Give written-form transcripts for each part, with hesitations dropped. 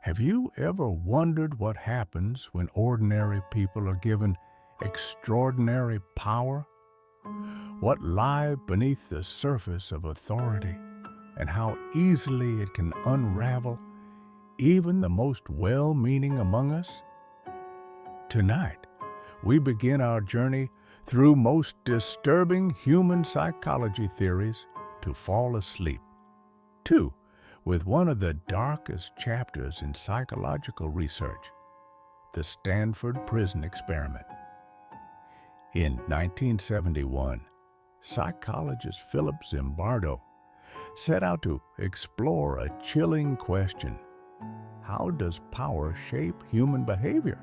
Have you ever wondered what happens when ordinary people are given extraordinary power? What lies beneath the surface of authority, and how easily it can unravel even the most well-meaning among us? Tonight, we begin our journey through most disturbing human psychology theories to fall asleep. 2. With one of the darkest chapters in psychological research, the Stanford Prison Experiment. In 1971, psychologist Philip Zimbardo set out to explore a chilling question: how does power shape human behavior?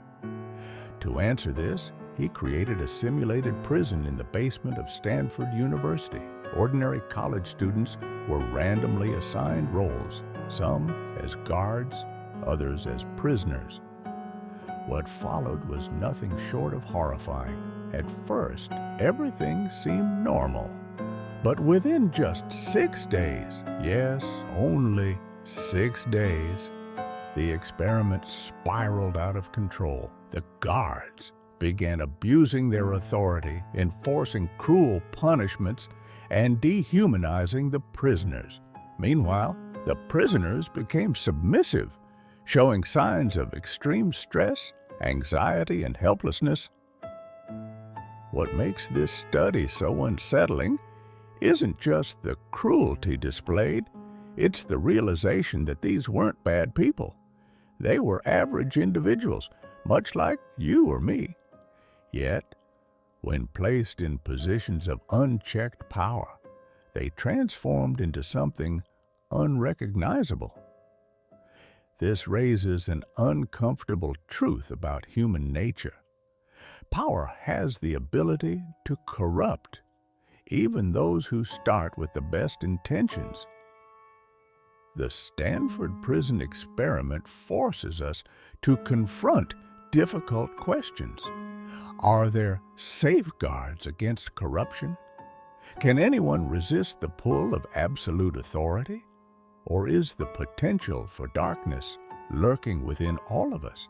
To answer this, he created a simulated prison in the basement of Stanford University. Ordinary college students were randomly assigned roles, some as guards, others as prisoners. What followed was nothing short of horrifying. At first, everything seemed normal. But within just 6 days, yes, only 6 days, the experiment spiraled out of control. The guards began abusing their authority, enforcing cruel punishments, and dehumanizing the prisoners. Meanwhile, the prisoners became submissive, showing signs of extreme stress, anxiety, and helplessness. What makes this study so unsettling isn't just the cruelty displayed, it's the realization that these weren't bad people. They were average individuals, much like you or me. Yet, when placed in positions of unchecked power, they transformed into something unrecognizable. This raises an uncomfortable truth about human nature. Power has the ability to corrupt even those who start with the best intentions. The Stanford Prison Experiment forces us to confront difficult questions. Are there safeguards against corruption? Can anyone resist the pull of absolute authority? Or is the potential for darkness lurking within all of us,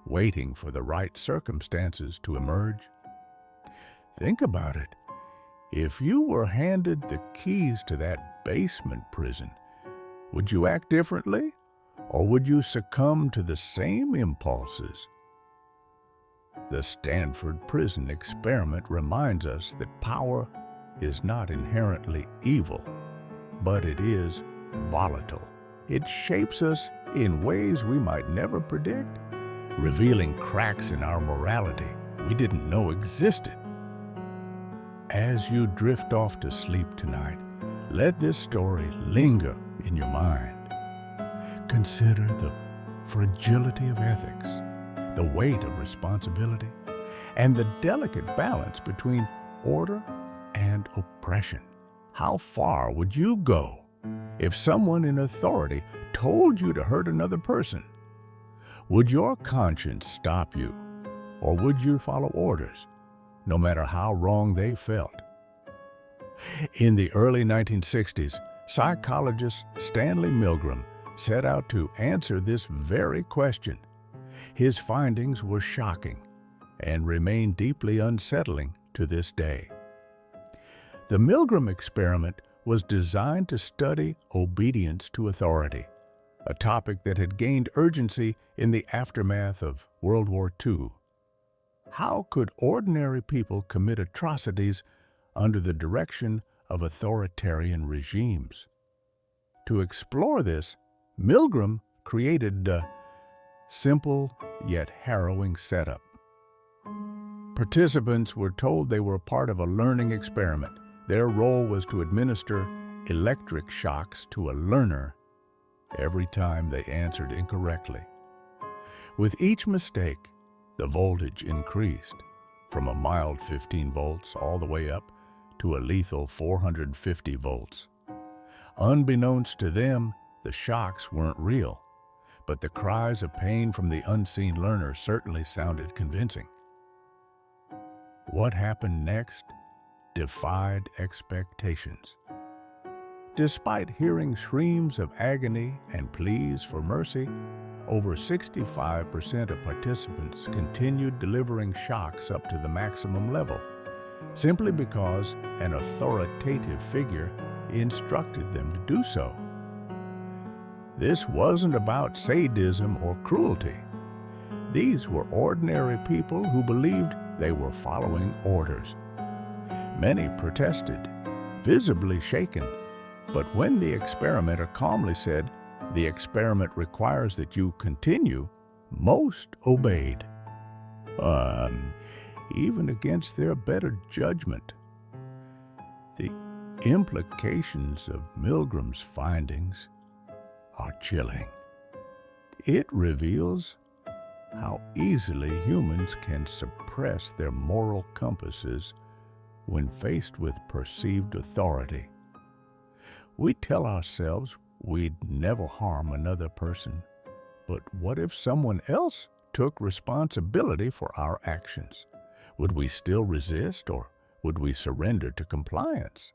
waiting for the right circumstances to emerge? Think about it. If you were handed the keys to that basement prison, would you act differently, or would you succumb to the same impulses? The Stanford Prison Experiment reminds us that power is not inherently evil, but it is volatile. It shapes us in ways we might never predict, revealing cracks in our morality we didn't know existed. As you drift off to sleep tonight, let this story linger in your mind. Consider the fragility of ethics, the weight of responsibility, and the delicate balance between order and oppression. How far would you go if someone in authority told you to hurt another person? Would your conscience stop you, or would you follow orders, no matter how wrong they felt? In the early 1960s, psychologist Stanley Milgram set out to answer this very question. His findings were shocking and remain deeply unsettling to this day. The Milgram Experiment was designed to study obedience to authority, a topic that had gained urgency in the aftermath of World War II. How could ordinary people commit atrocities under the direction of authoritarian regimes? To explore this, Milgram created a simple yet harrowing setup. Participants were told they were part of a learning experiment. Their role was to administer electric shocks to a learner every time they answered incorrectly. With each mistake, the voltage increased from a mild 15 volts all the way up to a lethal 450 volts. Unbeknownst to them, the shocks weren't real, but the cries of pain from the unseen learner certainly sounded convincing. What happened next defied expectations. Despite hearing screams of agony and pleas for mercy, over 65% of participants continued delivering shocks up to the maximum level, simply because an authoritative figure instructed them to do so. This wasn't about sadism or cruelty. These were ordinary people who believed they were following orders. Many protested, visibly shaken, but when the experimenter calmly said, "The experiment requires that you continue," most obeyed, even against their better judgment. The implications of Milgram's findings are chilling. It reveals how easily humans can suppress their moral compasses when faced with perceived authority. We tell ourselves we'd never harm another person, but what if someone else took responsibility for our actions? Would we still resist, or would we surrender to compliance?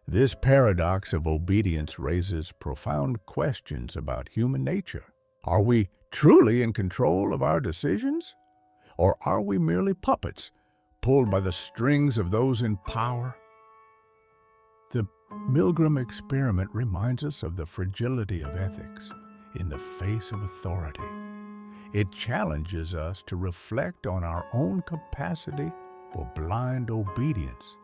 This paradox of obedience raises profound questions about human nature. Are we truly in control of our decisions? Or are we merely puppets, pulled by the strings of those in power? The Milgram Experiment reminds us of the fragility of ethics in the face of authority. It challenges us to reflect on our own capacity for blind obedience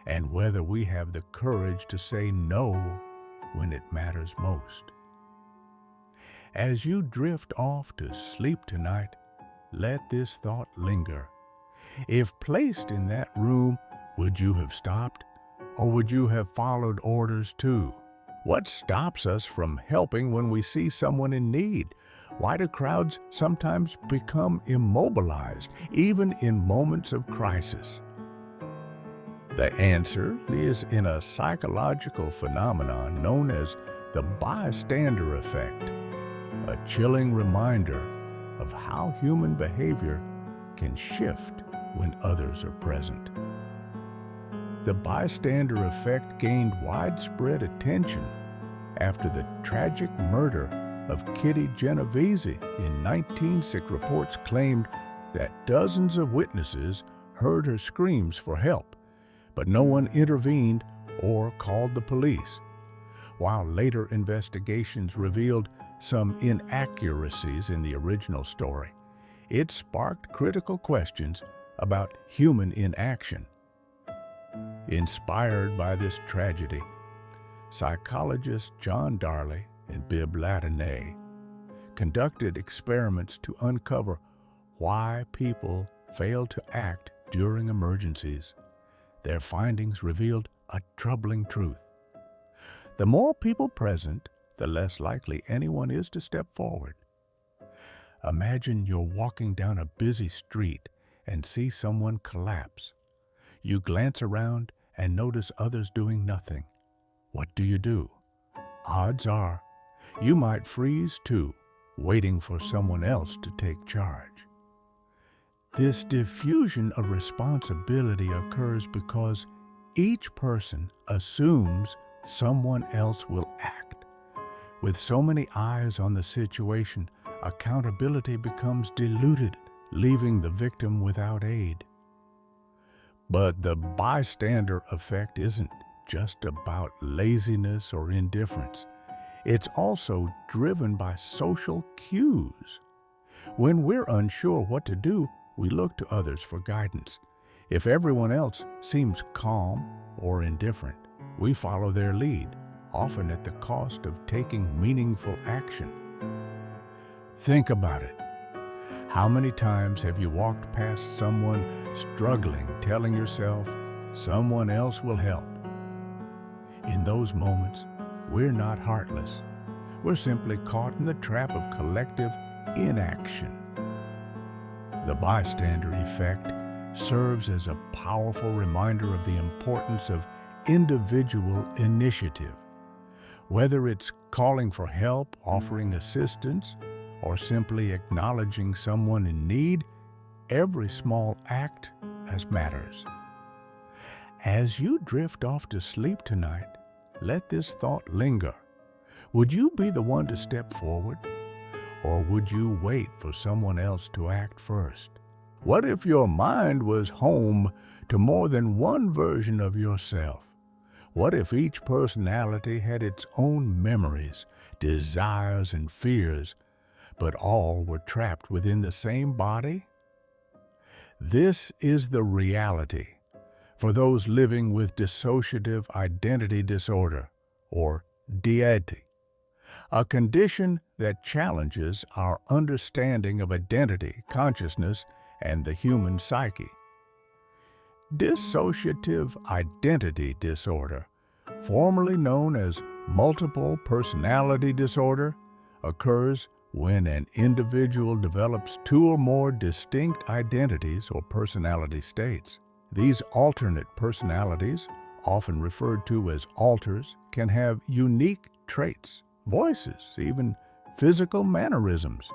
and whether we have the courage to say no when it matters most. As you drift off to sleep tonight, let this thought linger. If placed in that room, would you have stopped, or would you have followed orders too? What stops us from helping when we see someone in need? Why do crowds sometimes become immobilized, even in moments of crisis? The answer lies in a psychological phenomenon known as the Bystander Effect, a chilling reminder of how human behavior can shift when others are present. The Bystander Effect gained widespread attention after the tragic murder of Kitty Genovese in 1960. Reports claimed that dozens of witnesses heard her screams for help, but no one intervened or called the police. While later investigations revealed some inaccuracies in the original story, it sparked critical questions about human inaction. Inspired by this tragedy, psychologists John Darley and Bibb Latané conducted experiments to uncover why people fail to act during emergencies. Their findings revealed a troubling truth. The more people present, the less likely anyone is to step forward. Imagine you're walking down a busy street and see someone collapse. You glance around and notice others doing nothing. What do? Odds are, you might freeze too, waiting for someone else to take charge. This diffusion of responsibility occurs because each person assumes someone else will act. With so many eyes on the situation, accountability becomes diluted, leaving the victim without aid. But the bystander effect isn't just about laziness or indifference. It's also driven by social cues. When we're unsure what to do, we look to others for guidance. If everyone else seems calm or indifferent, we follow their lead, often at the cost of taking meaningful action. Think about it. How many times have you walked past someone struggling, telling yourself someone else will help? In those moments, we're not heartless. We're simply caught in the trap of collective inaction. The bystander effect serves as a powerful reminder of the importance of individual initiative. Whether it's calling for help, offering assistance, or simply acknowledging someone in need, every small act matters. As you drift off to sleep tonight, let this thought linger. Would you be the one to step forward? Or would you wait for someone else to act first? What if your mind was home to more than one version of yourself? What if each personality had its own memories, desires, and fears, but all were trapped within the same body? This is the reality for those living with dissociative identity disorder, or DID, a condition that challenges our understanding of identity, consciousness, and the human psyche. Dissociative identity disorder, formerly known as multiple personality disorder, occurs when an individual develops two or more distinct identities or personality states. These alternate personalities, often referred to as alters, can have unique traits, voices, even physical mannerisms.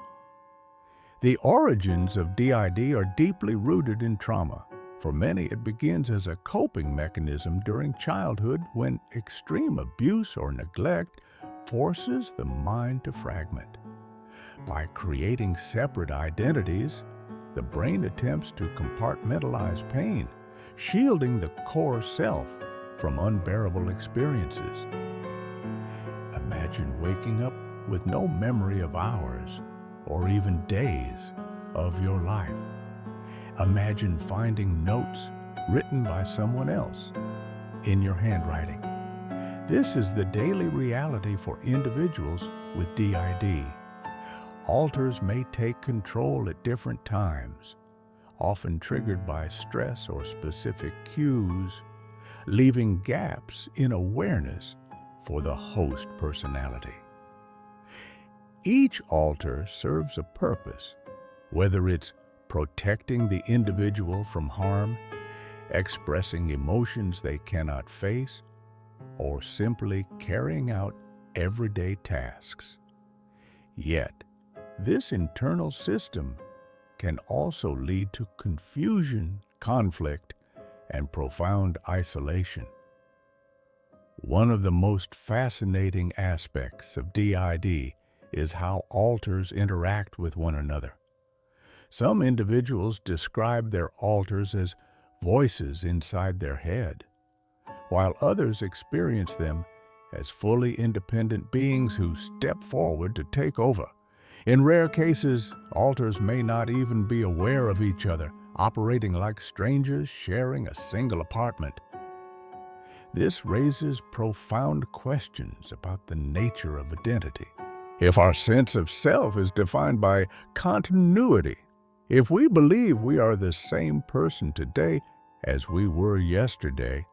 The origins of DID are deeply rooted in trauma. For many, it begins as a coping mechanism during childhood when extreme abuse or neglect forces the mind to fragment. By creating separate identities, the brain attempts to compartmentalize pain, shielding the core self from unbearable experiences. Imagine waking up with no memory of hours or even days of your life. Imagine finding notes written by someone else in your handwriting. This is the daily reality for individuals with DID. Alters may take control at different times, often triggered by stress or specific cues, leaving gaps in awareness for the host personality. Each alter serves a purpose, whether it's protecting the individual from harm, expressing emotions they cannot face, or simply carrying out everyday tasks. Yet, this internal system can also lead to confusion, conflict, and profound isolation. One of the most fascinating aspects of DID is how alters interact with one another. Some individuals describe their alters as voices inside their head, while others experience them as fully independent beings who step forward to take over. In rare cases, alters may not even be aware of each other, operating like strangers sharing a single apartment. This raises profound questions about the nature of identity. If our sense of self is defined by continuity, if we believe we are the same person today as we were yesterday,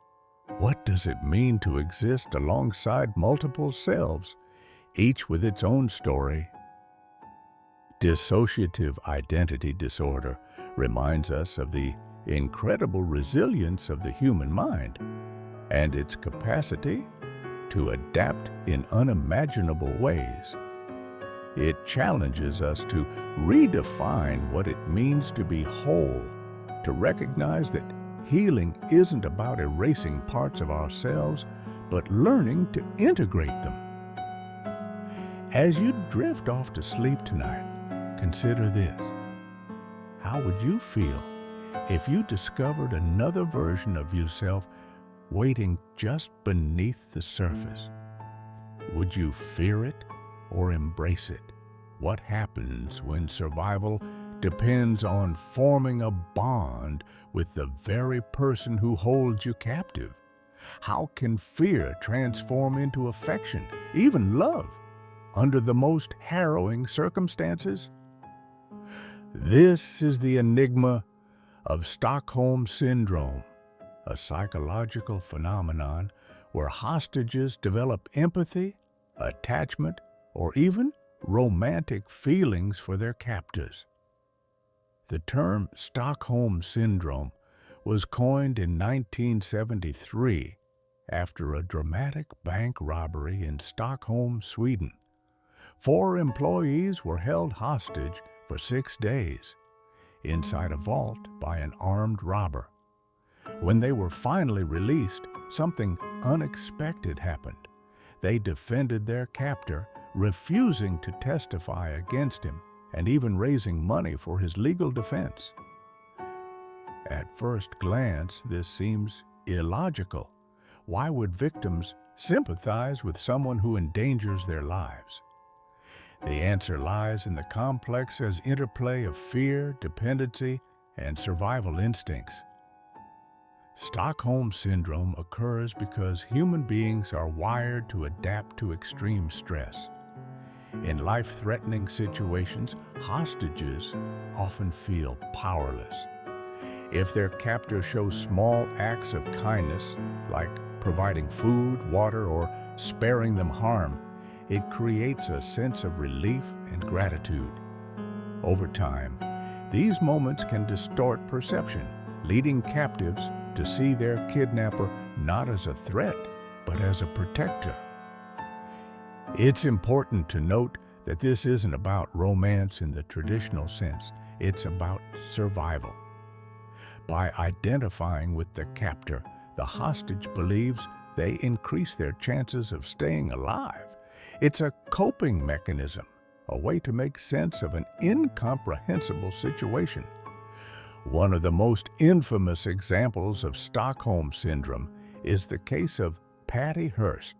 what does it mean to exist alongside multiple selves, each with its own story? Dissociative identity disorder reminds us of the incredible resilience of the human mind and its capacity to adapt in unimaginable ways. It challenges us to redefine what it means to be whole, to recognize that healing isn't about erasing parts of ourselves, but learning to integrate them. As you drift off to sleep tonight, consider this. How would you feel if you discovered another version of yourself waiting just beneath the surface? Would you fear it or embrace it? What happens when survival depends on forming a bond with the very person who holds you captive? How can fear transform into affection, even love, under the most harrowing circumstances? This is the enigma of Stockholm Syndrome, a psychological phenomenon where hostages develop empathy, attachment, or even romantic feelings for their captors. The term Stockholm Syndrome was coined in 1973 after a dramatic bank robbery in Stockholm, Sweden. 4 employees were held hostage for 6 days inside a vault by an armed robber. When they were finally released, something unexpected happened. They defended their captor, refusing to testify against him and even raising money for his legal defense. At first glance, this seems illogical. Why would victims sympathize with someone who endangers their lives? The answer lies in the complex interplay of fear, dependency, and survival instincts. Stockholm Syndrome occurs because human beings are wired to adapt to extreme stress. In life-threatening situations, hostages often feel powerless. If their captor shows small acts of kindness, like providing food, water, or sparing them harm, it creates a sense of relief and gratitude. Over time, these moments can distort perception, leading captives to see their kidnapper not as a threat, but as a protector. It's important to note that this isn't about romance in the traditional sense. It's about survival. By identifying with the captor, the hostage believes they increase their chances of staying alive. It's a coping mechanism, a way to make sense of an incomprehensible situation. One of the most infamous examples of Stockholm Syndrome is the case of Patty Hearst.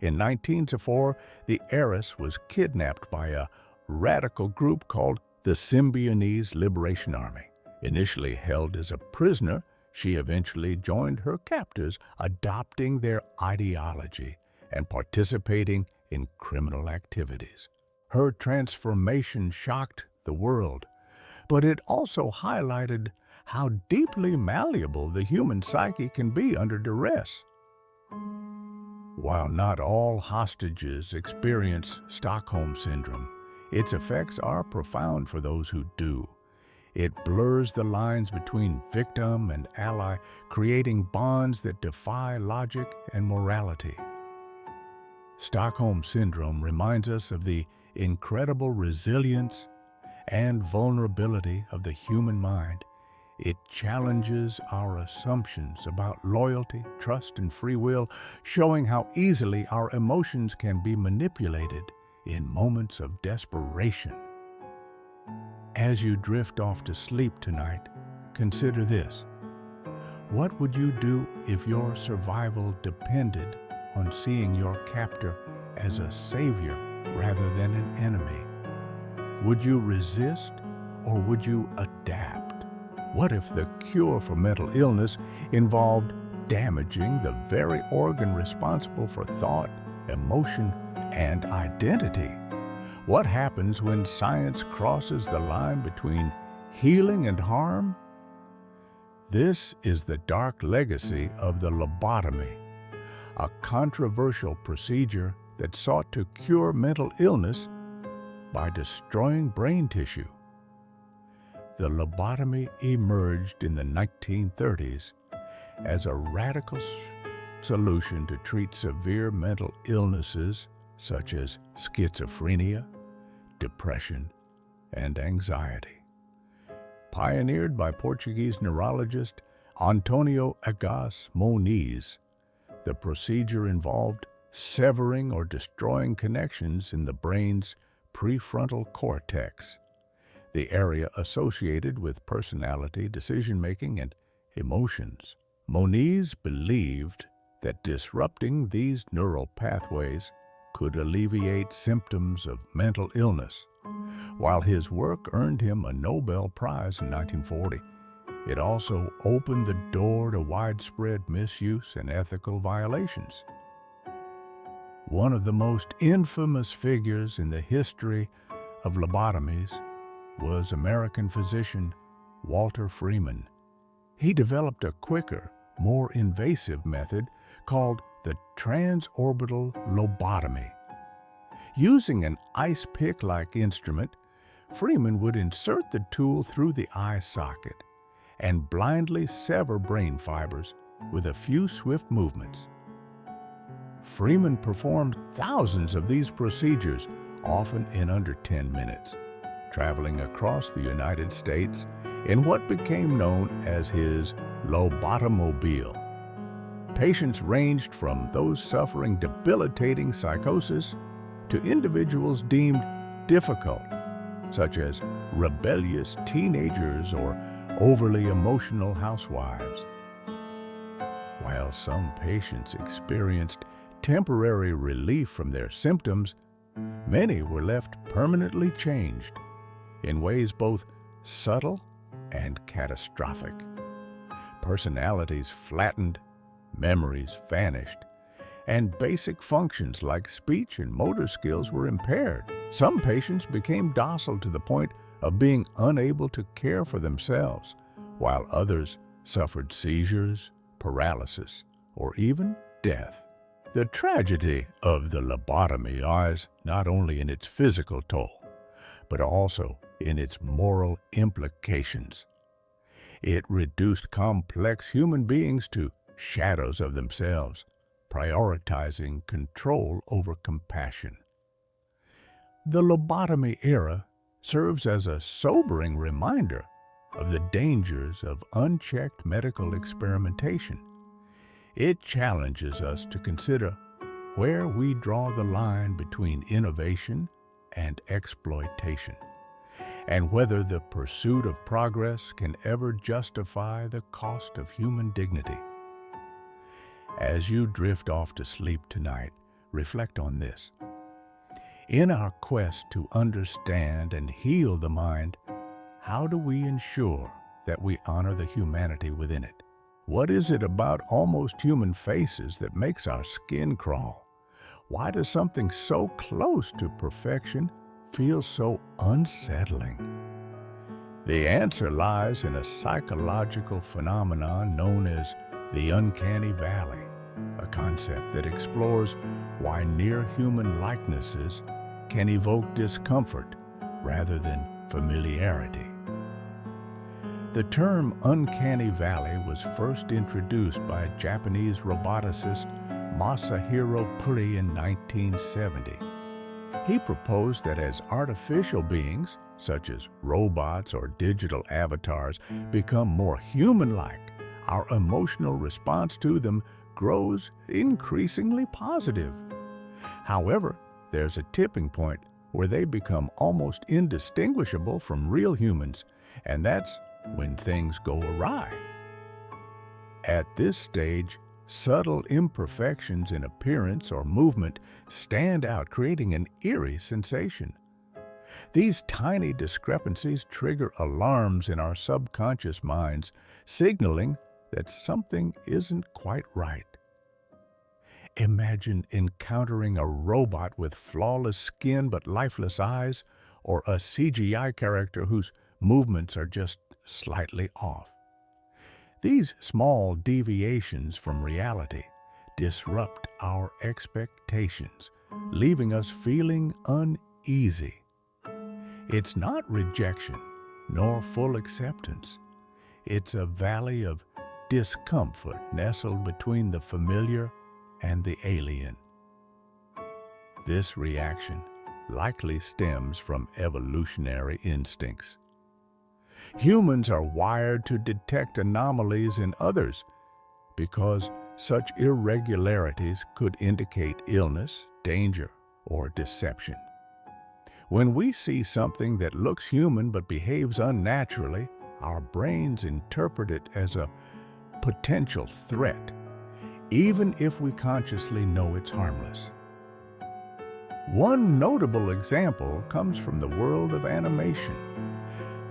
In 1904, the heiress was kidnapped by a radical group called the Symbionese Liberation Army. Initially held as a prisoner, she eventually joined her captors, adopting their ideology and participating in criminal activities. Her transformation shocked the world, but it also highlighted how deeply malleable the human psyche can be under duress. While not all hostages experience Stockholm Syndrome, its effects are profound for those who do. It blurs the lines between victim and ally, creating bonds that defy logic and morality. Stockholm Syndrome reminds us of the incredible resilience and vulnerability of the human mind. It challenges our assumptions about loyalty, trust, and free will, showing how easily our emotions can be manipulated in moments of desperation. As you drift off to sleep tonight, consider this. What would you do if your survival depended on seeing your captor as a savior rather than an enemy? Would you resist or would you adapt? What if the cure for mental illness involved damaging the very organ responsible for thought, emotion, and identity? What happens when science crosses the line between healing and harm? This is the dark legacy of the lobotomy, a controversial procedure that sought to cure mental illness by destroying brain tissue. The lobotomy emerged in the 1930s as a radical solution to treat severe mental illnesses such as schizophrenia, depression, and anxiety. Pioneered by Portuguese neurologist Antonio Agas Moniz, the procedure involved severing or destroying connections in the brain's prefrontal cortex, the area associated with personality, decision-making, and emotions. Moniz believed that disrupting these neural pathways could alleviate symptoms of mental illness. While his work earned him a Nobel Prize in 1940, it also opened the door to widespread misuse and ethical violations. One of the most infamous figures in the history of lobotomies was American physician Walter Freeman. He developed a quicker, more invasive method called the transorbital lobotomy. Using an ice pick-like instrument, Freeman would insert the tool through the eye socket and blindly sever brain fibers with a few swift movements. Freeman performed thousands of these procedures, often in under 10 minutes, traveling across the United States in what became known as his lobotomobile. Patients ranged from those suffering debilitating psychosis to individuals deemed difficult, such as rebellious teenagers or overly emotional housewives. While some patients experienced temporary relief from their symptoms, many were left permanently changed in ways both subtle and catastrophic. Personalities flattened, memories vanished, and basic functions like speech and motor skills were impaired. Some patients became docile to the point of being unable to care for themselves, while others suffered seizures, paralysis, or even death. The tragedy of the lobotomy lies not only in its physical toll, but also in its moral implications. It reduced complex human beings to shadows of themselves, prioritizing control over compassion. The lobotomy era serves as a sobering reminder of the dangers of unchecked medical experimentation. It challenges us to consider where we draw the line between innovation and exploitation, and whether the pursuit of progress can ever justify the cost of human dignity. As you drift off to sleep tonight, reflect on this. In our quest to understand and heal the mind, how do we ensure that we honor the humanity within it? What is it about almost human faces that makes our skin crawl? Why does something so close to perfection feel so unsettling? The answer lies in a psychological phenomenon known as the Uncanny Valley, a concept that explores why near-human likenesses can evoke discomfort rather than familiarity. The term Uncanny Valley was first introduced by Japanese roboticist Masahiro Puri in 1970. He proposed that as artificial beings, such as robots or digital avatars, become more human-like, our emotional response to them grows increasingly positive. However, there's a tipping point where they become almost indistinguishable from real humans, and that's when things go awry. At this stage, subtle imperfections in appearance or movement stand out, creating an eerie sensation. These tiny discrepancies trigger alarms in our subconscious minds, signaling that something isn't quite right. Imagine encountering a robot with flawless skin but lifeless eyes, or a CGI character whose movements are just slightly off. These small deviations from reality disrupt our expectations, leaving us feeling uneasy. It's not rejection, nor full acceptance. It's a valley of discomfort nestled between the familiar and the alien. This reaction likely stems from evolutionary instincts. Humans are wired to detect anomalies in others because such irregularities could indicate illness, danger, or deception. When we see something that looks human but behaves unnaturally, our brains interpret it as a potential threat, even if we consciously know it's harmless. One notable example comes from the world of animation.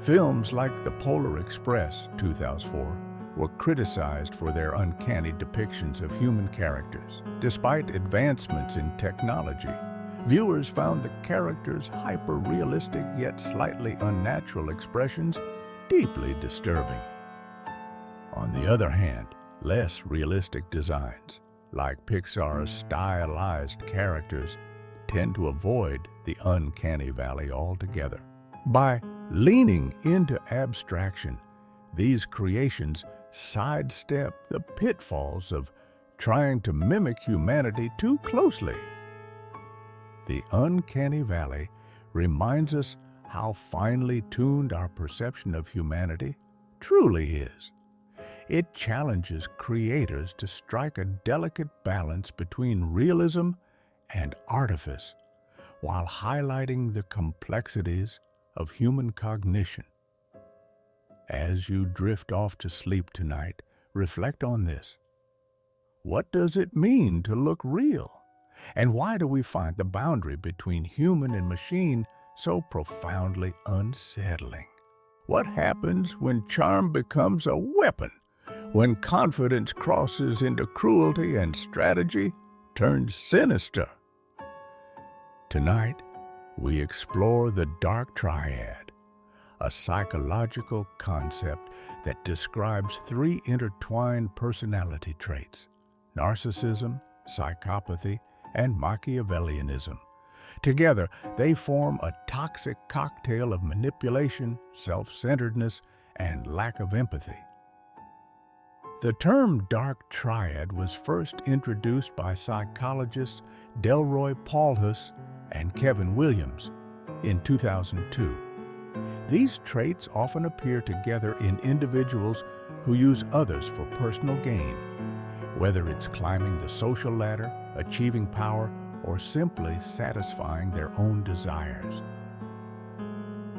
Films like The Polar Express, 2004, were criticized for their uncanny depictions of human characters. Despite advancements in technology, viewers found the characters' hyper-realistic yet slightly unnatural expressions deeply disturbing. On the other hand, less realistic designs, like Pixar's stylized characters, tend to avoid the uncanny valley altogether. By leaning into abstraction, these creations sidestep the pitfalls of trying to mimic humanity too closely. The uncanny valley reminds us how finely tuned our perception of humanity truly is. It challenges creators to strike a delicate balance between realism and artifice, while highlighting the complexities of human cognition. As you drift off to sleep tonight, reflect on this. What does it mean to look real? And why do we find the boundary between human and machine so profoundly unsettling? What happens when charm becomes a weapon? When confidence crosses into cruelty and strategy turns sinister? Tonight, we explore the Dark Triad, a psychological concept that describes three intertwined personality traits: narcissism, psychopathy, and Machiavellianism. Together, they form a toxic cocktail of manipulation, self-centeredness, and lack of empathy. The term Dark Triad was first introduced by psychologists Delroy Paulhus and Kevin Williams in 2002. These traits often appear together in individuals who use others for personal gain, whether it's climbing the social ladder, achieving power, or simply satisfying their own desires.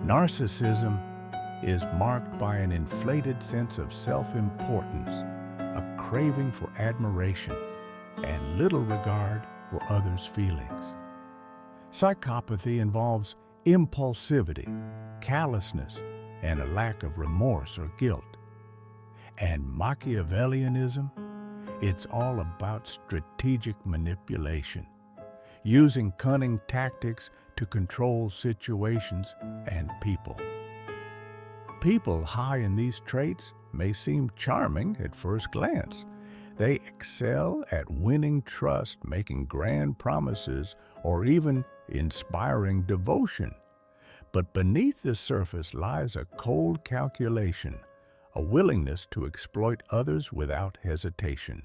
Narcissism is marked by an inflated sense of self-importance, a craving for admiration, and little regard for others' feelings. Psychopathy involves impulsivity, callousness, and a lack of remorse or guilt. And Machiavellianism, it's all about strategic manipulation, using cunning tactics to control situations and people. People high in these traits may seem charming at first glance. They excel at winning trust, making grand promises, or even inspiring devotion. But beneath the surface lies a cold calculation, a willingness to exploit others without hesitation.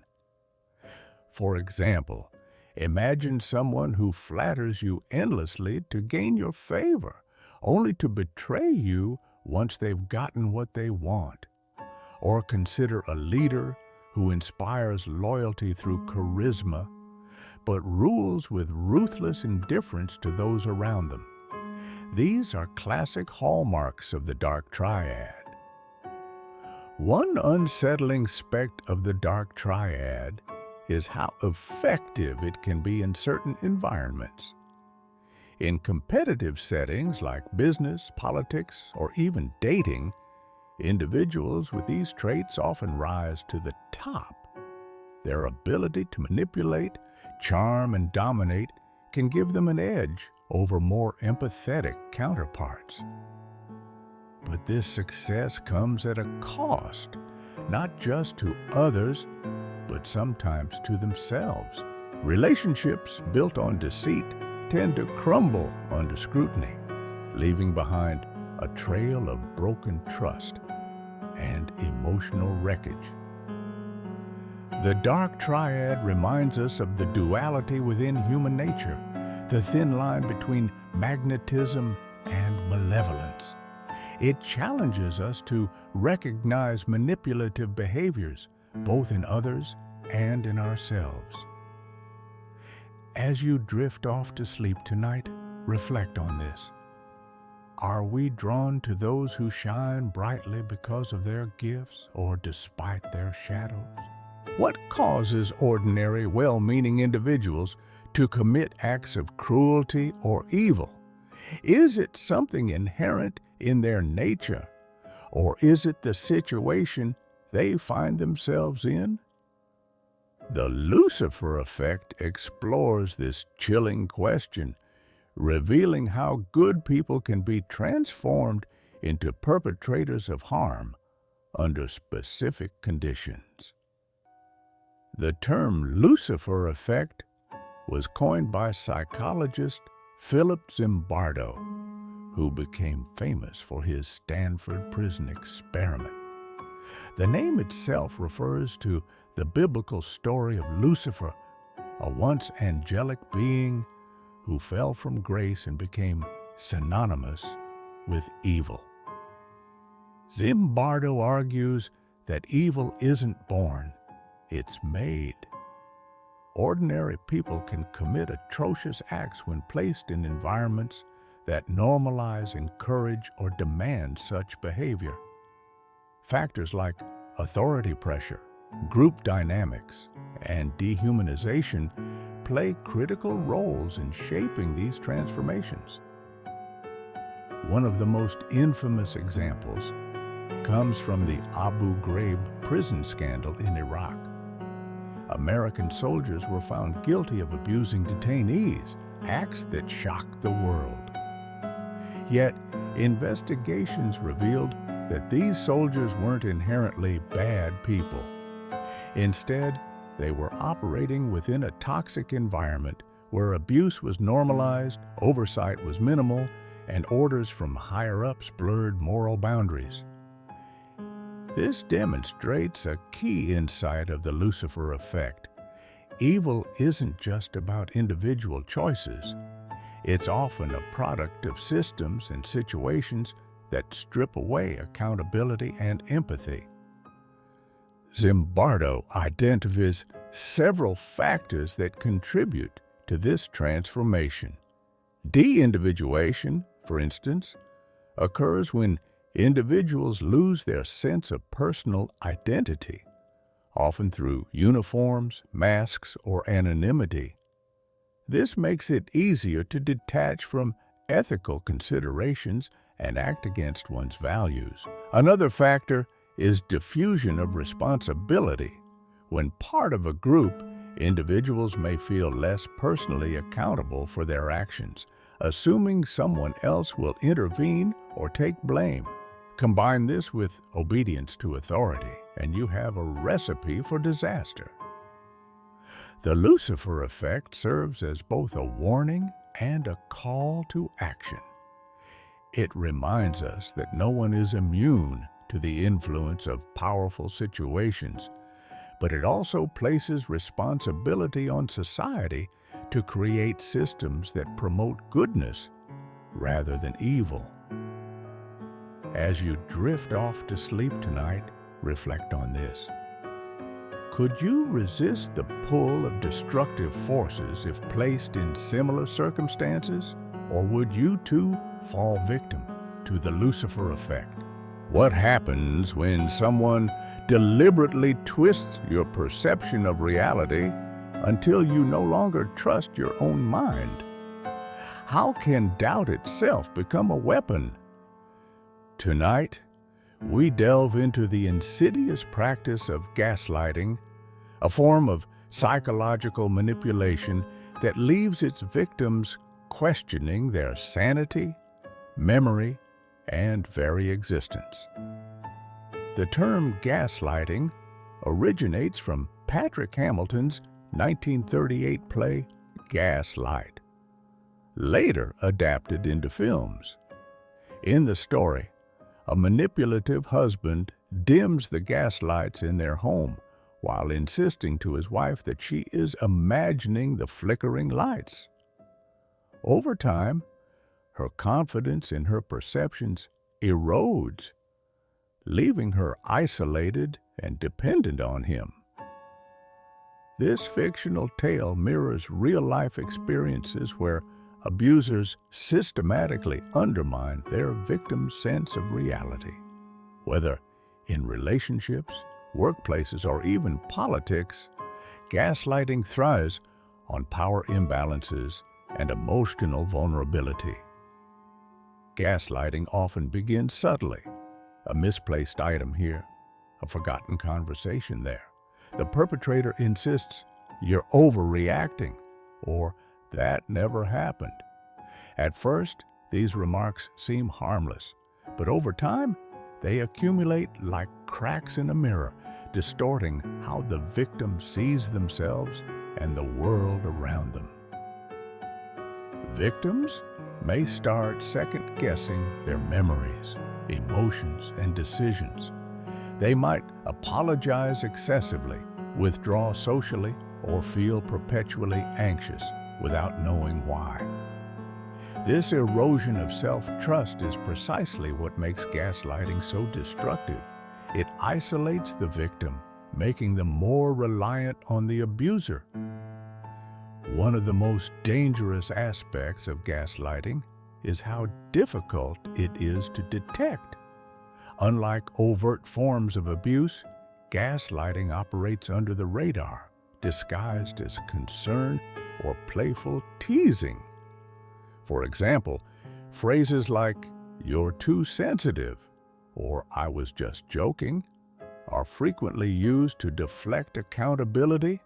For example, imagine someone who flatters you endlessly to gain your favor, only to betray you once they've gotten what they want. Or consider a leader who inspires loyalty through charisma, but rules with ruthless indifference to those around them. These are classic hallmarks of the Dark Triad. One unsettling aspect of the Dark Triad is how effective it can be in certain environments. In competitive settings like business, politics, or even dating, individuals with these traits often rise to the top. Their ability to manipulate, charm, and dominate can give them an edge over more empathetic counterparts. But this success comes at a cost, not just to others, but sometimes to themselves. Relationships built on deceit tend to crumble under scrutiny, leaving behind a trail of broken trust and emotional wreckage. The Dark Triad reminds us of the duality within human nature, the thin line between magnetism and malevolence. It challenges us to recognize manipulative behaviors, both in others and in ourselves. As you drift off to sleep tonight, reflect on this. Are we drawn to those who shine brightly because of their gifts or despite their shadows? What causes ordinary, well-meaning individuals to commit acts of cruelty or evil? Is it something inherent in their nature, or is it the situation they find themselves in? The Lucifer Effect explores this chilling question, revealing how good people can be transformed into perpetrators of harm under specific conditions. The term Lucifer Effect was coined by psychologist Philip Zimbardo, who became famous for his Stanford Prison Experiment. The name itself refers to the biblical story of Lucifer, a once angelic being who fell from grace and became synonymous with evil. Zimbardo argues that evil isn't born, it's made. Ordinary people can commit atrocious acts when placed in environments that normalize, encourage, or demand such behavior. Factors like authority pressure, group dynamics, and dehumanization play critical roles in shaping these transformations. One of the most infamous examples comes from the Abu Ghraib prison scandal in Iraq. American soldiers were found guilty of abusing detainees, acts that shocked the world. Yet, investigations revealed that these soldiers weren't inherently bad people. Instead, they were operating within a toxic environment where abuse was normalized, oversight was minimal, and orders from higher-ups blurred moral boundaries. This demonstrates a key insight of the Lucifer Effect. Evil isn't just about individual choices. It's often a product of systems and situations that strip away accountability and empathy. Zimbardo identifies several factors that contribute to this transformation. De-individuation, for instance, occurs when individuals lose their sense of personal identity, often through uniforms, masks, or anonymity. This makes it easier to detach from ethical considerations and act against one's values. Another factor is diffusion of responsibility. When part of a group, individuals may feel less personally accountable for their actions, assuming someone else will intervene or take blame. Combine this with obedience to authority, and you have a recipe for disaster. The Lucifer Effect serves as both a warning and a call to action. It reminds us that no one is immune to the influence of powerful situations, but it also places responsibility on society to create systems that promote goodness rather than evil. As you drift off to sleep tonight, reflect on this. Could you resist the pull of destructive forces if placed in similar circumstances? Or would you too fall victim to the Lucifer Effect? What happens when someone deliberately twists your perception of reality until you no longer trust your own mind? How can doubt itself become a weapon? Tonight, we delve into the insidious practice of gaslighting, a form of psychological manipulation that leaves its victims questioning their sanity, memory, and very existence. The term gaslighting originates from Patrick Hamilton's 1938 play Gaslight, later adapted into films. In the story, a manipulative husband dims the gaslights in their home while insisting to his wife that she is imagining the flickering lights. Over time, her confidence in her perceptions erodes, leaving her isolated and dependent on him. This fictional tale mirrors real-life experiences where abusers systematically undermine their victims' sense of reality. Whether in relationships, workplaces, or even politics, gaslighting thrives on power imbalances and emotional vulnerability. Gaslighting often begins subtly, a misplaced item here, a forgotten conversation there. The perpetrator insists, "You're overreacting," or "That never happened." At first, these remarks seem harmless, but over time, they accumulate like cracks in a mirror, distorting how the victim sees themselves and the world around them. Victims may start second-guessing their memories, emotions, and decisions. They might apologize excessively, withdraw socially, or feel perpetually anxious without knowing why. This erosion of self-trust is precisely what makes gaslighting so destructive. It isolates the victim, making them more reliant on the abuser. One of the most dangerous aspects of gaslighting is how difficult it is to detect. Unlike overt forms of abuse, gaslighting operates under the radar, disguised as concern or playful teasing. For example, phrases like, "You're too sensitive," or "I was just joking," are frequently used to deflect accountability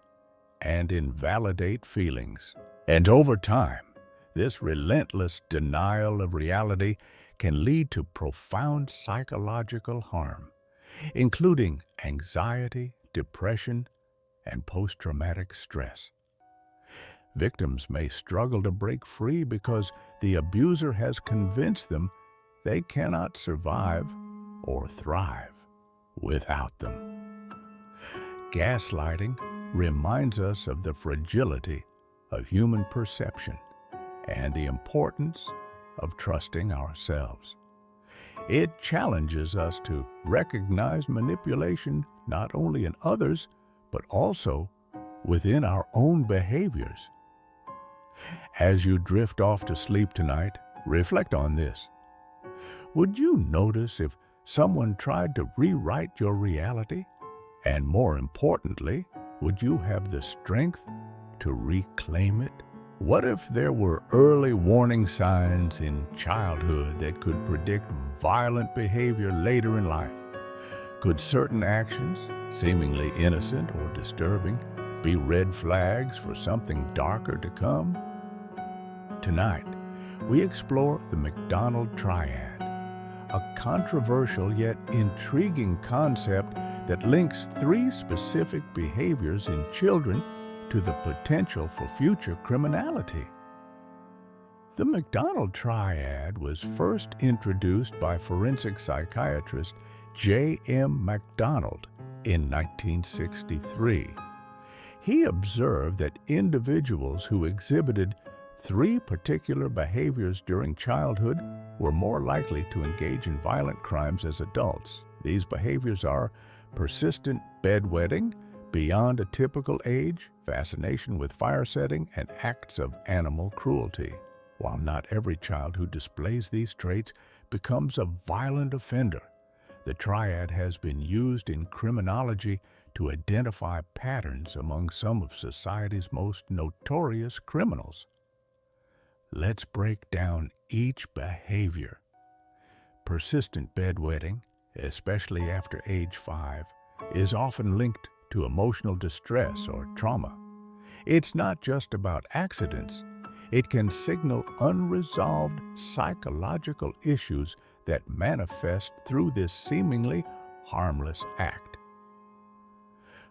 and invalidate feelings. And over time, this relentless denial of reality can lead to profound psychological harm, including anxiety, depression, and post-traumatic stress. Victims may struggle to break free because the abuser has convinced them they cannot survive or thrive without them. Gaslighting reminds us of the fragility of human perception and the importance of trusting ourselves. It challenges us to recognize manipulation not only in others, but also within our own behaviors. As you drift off to sleep tonight, reflect on this. Would you notice if someone tried to rewrite your reality? And more importantly, would you have the strength to reclaim it? What if there were early warning signs in childhood that could predict violent behavior later in life? Could certain actions, seemingly innocent or disturbing, be red flags for something darker to come? Tonight, we explore the McDonald Triad, a controversial yet intriguing concept that links 3 specific behaviors in children to the potential for future criminality. The McDonald Triad was first introduced by forensic psychiatrist J.M. McDonald in 1963. He observed that individuals who exhibited 3 particular behaviors during childhood were more likely to engage in violent crimes as adults. These behaviors are persistent bedwetting beyond a typical age, fascination with fire setting, and acts of animal cruelty. While not every child who displays these traits becomes a violent offender, the triad has been used in criminology to identify patterns among some of society's most notorious criminals. Let's break down each behavior. Persistent bedwetting, especially after age 5, is often linked to emotional distress or trauma. It's not just about accidents. It can signal unresolved psychological issues that manifest through this seemingly harmless act.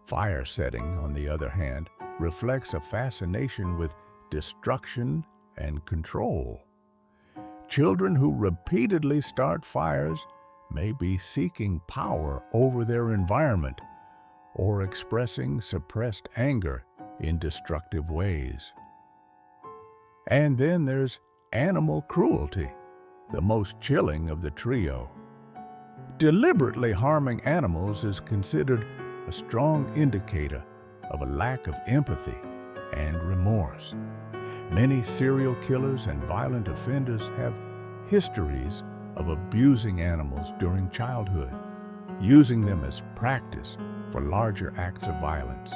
Fire setting, on the other hand, reflects a fascination with destruction and control. Children who repeatedly start fires may be seeking power over their environment or expressing suppressed anger in destructive ways. And then there's animal cruelty, the most chilling of the trio. Deliberately harming animals is considered a strong indicator of a lack of empathy and remorse. Many serial killers and violent offenders have histories of abusing animals during childhood, using them as practice for larger acts of violence.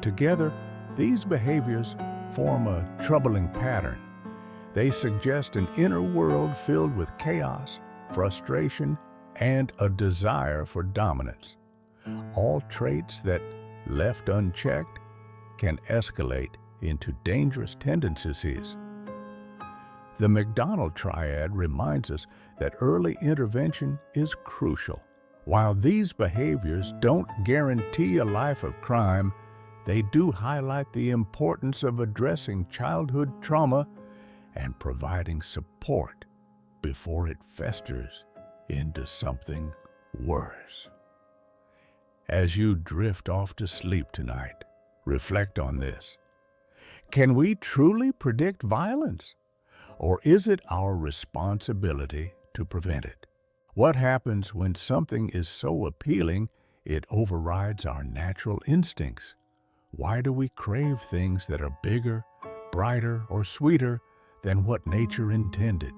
Together, these behaviors form a troubling pattern. They suggest an inner world filled with chaos, frustration, and a desire for dominance. All traits that, left unchecked, can escalate into dangerous tendencies. The McDonald Triad reminds us that early intervention is crucial. While these behaviors don't guarantee a life of crime, they do highlight the importance of addressing childhood trauma and providing support before it festers into something worse. As you drift off to sleep tonight, reflect on this. Can we truly predict violence? Or is it our responsibility to prevent it? What happens when something is so appealing it overrides our natural instincts? Why do we crave things that are bigger, brighter, or sweeter than what nature intended?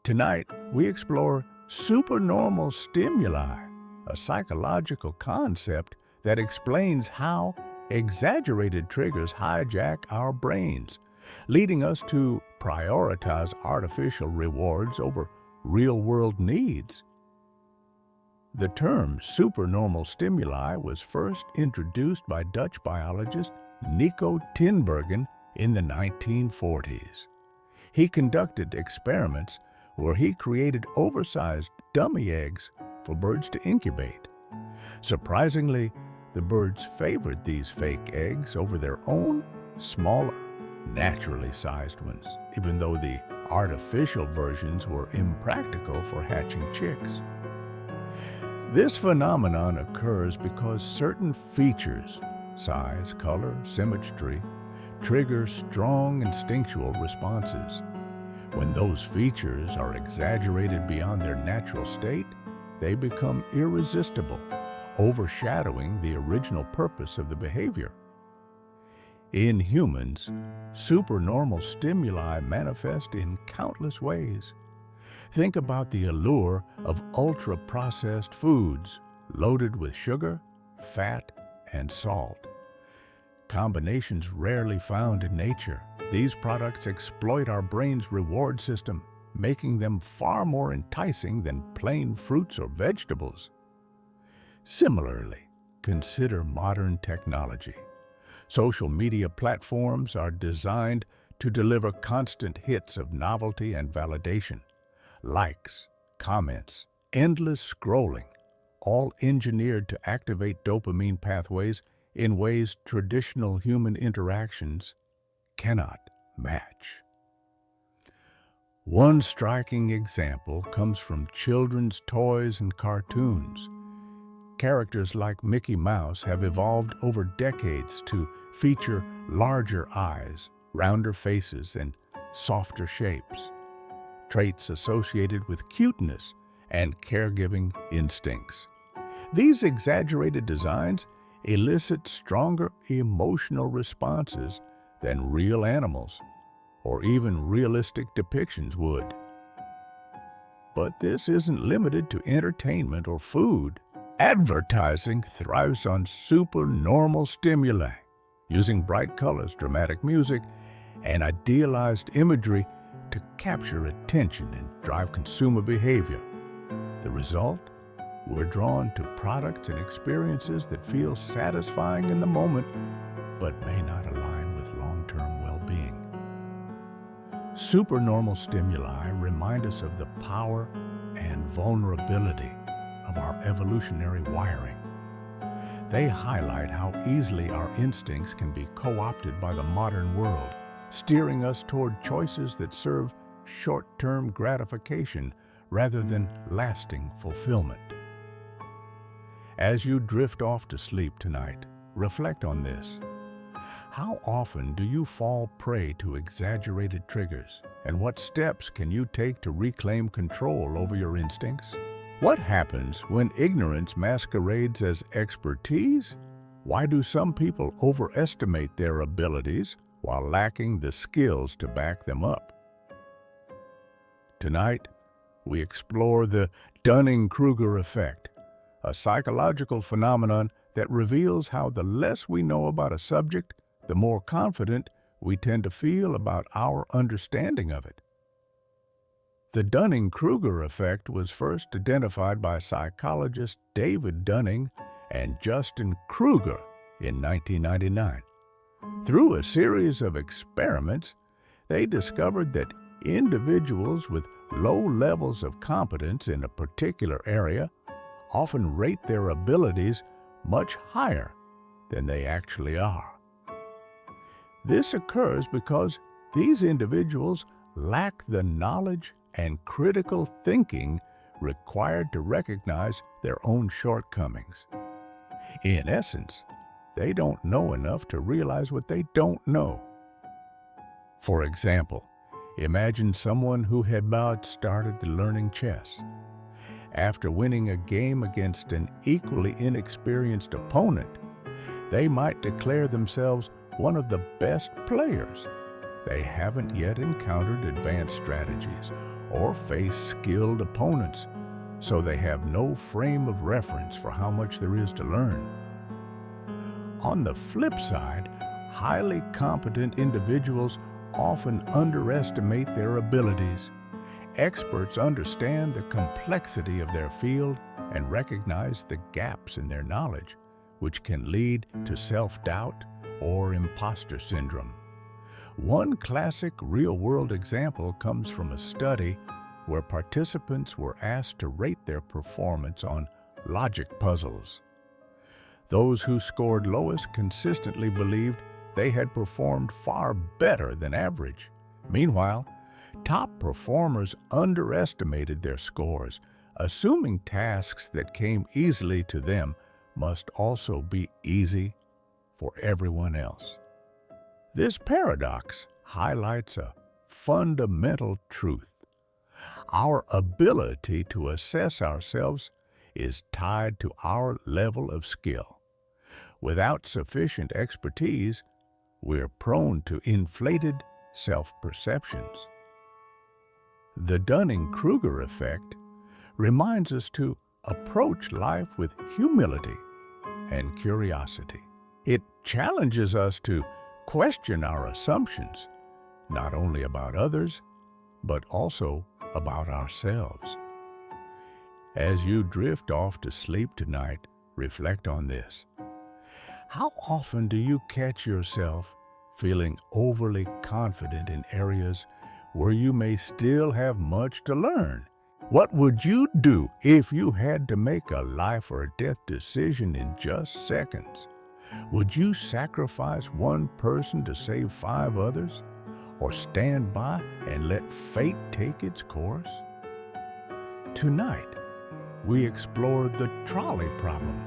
Tonight, we explore supernormal stimuli, a psychological concept that explains how exaggerated triggers hijack our brains, leading us to prioritize artificial rewards over real-world needs. The term supernormal stimuli was first introduced by Dutch biologist Nico Tinbergen in the 1940s. He conducted experiments where he created oversized dummy eggs for birds to incubate. Surprisingly, the birds favored these fake eggs over their own, smaller, naturally sized ones, even though the artificial versions were impractical for hatching chicks. This phenomenon occurs because certain features, size, color, symmetry, trigger strong instinctual responses. When those features are exaggerated beyond their natural state, they become irresistible, overshadowing the original purpose of the behavior. In humans, supernormal stimuli manifest in countless ways. Think about the allure of ultra-processed foods loaded with sugar, fat, and salt. Combinations rarely found in nature, these products exploit our brain's reward system, making them far more enticing than plain fruits or vegetables. Similarly, consider modern technology. Social media platforms are designed to deliver constant hits of novelty and validation. Likes, comments, endless scrolling, all engineered to activate dopamine pathways in ways traditional human interactions cannot match. One striking example comes from children's toys and cartoons. Characters like Mickey Mouse have evolved over decades to feature larger eyes, rounder faces, and softer shapes, traits associated with cuteness and caregiving instincts. These exaggerated designs elicit stronger emotional responses than real animals or even realistic depictions would. But this isn't limited to entertainment or food. Advertising thrives on supernormal stimuli, using bright colors, dramatic music, and idealized imagery to capture attention and drive consumer behavior. The result? We're drawn to products and experiences that feel satisfying in the moment, but may not align with long-term well-being. Supernormal stimuli remind us of the power and vulnerability of our evolutionary wiring. They highlight how easily our instincts can be co-opted by the modern world, steering us toward choices that serve short-term gratification rather than lasting fulfillment. As you drift off to sleep tonight, reflect on this. How often do you fall prey to exaggerated triggers, and what steps can you take to reclaim control over your instincts? What happens when ignorance masquerades as expertise? Why do some people overestimate their abilities while lacking the skills to back them up? Tonight, we explore the Dunning-Kruger Effect, a psychological phenomenon that reveals how the less we know about a subject, the more confident we tend to feel about our understanding of it. The Dunning-Kruger effect was first identified by psychologists David Dunning and Justin Kruger in 1999. Through a series of experiments, they discovered that individuals with low levels of competence in a particular area often rate their abilities much higher than they actually are. This occurs because these individuals lack the knowledge and critical thinking required to recognize their own shortcomings. In essence, they don't know enough to realize what they don't know. For example, Imagine someone who had about started learning chess. After winning a game against an equally inexperienced opponent, they might declare themselves one of the best players. They haven't yet encountered advanced strategies or faced skilled opponents, so they have no frame of reference for how much there is to learn. On the flip side, highly competent individuals often underestimate their abilities. Experts understand the complexity of their field and recognize the gaps in their knowledge, which can lead to self-doubt or imposter syndrome. One classic real-world example comes from a study where participants were asked to rate their performance on logic puzzles. Those who scored lowest consistently believed they had performed far better than average. Meanwhile, top performers underestimated their scores, assuming tasks that came easily to them must also be easy for everyone else. This paradox highlights a fundamental truth. Our ability to assess ourselves is tied to our level of skill. Without sufficient expertise, we're prone to inflated self-perceptions. The Dunning-Kruger Effect reminds us to approach life with humility and curiosity. It challenges us to question our assumptions, not only about others, but also about ourselves. As you drift off to sleep tonight, reflect on this. How often do you catch yourself feeling overly confident in areas where you may still have much to learn? What would you do if you had to make a life or death decision in just seconds? Would you sacrifice one person to save 5 others? Or stand by and let fate take its course? Tonight, we explore the trolley problem,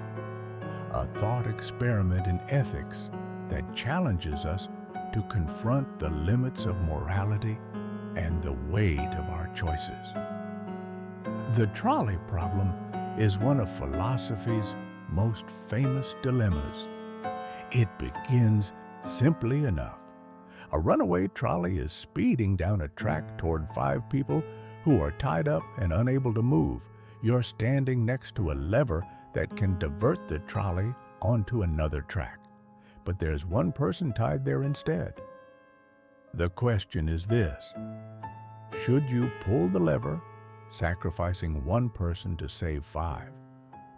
a thought experiment in ethics that challenges us to confront the limits of morality and the weight of our choices. The trolley problem is one of philosophy's most famous dilemmas. It begins simply enough. A runaway trolley is speeding down a track toward 5 people who are tied up and unable to move. You're standing next to a lever that can divert the trolley onto another track, but there's one person tied there instead. The question is this: should you pull the lever, sacrificing one person to save 5?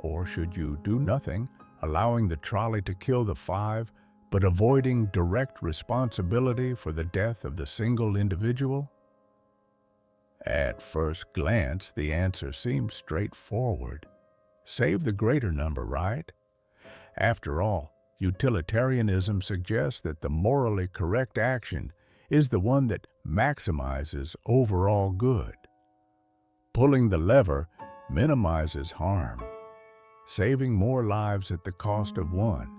Or should you do nothing, allowing the trolley to kill the 5, but avoiding direct responsibility for the death of the single individual? At first glance, the answer seems straightforward. Save the greater number, right? After all, utilitarianism suggests that the morally correct action is the one that maximizes overall good. Pulling the lever minimizes harm, saving more lives at the cost of one.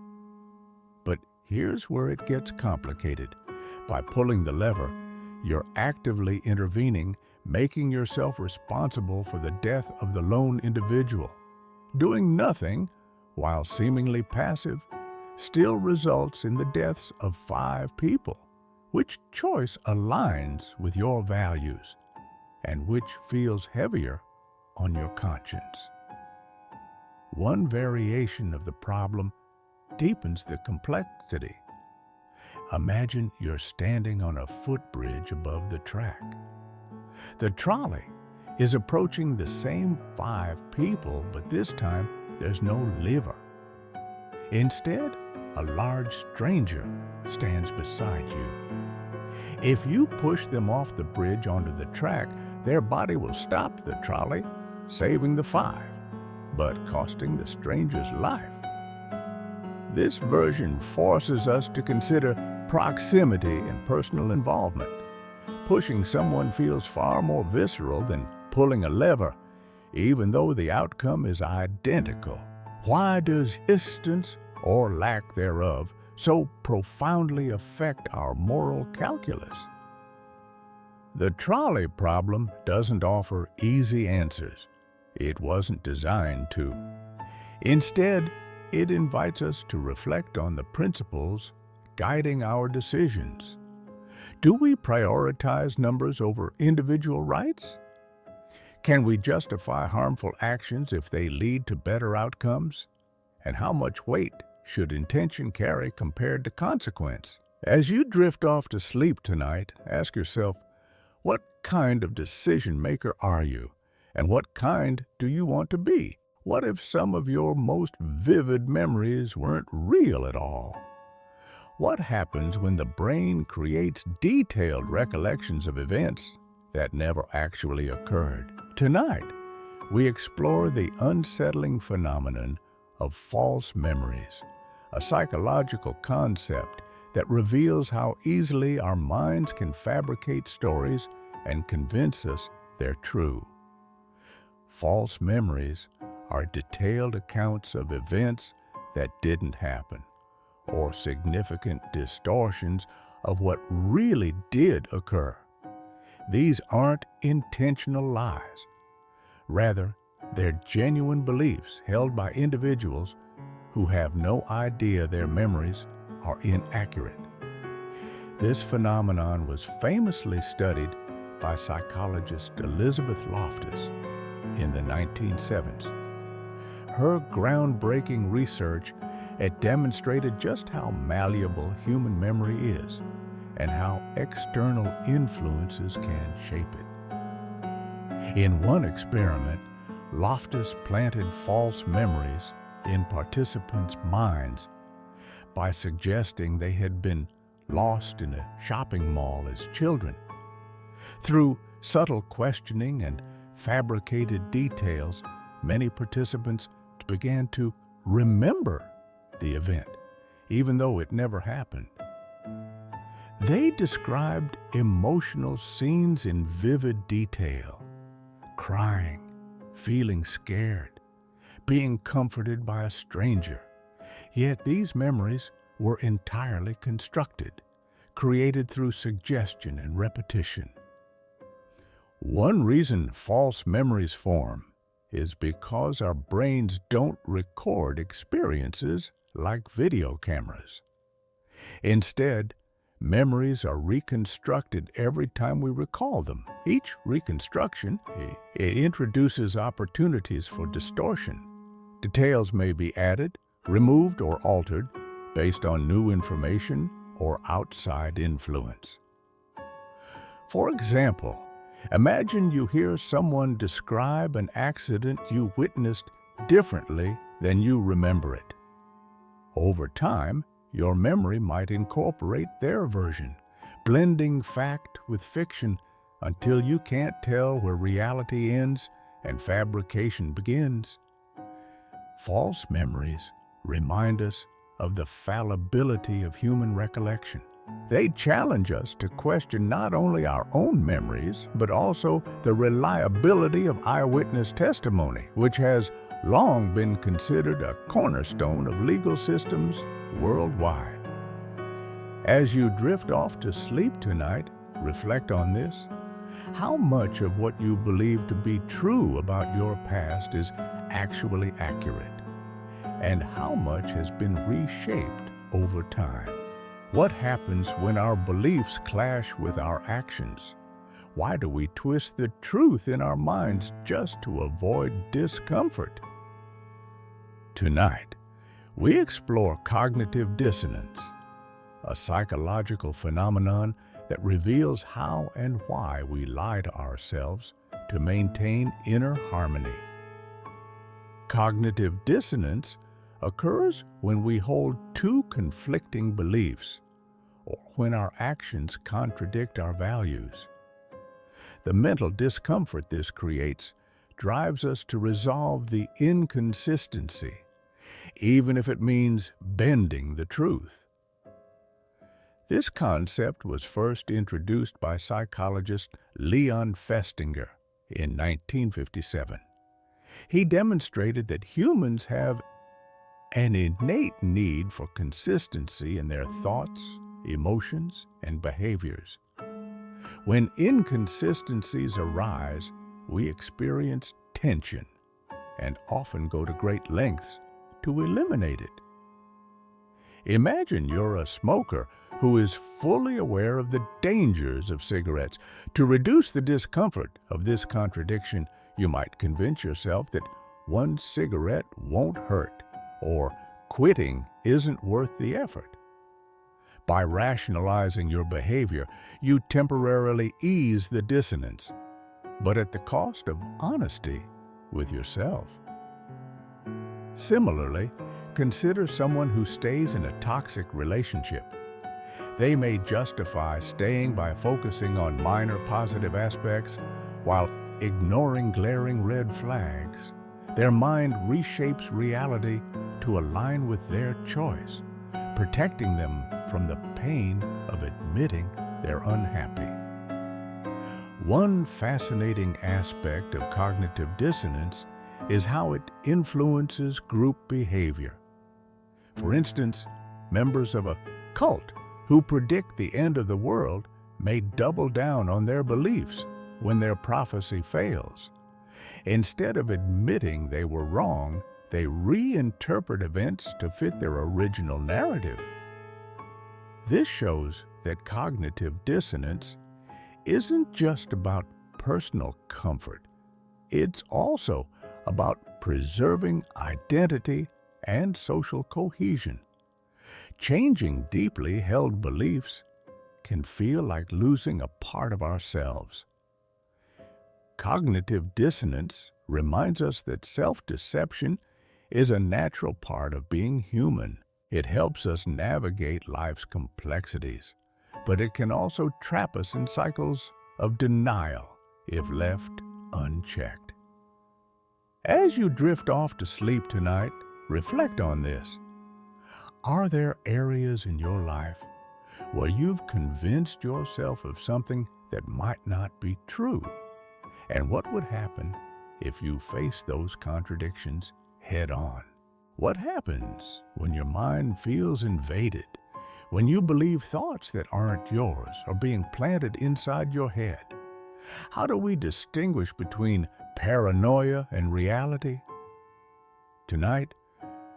But here's where it gets complicated. By pulling the lever, you're actively intervening, making yourself responsible for the death of the lone individual. Doing nothing, while seemingly passive, still results in the deaths of 5 people. Which choice aligns with your values, and which feels heavier on your conscience? One variation of the problem deepens the complexity. Imagine you're standing on a footbridge above the track. The trolley is approaching the same 5 people, but this time there's no lever. Instead, a large stranger stands beside you. If you push them off the bridge onto the track, their body will stop the trolley, saving the 5, but costing the stranger's life. This version forces us to consider proximity and personal involvement. Pushing someone feels far more visceral than pulling a lever, even though the outcome is identical. Why does distance, or lack thereof, so profoundly affect our moral calculus? The trolley problem doesn't offer easy answers. It wasn't designed to. Instead, it invites us to reflect on the principles guiding our decisions. Do we prioritize numbers over individual rights? Can we justify harmful actions if they lead to better outcomes? And how much weight should intention carry compared to consequence? As you drift off to sleep tonight, ask yourself, what kind of decision maker are you? And what kind do you want to be? What if some of your most vivid memories weren't real at all? What happens when the brain creates detailed recollections of events that never actually occurred? Tonight, we explore the unsettling phenomenon of false memories, a psychological concept that reveals how easily our minds can fabricate stories and convince us they're true. False memories are detailed accounts of events that didn't happen, or significant distortions of what really did occur. These aren't intentional lies. Rather, they're genuine beliefs held by individuals who have no idea their memories are inaccurate. This phenomenon was famously studied by psychologist Elizabeth Loftus in the 1970s. Her groundbreaking research had demonstrated just how malleable human memory is and how external influences can shape it. In one experiment, Loftus planted false memories in participants' minds by suggesting they had been lost in a shopping mall as children. Through subtle questioning and fabricated details, many participants began to remember the event, even though it never happened. They described emotional scenes in vivid detail, crying, feeling scared, being comforted by a stranger. Yet these memories were entirely constructed, created through suggestion and repetition. One reason false memories form is because our brains don't record experiences like video cameras. Instead, memories are reconstructed every time we recall them. Each reconstruction it introduces opportunities for distortion. Details may be added, removed, or altered based on new information or outside influence. For example, imagine you hear someone describe an accident you witnessed differently than you remember it. Over time, your memory might incorporate their version, blending fact with fiction until you can't tell where reality ends and fabrication begins. False memories remind us of the fallibility of human recollection. They challenge us to question not only our own memories, but also the reliability of eyewitness testimony, which has long been considered a cornerstone of legal systems worldwide. As you drift off to sleep tonight, reflect on this. How much of what you believe to be true about your past is actually accurate? And how much has been reshaped over time? What happens when our beliefs clash with our actions? Why do we twist the truth in our minds just to avoid discomfort? Tonight, we explore cognitive dissonance, a psychological phenomenon that reveals how and why we lie to ourselves to maintain inner harmony. Cognitive dissonance occurs when we hold two conflicting beliefs, or when our actions contradict our values. The mental discomfort this creates drives us to resolve the inconsistency, even if it means bending the truth. This concept was first introduced by psychologist Leon Festinger in 1957. He demonstrated that humans have an innate need for consistency in their thoughts, emotions, and behaviors. When inconsistencies arise, we experience tension and often go to great lengths to eliminate it. Imagine you're a smoker who is fully aware of the dangers of cigarettes. To reduce the discomfort of this contradiction, you might convince yourself that one cigarette won't hurt, or quitting isn't worth the effort. By rationalizing your behavior, you temporarily ease the dissonance, but at the cost of honesty with yourself. Similarly, consider someone who stays in a toxic relationship. They may justify staying by focusing on minor positive aspects while ignoring glaring red flags. Their mind reshapes reality to align with their choice, protecting them from the pain of admitting they're unhappy. One fascinating aspect of cognitive dissonance is how it influences group behavior. For instance, members of a cult who predict the end of the world may double down on their beliefs when their prophecy fails. Instead of admitting they were wrong, they reinterpret events to fit their original narrative. This shows that cognitive dissonance isn't just about personal comfort. It's also about preserving identity and social cohesion. Changing deeply held beliefs can feel like losing a part of ourselves. Cognitive dissonance reminds us that self-deception is a natural part of being human. It helps us navigate life's complexities, but it can also trap us in cycles of denial if left unchecked. As you drift off to sleep tonight, reflect on this. Are there areas in your life where you've convinced yourself of something that might not be true? And what would happen if you face those contradictions head on? What happens when your mind feels invaded, when you believe thoughts that aren't yours are being planted inside your head? How do we distinguish between paranoia and reality? Tonight,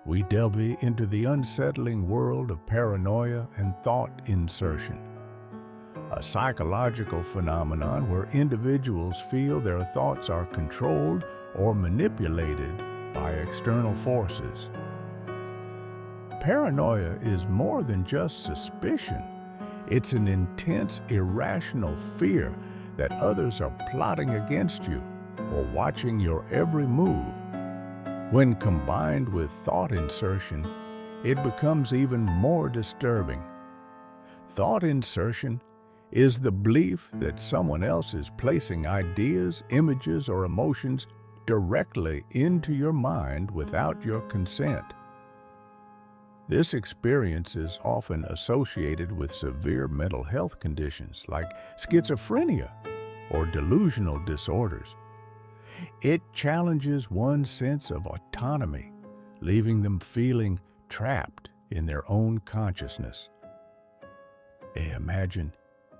we delve into the unsettling world of paranoia and thought insertion, a psychological phenomenon where individuals feel their thoughts are controlled or manipulated by external forces. Paranoia is more than just suspicion. It's an intense, irrational fear that others are plotting against you or watching your every move. When combined with thought insertion, it becomes even more disturbing. Thought insertion is the belief that someone else is placing ideas, images, or emotions directly into your mind without your consent. This experience is often associated with severe mental health conditions like schizophrenia or delusional disorders. It challenges one's sense of autonomy, leaving them feeling trapped in their own consciousness. Imagine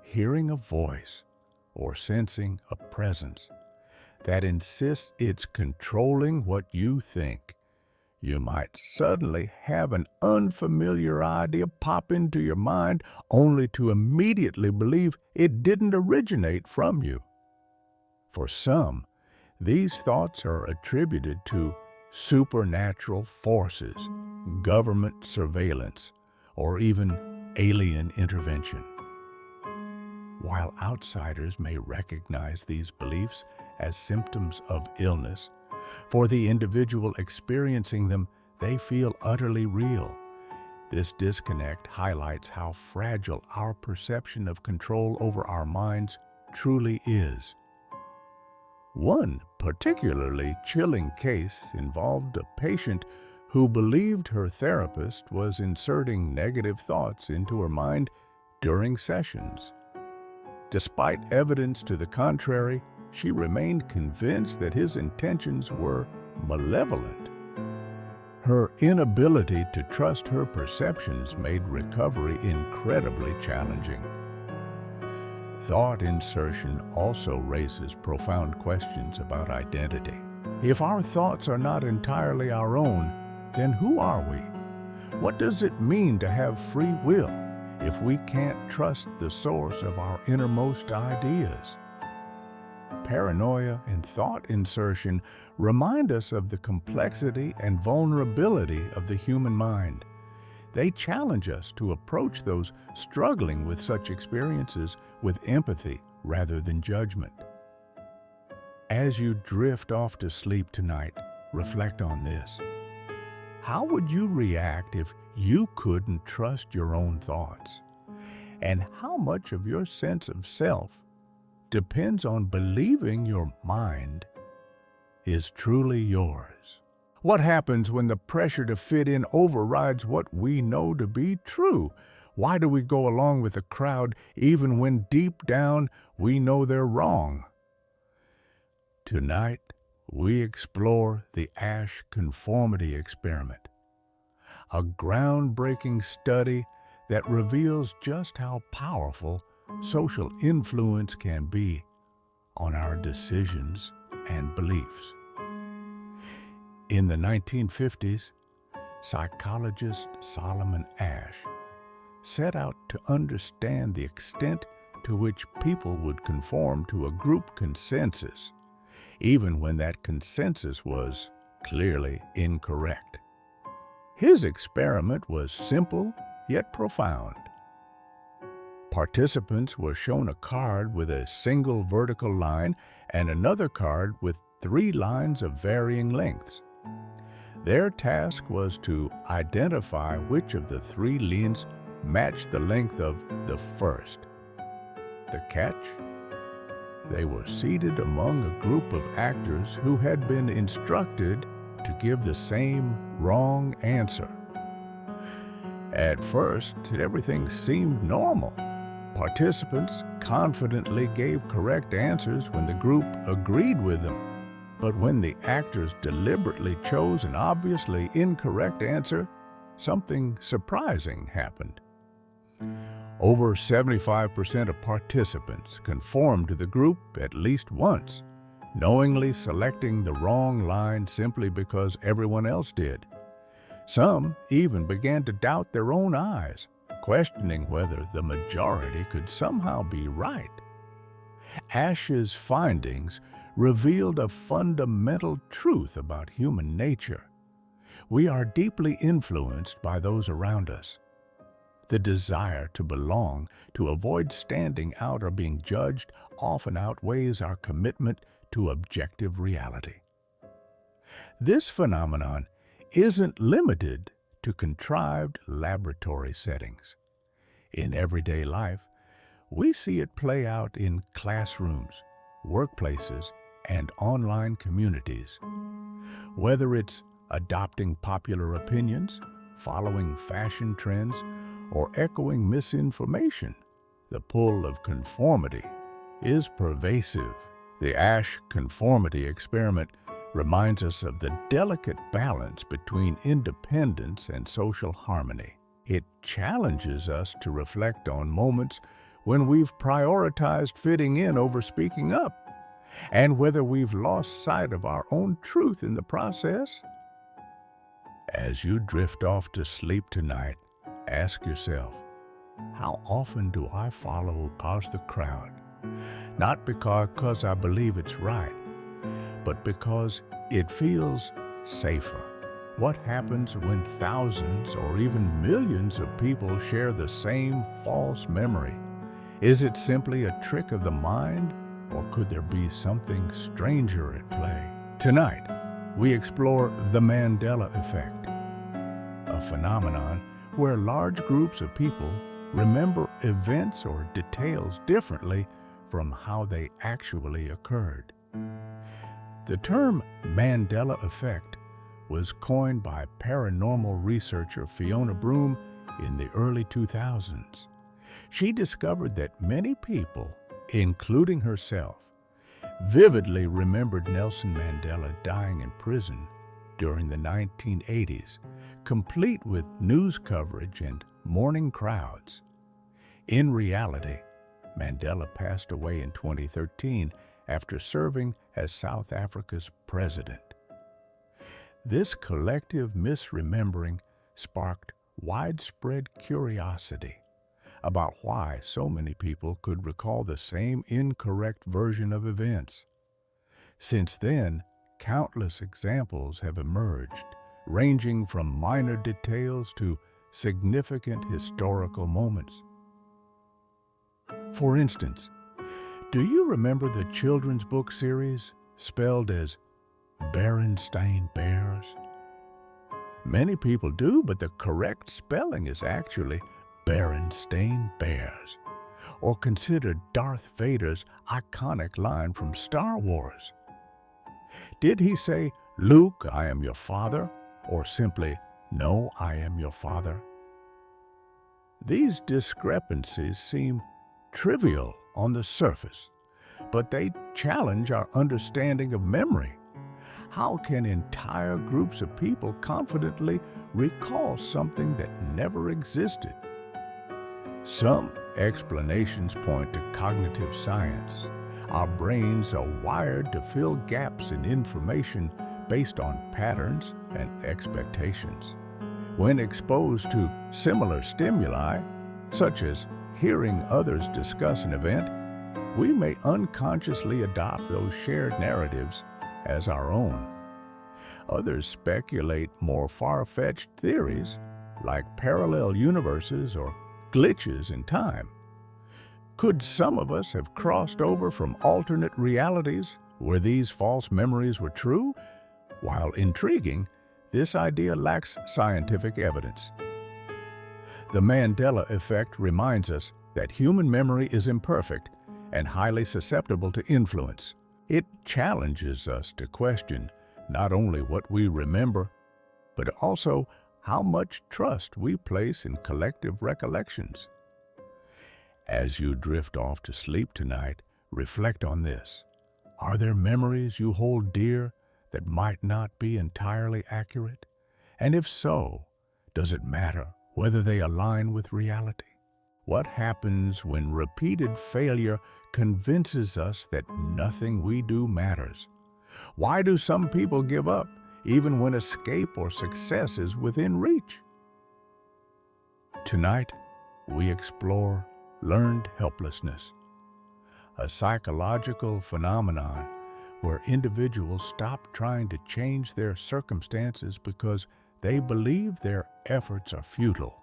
hearing a voice or sensing a presence that insists it's controlling what you think. You might suddenly have an unfamiliar idea pop into your mind only to immediately believe it didn't originate from you. For some, these thoughts are attributed to supernatural forces, government surveillance, or even alien intervention. While outsiders may recognize these beliefs as symptoms of illness, for the individual experiencing them, they feel utterly real. This disconnect highlights how fragile our perception of control over our minds truly is. One particularly chilling case involved a patient who believed her therapist was inserting negative thoughts into her mind during sessions. Despite evidence to the contrary, she remained convinced that his intentions were malevolent. Her inability to trust her perceptions made recovery incredibly challenging. thought insertion also raises profound questions about identity. If our thoughts are not entirely our own, then who are we? What does it mean to have free will if we can't trust the source of our innermost ideas? Paranoia and thought insertion remind us of the complexity and vulnerability of the human mind. They challenge us to approach those struggling with such experiences with empathy rather than judgment. As you drift off to sleep tonight, reflect on this. How would you react if you couldn't trust your own thoughts? And how much of your sense of self depends on believing your mind is truly yours? What happens when the pressure to fit in overrides what we know to be true? Why do we go along with the crowd even when deep down we know they're wrong? Tonight, we explore the Asch Conformity Experiment, a groundbreaking study that reveals just how powerful social influence can be on our decisions and beliefs. In the 1950s, psychologist Solomon Asch set out to understand the extent to which people would conform to a group consensus, even when that consensus was clearly incorrect. His experiment was simple yet profound. Participants were shown a card with a single vertical line and another card with 3 lines of varying lengths. Their task was to identify which of the 3 lines matched the length of the first. The catch? They were seated among a group of actors who had been instructed to give the same wrong answer. At first, everything seemed normal. Participants confidently gave correct answers when the group agreed with them. But when the actors deliberately chose an obviously incorrect answer, something surprising happened. Over 75% of participants conformed to the group at least once, knowingly selecting the wrong line simply because everyone else did. Some even began to doubt their own eyes, questioning whether the majority could somehow be right. Asch's findings revealed a fundamental truth about human nature. We are deeply influenced by those around us. The desire to belong, to avoid standing out or being judged, often outweighs our commitment to objective reality. This phenomenon isn't limited to contrived laboratory settings. In everyday life, we see it play out in classrooms, workplaces, and online communities. Whether it's adopting popular opinions, following fashion trends, or echoing misinformation, the pull of conformity is pervasive. The Asch Conformity Experiment reminds us of the delicate balance between independence and social harmony. It challenges us to reflect on moments when we've prioritized fitting in over speaking up, and whether we've lost sight of our own truth in the process. As you drift off to sleep tonight, ask yourself, how often do I follow past the crowd? Not because I believe it's right, but because it feels safer. What happens when thousands or even millions of people share the same false memory? Is it simply a trick of the mind, or could there be something stranger at play? Tonight, we explore the Mandela Effect, a phenomenon where large groups of people remember events or details differently from how they actually occurred. The term Mandela Effect was coined by paranormal researcher Fiona Broome in the early 2000s. She discovered that many people, including herself, vividly remembered Nelson Mandela dying in prison during the 1980s, complete with news coverage and mourning crowds. In reality, Mandela passed away in 2013 after serving as South Africa's president. This collective misremembering sparked widespread curiosity about why so many people could recall the same incorrect version of events. Since then, countless examples have emerged, ranging from minor details to significant historical moments. For instance, do you remember the children's book series spelled as Berenstain Bears? Many people do, but the correct spelling is actually Berenstain Bears, or considered Darth Vader's iconic line from Star Wars. Did he say, "Luke, I am your father," or simply, "No, I am your father"? These discrepancies seem trivial on the surface, but they challenge our understanding of memory. How can entire groups of people confidently recall something that never existed? Some explanations point to cognitive science. Our brains are wired to fill gaps in information based on patterns and expectations. When exposed to similar stimuli, such as hearing others discuss an event, we may unconsciously adopt those shared narratives as our own. Others speculate more far-fetched theories, like parallel universes or glitches in time. Could some of us have crossed over from alternate realities where these false memories were true? While intriguing, this idea lacks scientific evidence. The Mandela Effect reminds us that human memory is imperfect and highly susceptible to influence. It challenges us to question not only what we remember, but also how much trust we place in collective recollections. As you drift off to sleep tonight, reflect on this. Are there memories you hold dear that might not be entirely accurate? And if so, does it matter whether they align with reality? What happens when repeated failure convinces us that nothing we do matters? Why do some people give up even when escape or success is within reach? Tonight, we explore learned helplessness, a psychological phenomenon where individuals stop trying to change their circumstances because they believe their efforts are futile.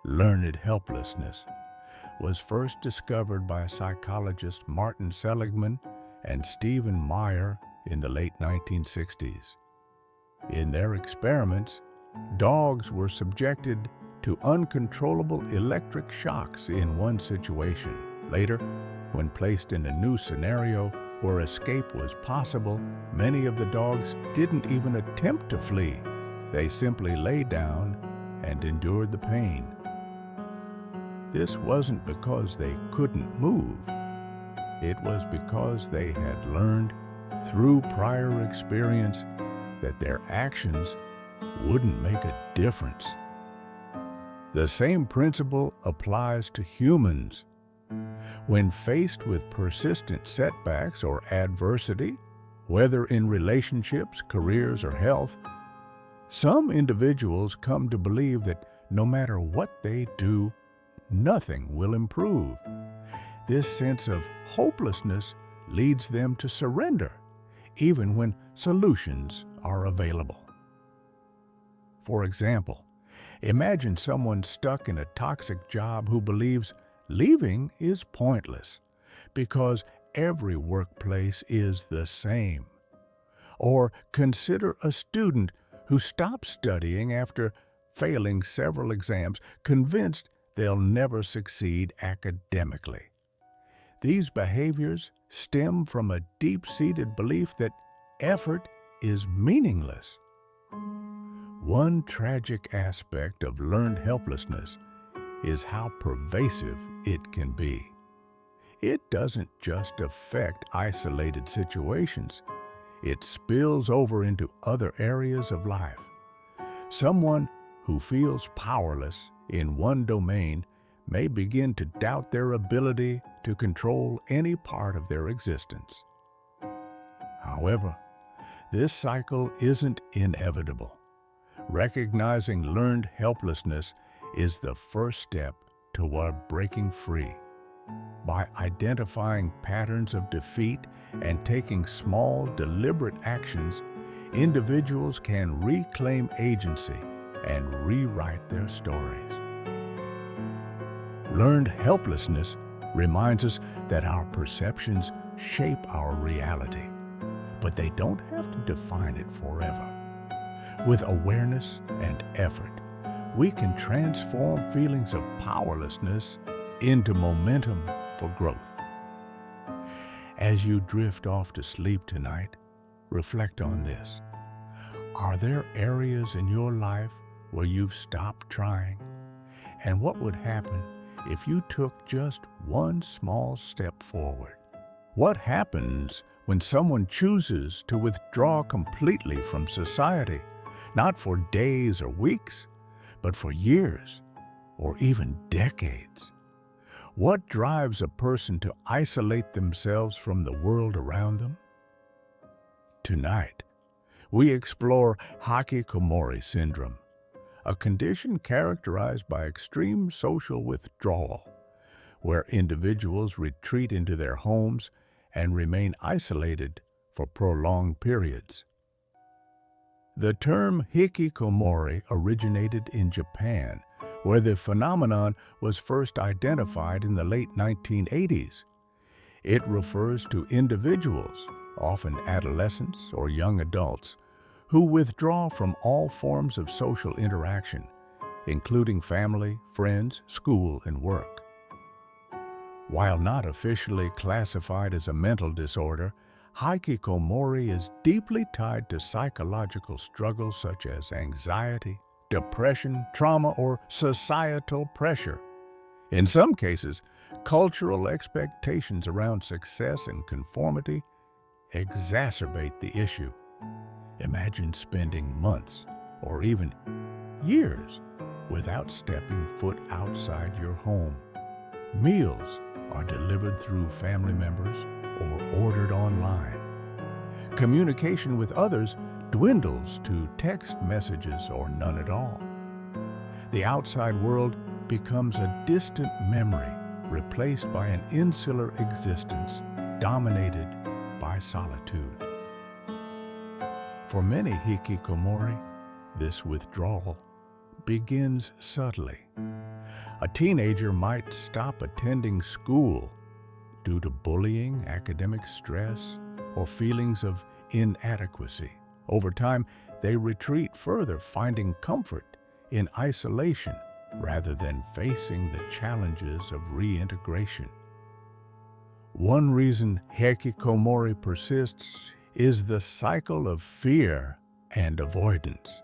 Learned helplessness was first discovered by psychologists Martin Seligman and Stephen Meyer in the late 1960s. In their experiments, dogs were subjected to uncontrollable electric shocks in one situation. Later, when placed in a new scenario where escape was possible, many of the dogs didn't even attempt to flee. They simply lay down and endured the pain. This wasn't because they couldn't move. It was because they had learned through prior experience that their actions wouldn't make a difference. The same principle applies to humans. When faced with persistent setbacks or adversity, whether in relationships, careers, or health, some individuals come to believe that no matter what they do, nothing will improve. This sense of hopelessness leads them to surrender, even when solutions are available. For example, imagine someone stuck in a toxic job who believes leaving is pointless because every workplace is the same. Or consider a student who stops studying after failing several exams, convinced they'll never succeed academically. These behaviors stem from a deep-seated belief that effort is meaningless. One tragic aspect of learned helplessness is how pervasive it can be. It doesn't just affect isolated situations. It spills over into other areas of life. Someone who feels powerless in one domain may begin to doubt their ability to control any part of their existence. However, this cycle isn't inevitable. Recognizing learned helplessness is the first step toward breaking free. By identifying patterns of defeat and taking small, deliberate actions, individuals can reclaim agency and rewrite their stories. Learned helplessness reminds us that our perceptions shape our reality, but they don't have to define it forever. With awareness and effort, we can transform feelings of powerlessness into momentum for growth. As you drift off to sleep tonight, reflect on this. Are there areas in your life where you've stopped trying? And what would happen if you took just one small step forward? What happens when someone chooses to withdraw completely from society, not for days or weeks, but for years or even decades? What drives a person to isolate themselves from the world around them? Tonight, we explore Hikikomori Syndrome, a condition characterized by extreme social withdrawal, where individuals retreat into their homes and remain isolated for prolonged periods. The term hikikomori originated in Japan, where the phenomenon was first identified in the late 1980s. It refers to individuals, often adolescents or young adults, who withdraw from all forms of social interaction, including family, friends, school, and work. While not officially classified as a mental disorder, hikikomori is deeply tied to psychological struggles such as anxiety, depression, trauma, or societal pressure. In some cases, cultural expectations around success and conformity exacerbate the issue. Imagine spending months or even years without stepping foot outside your home. Meals are delivered through family members or ordered online. Communication with others dwindles to text messages or none at all. The outside world becomes a distant memory, replaced by an insular existence dominated by solitude. For many hikikomori, this withdrawal begins subtly. A teenager might stop attending school due to bullying, academic stress, or feelings of inadequacy. Over time, they retreat further, finding comfort in isolation rather than facing the challenges of reintegration. One reason hikikomori persists is the cycle of fear and avoidance.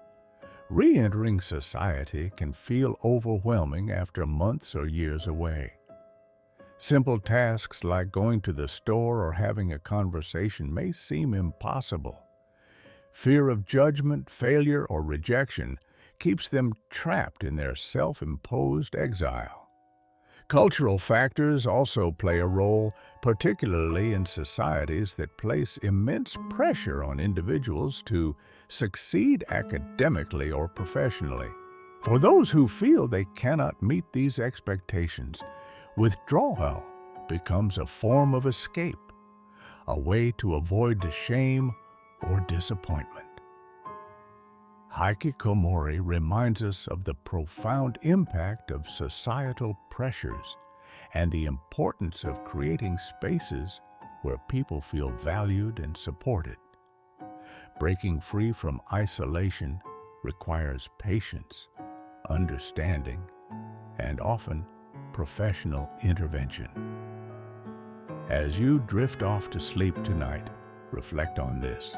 Re-entering society can feel overwhelming after months or years away. Simple tasks like going to the store or having a conversation may seem impossible. Fear of judgment, failure, or rejection keeps them trapped in their self-imposed exile. Cultural factors also play a role, particularly in societies that place immense pressure on individuals to succeed academically or professionally. For those who feel they cannot meet these expectations, withdrawal becomes a form of escape, a way to avoid the shame or disappointment. Hikikomori reminds us of the profound impact of societal pressures and the importance of creating spaces where people feel valued and supported. Breaking free from isolation requires patience, understanding, and often professional intervention. As you drift off to sleep tonight, reflect on this.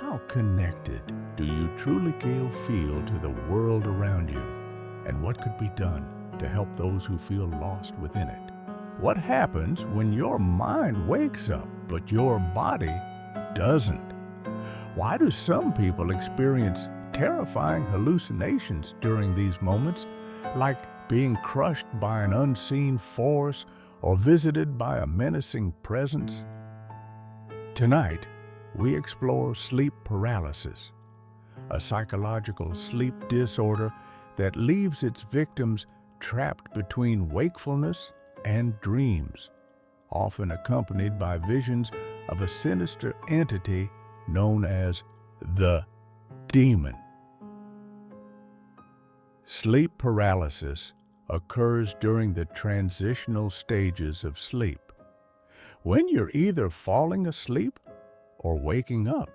How connected do you truly feel to the world around you, and what could be done to help those who feel lost within it? What happens when your mind wakes up but your body doesn't? Why do some people experience terrifying hallucinations during these moments, like being crushed by an unseen force, or visited by a menacing presence? Tonight, we explore sleep paralysis, a psychological sleep disorder that leaves its victims trapped between wakefulness and dreams, often accompanied by visions of a sinister entity known as the demon. Sleep paralysis occurs during the transitional stages of sleep, when you're either falling asleep or waking up.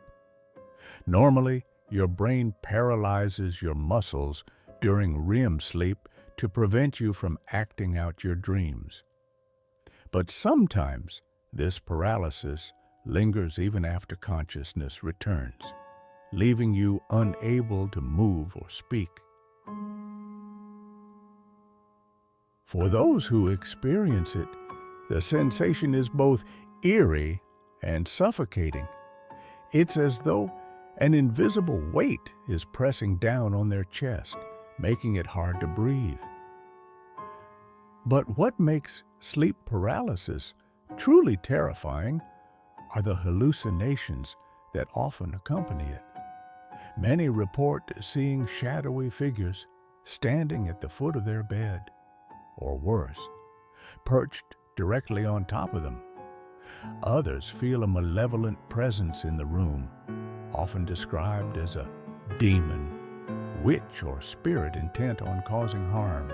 Normally, your brain paralyzes your muscles during REM sleep to prevent you from acting out your dreams. But sometimes this paralysis lingers even after consciousness returns, leaving you unable to move or speak. For those who experience it, the sensation is both eerie and suffocating. It's as though an invisible weight is pressing down on their chest, making it hard to breathe. But what makes sleep paralysis truly terrifying are the hallucinations that often accompany it. Many report seeing shadowy figures standing at the foot of their bed, or worse, perched directly on top of them. Others feel a malevolent presence in the room, often described as a demon, witch, or spirit intent on causing harm.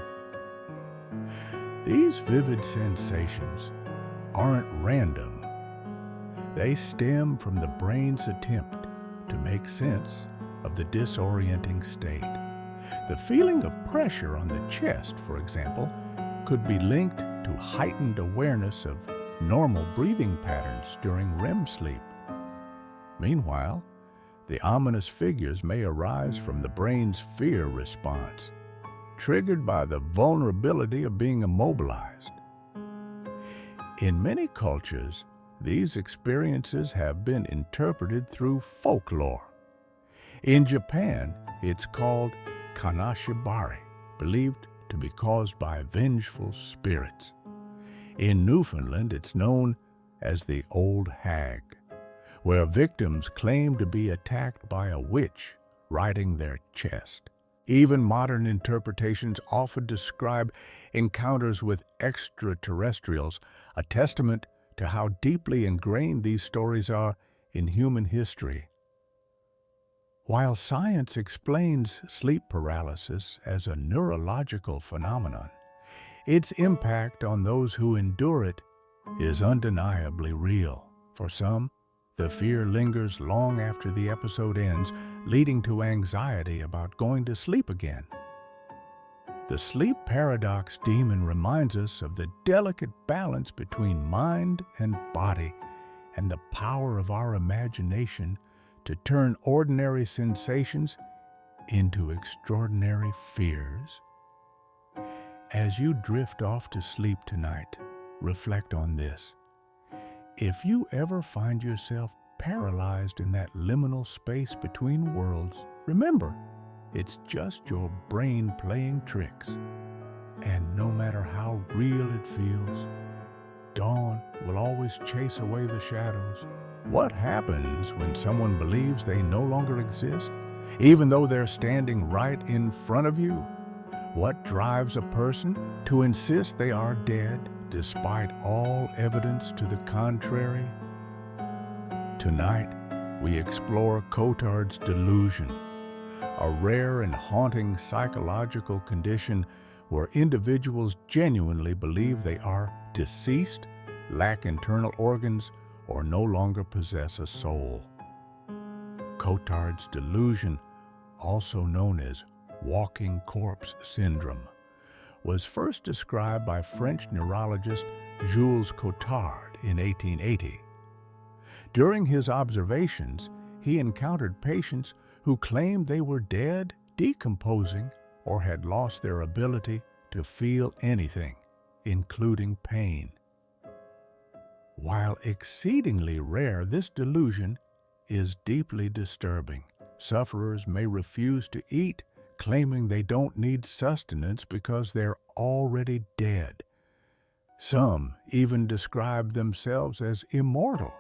These vivid sensations aren't random. They stem from the brain's attempt to make sense of the disorienting state. The feeling of pressure on the chest, for example, could be linked to heightened awareness of normal breathing patterns during REM sleep. Meanwhile, the ominous figures may arise from the brain's fear response, triggered by the vulnerability of being immobilized. In many cultures, these experiences have been interpreted through folklore. In Japan, it's called kanashibari, believed to be caused by vengeful spirits. In Newfoundland, it's known as the Old Hag, where victims claim to be attacked by a witch riding their chest. Even modern interpretations often describe encounters with extraterrestrials, a testament to how deeply ingrained these stories are in human history. While science explains sleep paralysis as a neurological phenomenon, its impact on those who endure it is undeniably real. For some, the fear lingers long after the episode ends, leading to anxiety about going to sleep again. The sleep paradox demon reminds us of the delicate balance between mind and body and the power of our imagination to turn ordinary sensations into extraordinary fears. As you drift off to sleep tonight, reflect on this. If you ever find yourself paralyzed in that liminal space between worlds, remember, it's just your brain playing tricks. And no matter how real it feels, dawn will always chase away the shadows. What happens when someone believes they no longer exist, even though they're standing right in front of you? What drives a person to insist they are dead despite all evidence to the contrary? Tonight, we explore Cotard's delusion, a rare and haunting psychological condition where individuals genuinely believe they are deceased, lack internal organs, or no longer possess a soul. Cotard's delusion, also known as walking corpse syndrome, was first described by French neurologist Jules Cotard in 1880. During his observations, he encountered patients who claimed they were dead, decomposing, or had lost their ability to feel anything, including pain. While exceedingly rare, this delusion is deeply disturbing. Sufferers may refuse to eat, claiming they don't need sustenance because they're already dead. Some even describe themselves as immortal,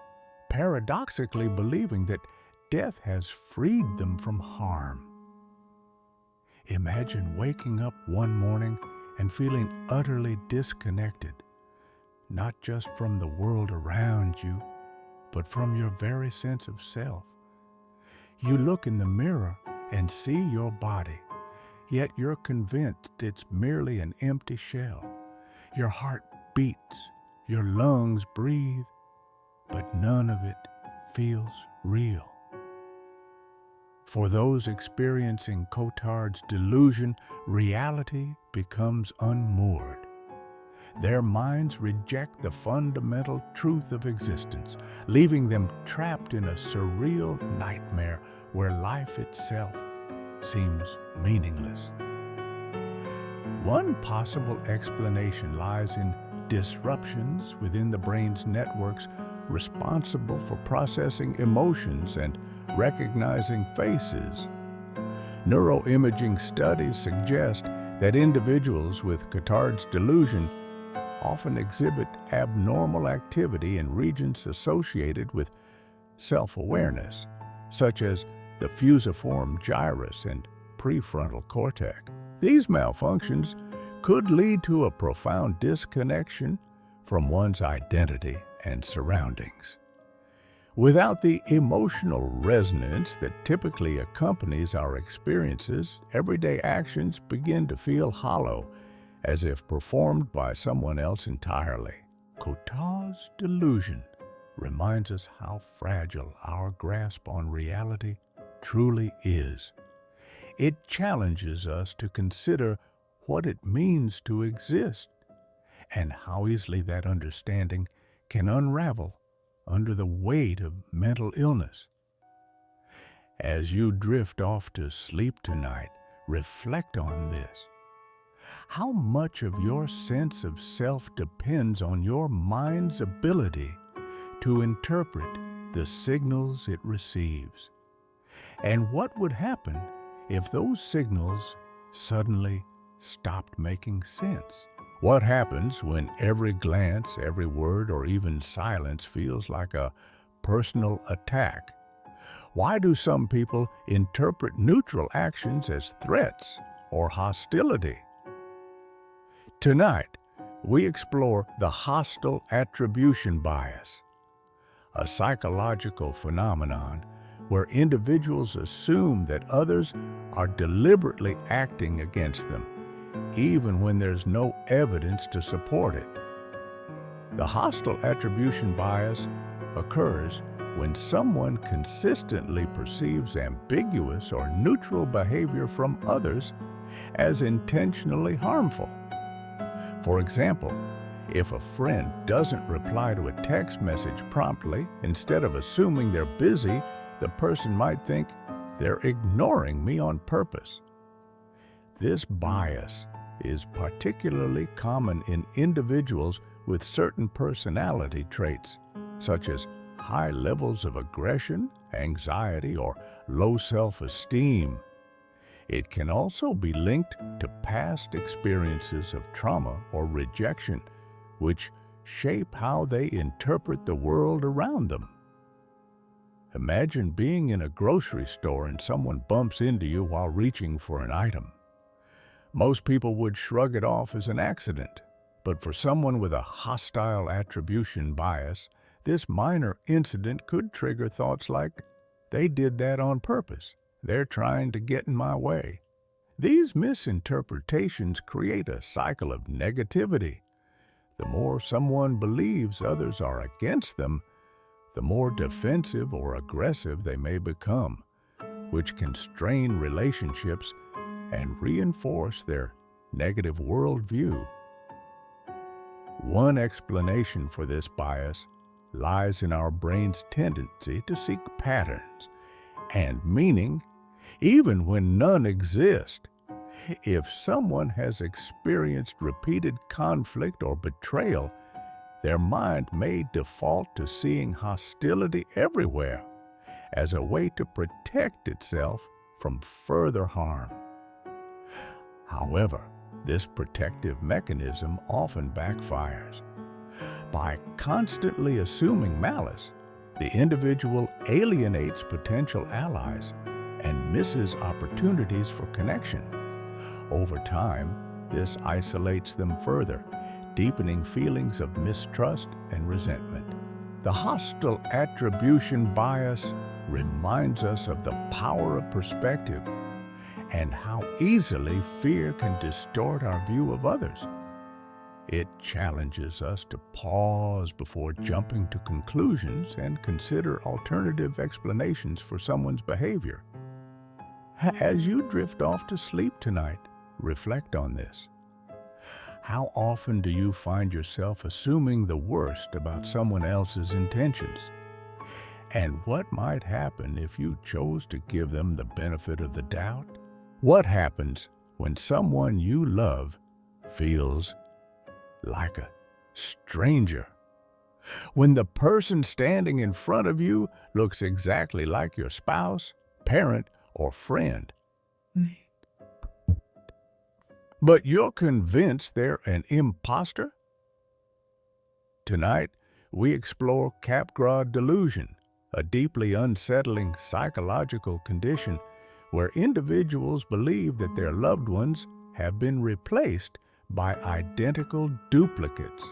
paradoxically believing that death has freed them from harm. Imagine waking up one morning and feeling utterly disconnected, not just from the world around you, but from your very sense of self. You look in the mirror and see your body, yet you're convinced it's merely an empty shell. Your heart beats, your lungs breathe, but none of it feels real. For those experiencing Cotard's delusion, reality becomes unmoored. Their minds reject the fundamental truth of existence, leaving them trapped in a surreal nightmare where life itself seems meaningless. One possible explanation lies in disruptions within the brain's networks responsible for processing emotions and recognizing faces. Neuroimaging studies suggest that individuals with Cotard's delusion often exhibit abnormal activity in regions associated with self-awareness, such as the fusiform gyrus and prefrontal cortex. These malfunctions could lead to a profound disconnection from one's identity and surroundings. Without the emotional resonance that typically accompanies our experiences, everyday actions begin to feel hollow, as if performed by someone else entirely. Cotard's delusion reminds us how fragile our grasp on reality truly is. It challenges us to consider what it means to exist and how easily that understanding can unravel under the weight of mental illness. As you drift off to sleep tonight, reflect on this. How much of your sense of self depends on your mind's ability to interpret the signals it receives? And what would happen if those signals suddenly stopped making sense? What happens when every glance, every word, or even silence feels like a personal attack? Why do some people interpret neutral actions as threats or hostility? Tonight, we explore the Hostile Attribution Bias, a psychological phenomenon where individuals assume that others are deliberately acting against them, even when there's no evidence to support it. The hostile attribution bias occurs when someone consistently perceives ambiguous or neutral behavior from others as intentionally harmful. For example, if a friend doesn't reply to a text message promptly, instead of assuming they're busy, the person might think they're ignoring me on purpose. This bias is particularly common in individuals with certain personality traits, such as high levels of aggression, anxiety, or low self-esteem. It can also be linked to past experiences of trauma or rejection, which shape how they interpret the world around them. Imagine being in a grocery store and someone bumps into you while reaching for an item. Most people would shrug it off as an accident, but for someone with a hostile attribution bias, this minor incident could trigger thoughts like, "They did that on purpose. They're trying to get in my way." These misinterpretations create a cycle of negativity. The more someone believes others are against them, the more defensive or aggressive they may become, which can strain relationships and reinforce their negative worldview. One explanation for this bias lies in our brain's tendency to seek patterns and meaning, even when none exist. If someone has experienced repeated conflict or betrayal, their mind may default to seeing hostility everywhere as a way to protect itself from further harm. However, this protective mechanism often backfires. By constantly assuming malice, the individual alienates potential allies and misses opportunities for connection. Over time, this isolates them further, deepening feelings of mistrust and resentment. The hostile attribution bias reminds us of the power of perspective and how easily fear can distort our view of others. It challenges us to pause before jumping to conclusions and consider alternative explanations for someone's behavior. As you drift off to sleep tonight, reflect on this. How often do you find yourself assuming the worst about someone else's intentions? And what might happen if you chose to give them the benefit of the doubt? What happens when someone you love feels like a stranger? When the person standing in front of you looks exactly like your spouse, parent, or friend, but you're convinced they're an imposter? Tonight, we explore Capgras Delusion, a deeply unsettling psychological condition where individuals believe that their loved ones have been replaced by identical duplicates.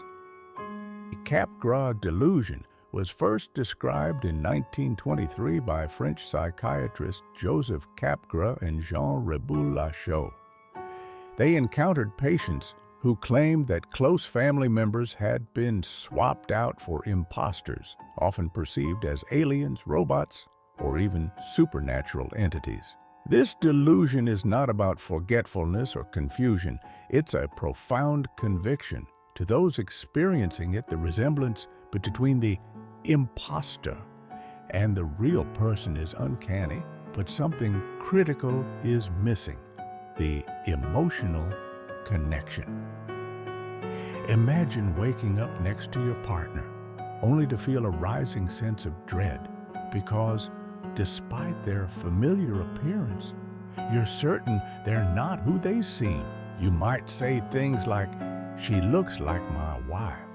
Capgras Delusion was first described in 1923 by French psychiatrists Joseph Capgras and Jean Reboul-Lachaud. They encountered patients who claimed that close family members had been swapped out for imposters, often perceived as aliens, robots, or even supernatural entities. This delusion is not about forgetfulness or confusion. It's a profound conviction. To those experiencing it, the resemblance between the imposter and the real person is uncanny, but something critical is missing: the emotional connection. Imagine waking up next to your partner, only to feel a rising sense of dread because, despite their familiar appearance, you're certain they're not who they seem. You might say things like, "She looks like my wife,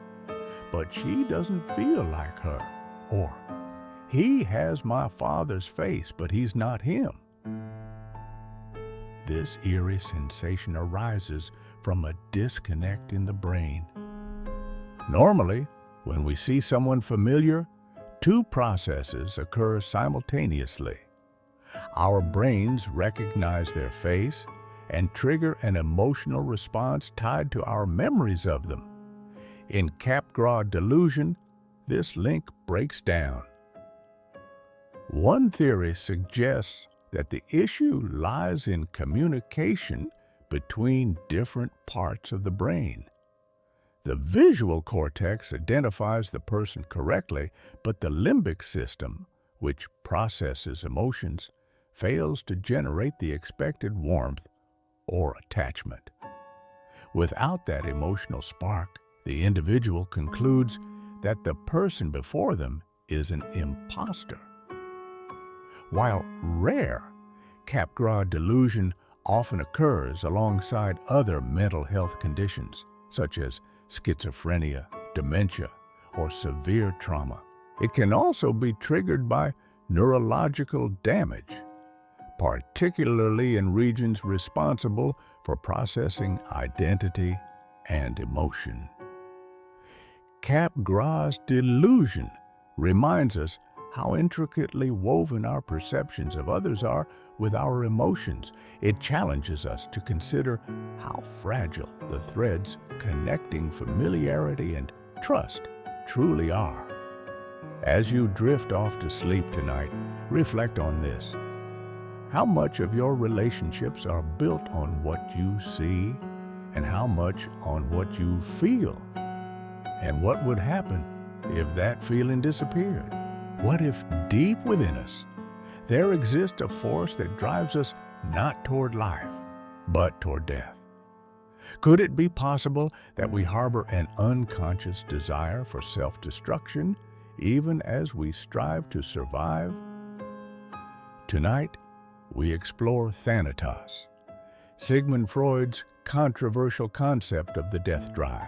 but she doesn't feel like her," or "He has my father's face, but he's not him." This eerie sensation arises from a disconnect in the brain. Normally, when we see someone familiar, two processes occur simultaneously. Our brains recognize their face and trigger an emotional response tied to our memories of them. In Capgras Delusion, this link breaks down. One theory suggests that the issue lies in communication between different parts of the brain. The visual cortex identifies the person correctly, but the limbic system, which processes emotions, fails to generate the expected warmth or attachment. Without that emotional spark, the individual concludes that the person before them is an imposter. While rare, Capgras Delusion often occurs alongside other mental health conditions, such as schizophrenia, dementia, or severe trauma. It can also be triggered by neurological damage, particularly in regions responsible for processing identity and emotion. Capgras Delusion reminds us how intricately woven our perceptions of others are with our emotions. It challenges us to consider how fragile the threads connecting familiarity and trust truly are. As you drift off to sleep tonight, reflect on this. How much of your relationships are built on what you see, and how much on what you feel? And what would happen if that feeling disappeared? What if deep within us, there exists a force that drives us not toward life, but toward death? Could it be possible that we harbor an unconscious desire for self-destruction, even as we strive to survive? Tonight, we explore Thanatos, Sigmund Freud's controversial concept of the death drive,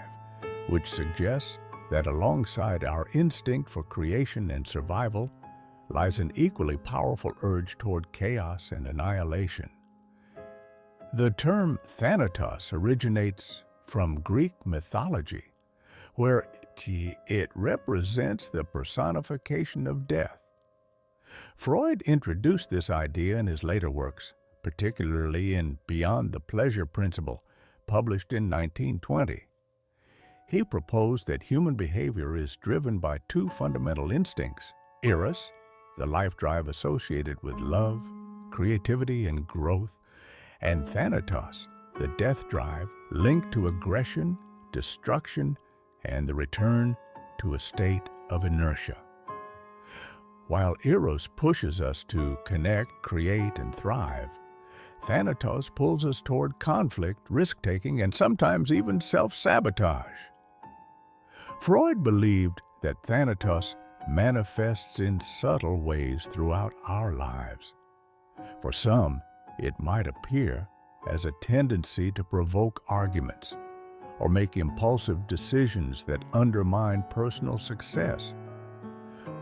which suggests that alongside our instinct for creation and survival lies an equally powerful urge toward chaos and annihilation. The term Thanatos originates from Greek mythology, where it represents the personification of death. Freud introduced this idea in his later works, particularly in Beyond the Pleasure Principle, published in 1920. He proposed that human behavior is driven by two fundamental instincts: eros, the life drive associated with love, creativity, and growth, and thanatos, the death drive linked to aggression, destruction, and the return to a state of inertia. While eros pushes us to connect, create, and thrive, thanatos pulls us toward conflict, risk-taking, and sometimes even self-sabotage. Freud believed that thanatos manifests in subtle ways throughout our lives. For some, it might appear as a tendency to provoke arguments or make impulsive decisions that undermine personal success.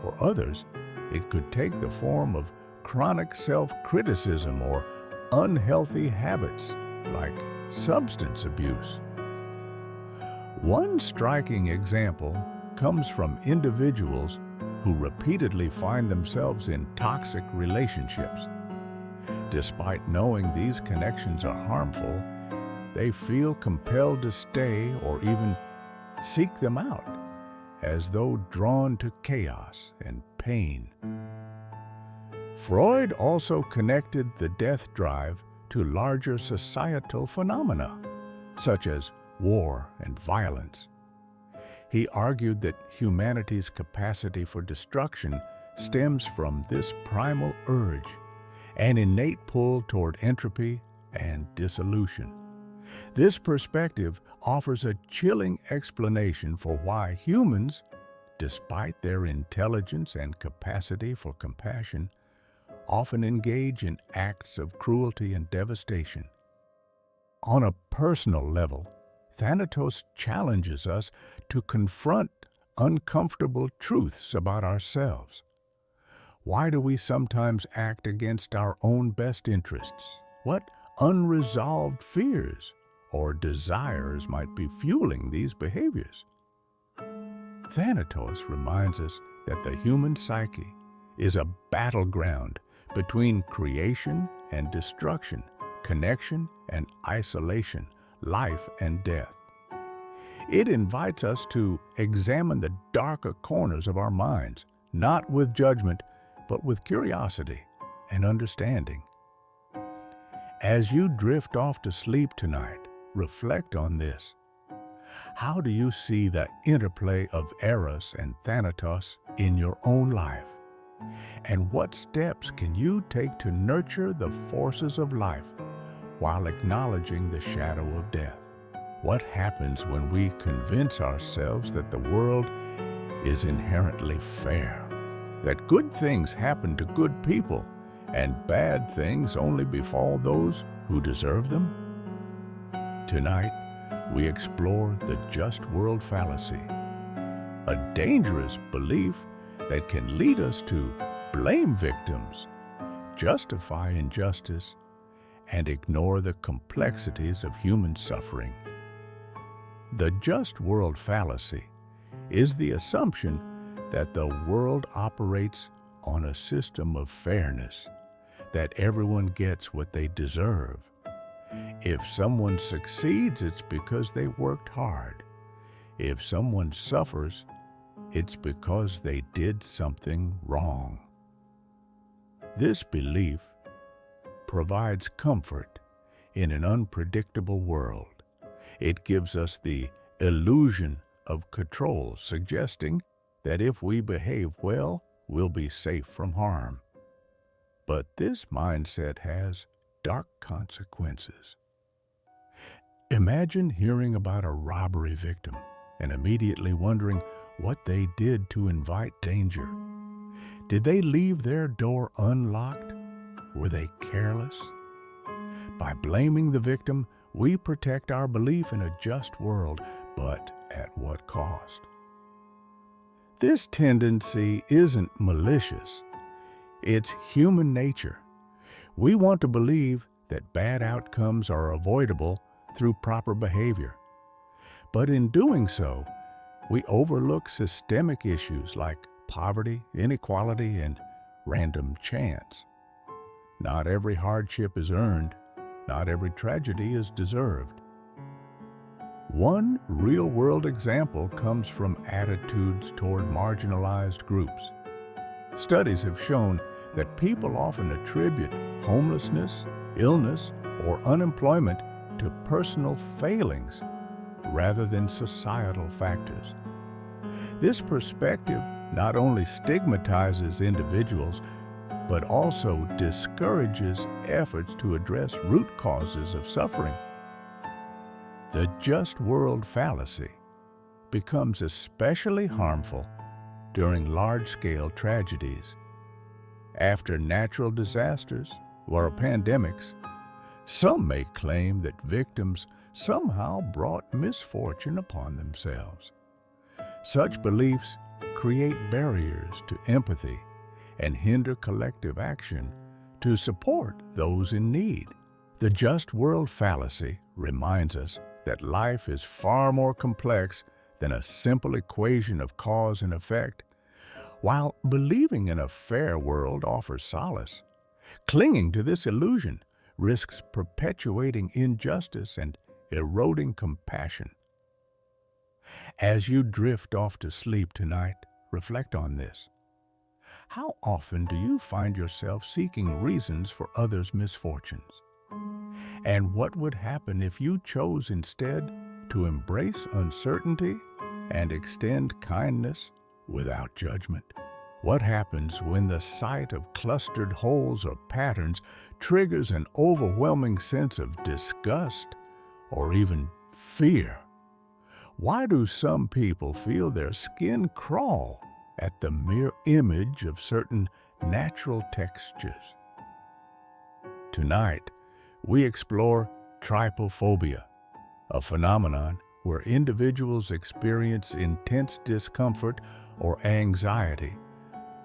For others, it could take the form of chronic self-criticism or unhealthy habits like substance abuse. One striking example comes from individuals who repeatedly find themselves in toxic relationships. Despite knowing these connections are harmful, they feel compelled to stay or even seek them out, as though drawn to chaos and pain. Freud also connected the death drive to larger societal phenomena, such as war and violence. He argued that humanity's capacity for destruction stems from this primal urge, an innate pull toward entropy and dissolution. This perspective offers a chilling explanation for why humans, despite their intelligence and capacity for compassion, often engage in acts of cruelty and devastation. On a personal level, Thanatos challenges us to confront uncomfortable truths about ourselves. Why do we sometimes act against our own best interests? What unresolved fears or desires might be fueling these behaviors? Thanatos reminds us that the human psyche is a battleground between creation and destruction, connection and isolation, life and death. It invites us to examine the darker corners of our minds, not with judgment, but with curiosity and understanding. As you drift off to sleep tonight, reflect on this. How do you see the interplay of Eros and Thanatos in your own life? And what steps can you take to nurture the forces of life while acknowledging the shadow of death? What happens when we convince ourselves that the world is inherently fair, that good things happen to good people and bad things only befall those who deserve them? Tonight, we explore the Just-World Fallacy, a dangerous belief that can lead us to blame victims, justify injustice, and ignore the complexities of human suffering. The Just-World Fallacy is the assumption that the world operates on a system of fairness, that everyone gets what they deserve. If someone succeeds, it's because they worked hard. If someone suffers, it's because they did something wrong. This belief provides comfort in an unpredictable world. It gives us the illusion of control, suggesting that if we behave well, we'll be safe from harm. But this mindset has dark consequences. Imagine hearing about a robbery victim and immediately wondering what they did to invite danger. Did they leave their door unlocked? Were they careless? By blaming the victim, we protect our belief in a just world, but at what cost? This tendency isn't malicious. It's human nature. We want to believe that bad outcomes are avoidable through proper behavior. But in doing so, we overlook systemic issues like poverty, inequality, and random chance. Not every hardship is earned. Not every tragedy is deserved. One real-world example comes from attitudes toward marginalized groups. Studies have shown that people often attribute homelessness, illness, or unemployment to personal failings rather than societal factors. This perspective not only stigmatizes individuals, but also discourages efforts to address root causes of suffering. The Just-World Fallacy becomes especially harmful during large-scale tragedies. After natural disasters or pandemics, some may claim that victims somehow brought misfortune upon themselves. Such beliefs create barriers to empathy and hinder collective action to support those in need. The Just-World Fallacy reminds us that life is far more complex than a simple equation of cause and effect. While believing in a fair world offers solace, clinging to this illusion risks perpetuating injustice and eroding compassion. As you drift off to sleep tonight, reflect on this. How often do you find yourself seeking reasons for others' misfortunes? And what would happen if you chose instead to embrace uncertainty and extend kindness without judgment? What happens when the sight of clustered holes or patterns triggers an overwhelming sense of disgust or even fear? Why do some people feel their skin crawl at the mere image of certain natural textures? Tonight, we explore trypophobia, a phenomenon where individuals experience intense discomfort or anxiety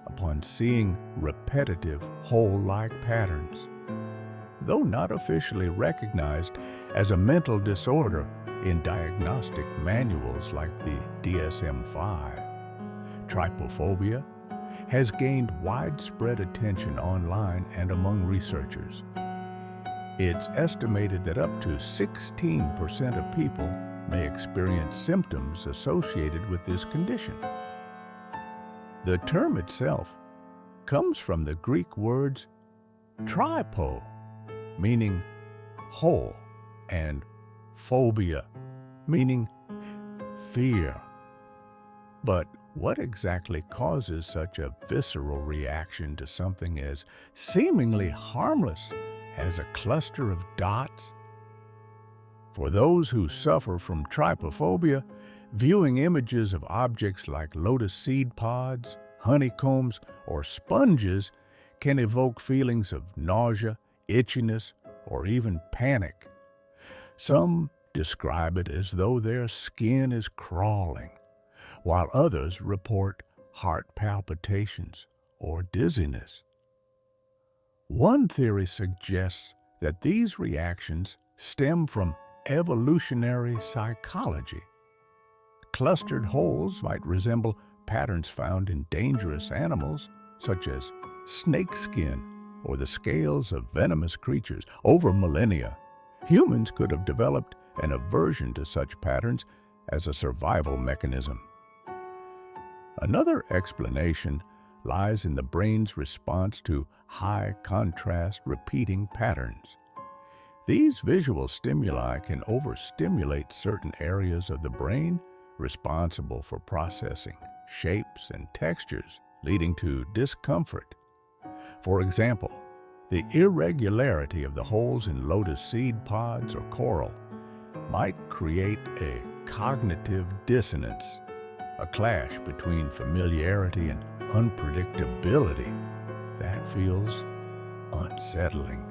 upon seeing repetitive hole-like patterns. Though not officially recognized as a mental disorder in diagnostic manuals like the DSM-5, trypophobia has gained widespread attention online and among researchers. It's estimated that up to 16% of people may experience symptoms associated with this condition. The term itself comes from the Greek words trypo, meaning whole, and phobia, meaning fear. But what exactly causes such a visceral reaction to something as seemingly harmless as a cluster of dots? For those who suffer from trypophobia, viewing images of objects like lotus seed pods, honeycombs, or sponges can evoke feelings of nausea, itchiness, or even panic. Some describe it as though their skin is crawling, while others report heart palpitations or dizziness. One theory suggests that these reactions stem from evolutionary psychology. Clustered holes might resemble patterns found in dangerous animals, such as snake skin or the scales of venomous creatures. Over millennia, humans could have developed an aversion to such patterns as a survival mechanism. Another explanation lies in the brain's response to high-contrast repeating patterns. These visual stimuli can overstimulate certain areas of the brain responsible for processing shapes and textures, leading to discomfort. For example, the irregularity of the holes in lotus seed pods or coral might create a cognitive dissonance, a clash between familiarity and unpredictability that feels unsettling.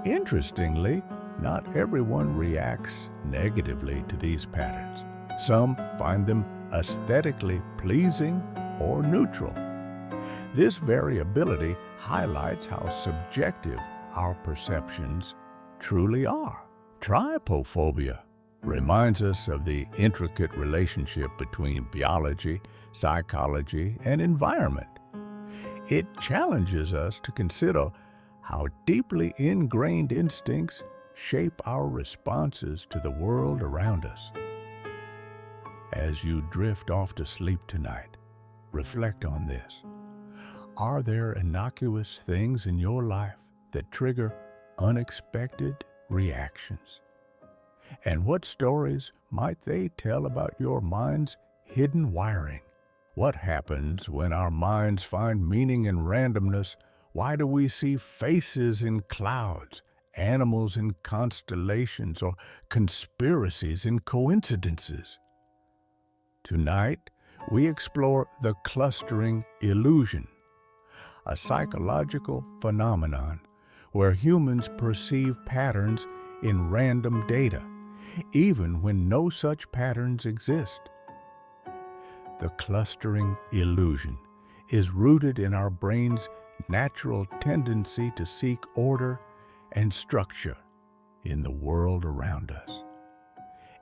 Interestingly, not everyone reacts negatively to these patterns. Some find them aesthetically pleasing or neutral. This variability highlights how subjective our perceptions truly are. Trypophobia reminds us of the intricate relationship between biology, psychology, and environment. It challenges us to consider how deeply ingrained instincts shape our responses to the world around us. As you drift off to sleep tonight, reflect on this. Are there innocuous things in your life that trigger unexpected reactions? And what stories might they tell about your mind's hidden wiring? What happens when our minds find meaning in randomness? Why do we see faces in clouds, animals in constellations, or conspiracies in coincidences? Tonight, we explore the clustering illusion, a psychological phenomenon where humans perceive patterns in random data, even when no such patterns exist. The clustering illusion is rooted in our brain's natural tendency to seek order and structure in the world around us.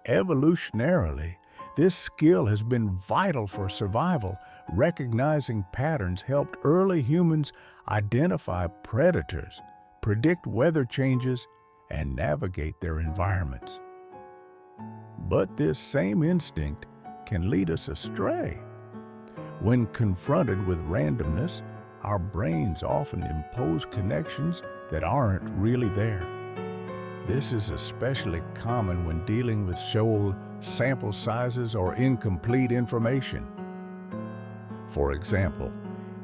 Evolutionarily, this skill has been vital for survival. Recognizing patterns helped early humans identify predators, predict weather changes, and navigate their environments. But this same instinct can lead us astray. When confronted with randomness, our brains often impose connections that aren't really there. This is especially common when dealing with small sample sizes or incomplete information. For example,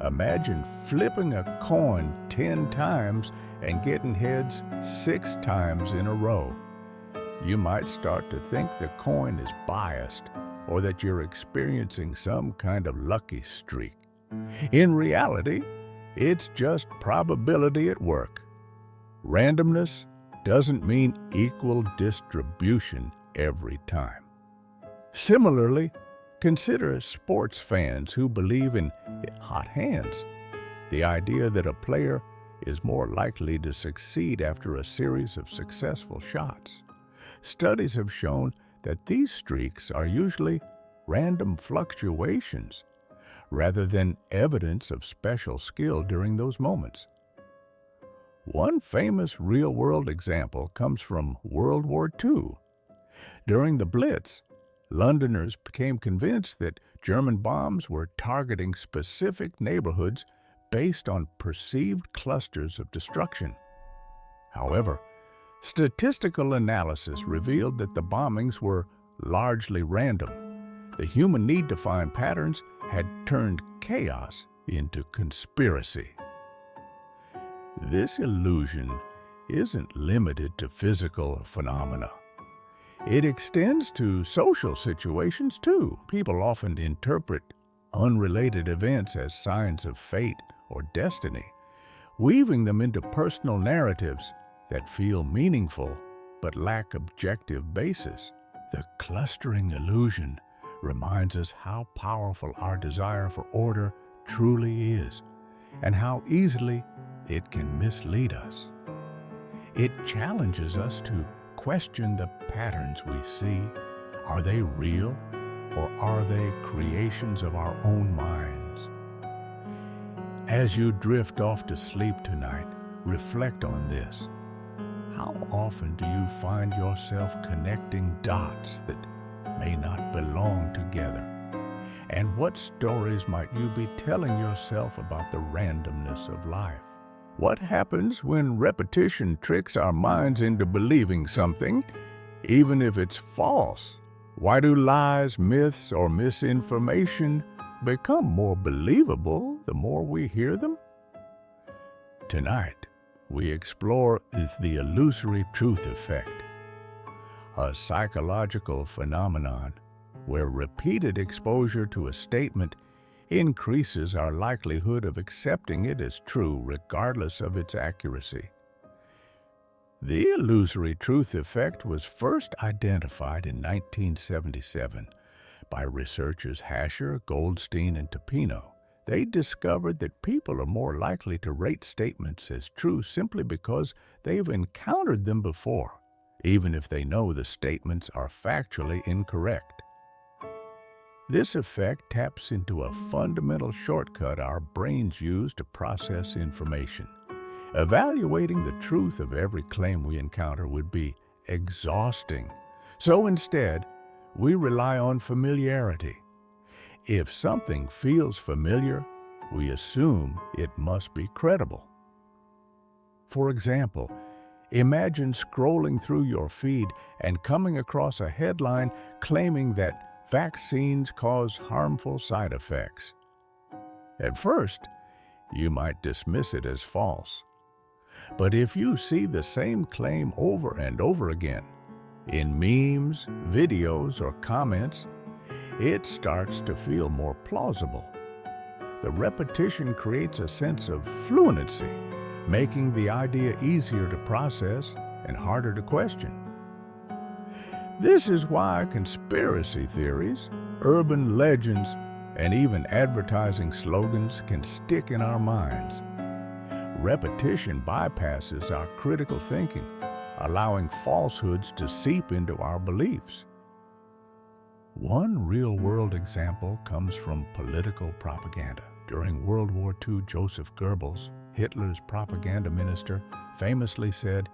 imagine flipping a coin 10 times and getting heads 6 times in a row. You might start to think the coin is biased or that you're experiencing some kind of lucky streak. In reality, it's just probability at work. Randomness doesn't mean equal distribution every time. Similarly, consider sports fans who believe in hot hands, the idea that a player is more likely to succeed after a series of successful shots. Studies have shown that these streaks are usually random fluctuations rather than evidence of special skill during those moments. One famous real-world example comes from World War II. During the Blitz, Londoners became convinced that German bombs were targeting specific neighborhoods based on perceived clusters of destruction. However, statistical analysis revealed that the bombings were largely random. The human need to find patterns had turned chaos into conspiracy. This illusion isn't limited to physical phenomena. It extends to social situations too. People often interpret unrelated events as signs of fate or destiny, weaving them into personal narratives that feel meaningful but lack objective basis. The clustering illusion reminds us how powerful our desire for order truly is, and how easily it can mislead us. It challenges us to question the patterns we see. Are they real, or are they creations of our own minds? As you drift off to sleep tonight, reflect on this. How often do you find yourself connecting dots that may not belong together? And what stories might you be telling yourself about the randomness of life? What happens when repetition tricks our minds into believing something, even if it's false? Why do lies, myths, or misinformation become more believable the more we hear them? Tonight, we explore the Illusory Truth Effect, a psychological phenomenon where repeated exposure to a statement increases our likelihood of accepting it as true regardless of its accuracy. The Illusory Truth Effect was first identified in 1977 by researchers Hasher, Goldstein, and Topino. They discovered that people are more likely to rate statements as true simply because they've encountered them before, even if they know the statements are factually incorrect. This effect taps into a fundamental shortcut our brains use to process information. Evaluating the truth of every claim we encounter would be exhausting. So instead, we rely on familiarity. If something feels familiar, we assume it must be credible. For example, imagine scrolling through your feed and coming across a headline claiming that vaccines cause harmful side effects. At first, you might dismiss it as false. But if you see the same claim over and over again, in memes, videos, or comments, it starts to feel more plausible. The repetition creates a sense of fluency, making the idea easier to process and harder to question. This is why conspiracy theories, urban legends, and even advertising slogans can stick in our minds. Repetition bypasses our critical thinking, allowing falsehoods to seep into our beliefs. One real-world example comes from political propaganda. During World War II, Joseph Goebbels, Hitler's propaganda minister, famously said,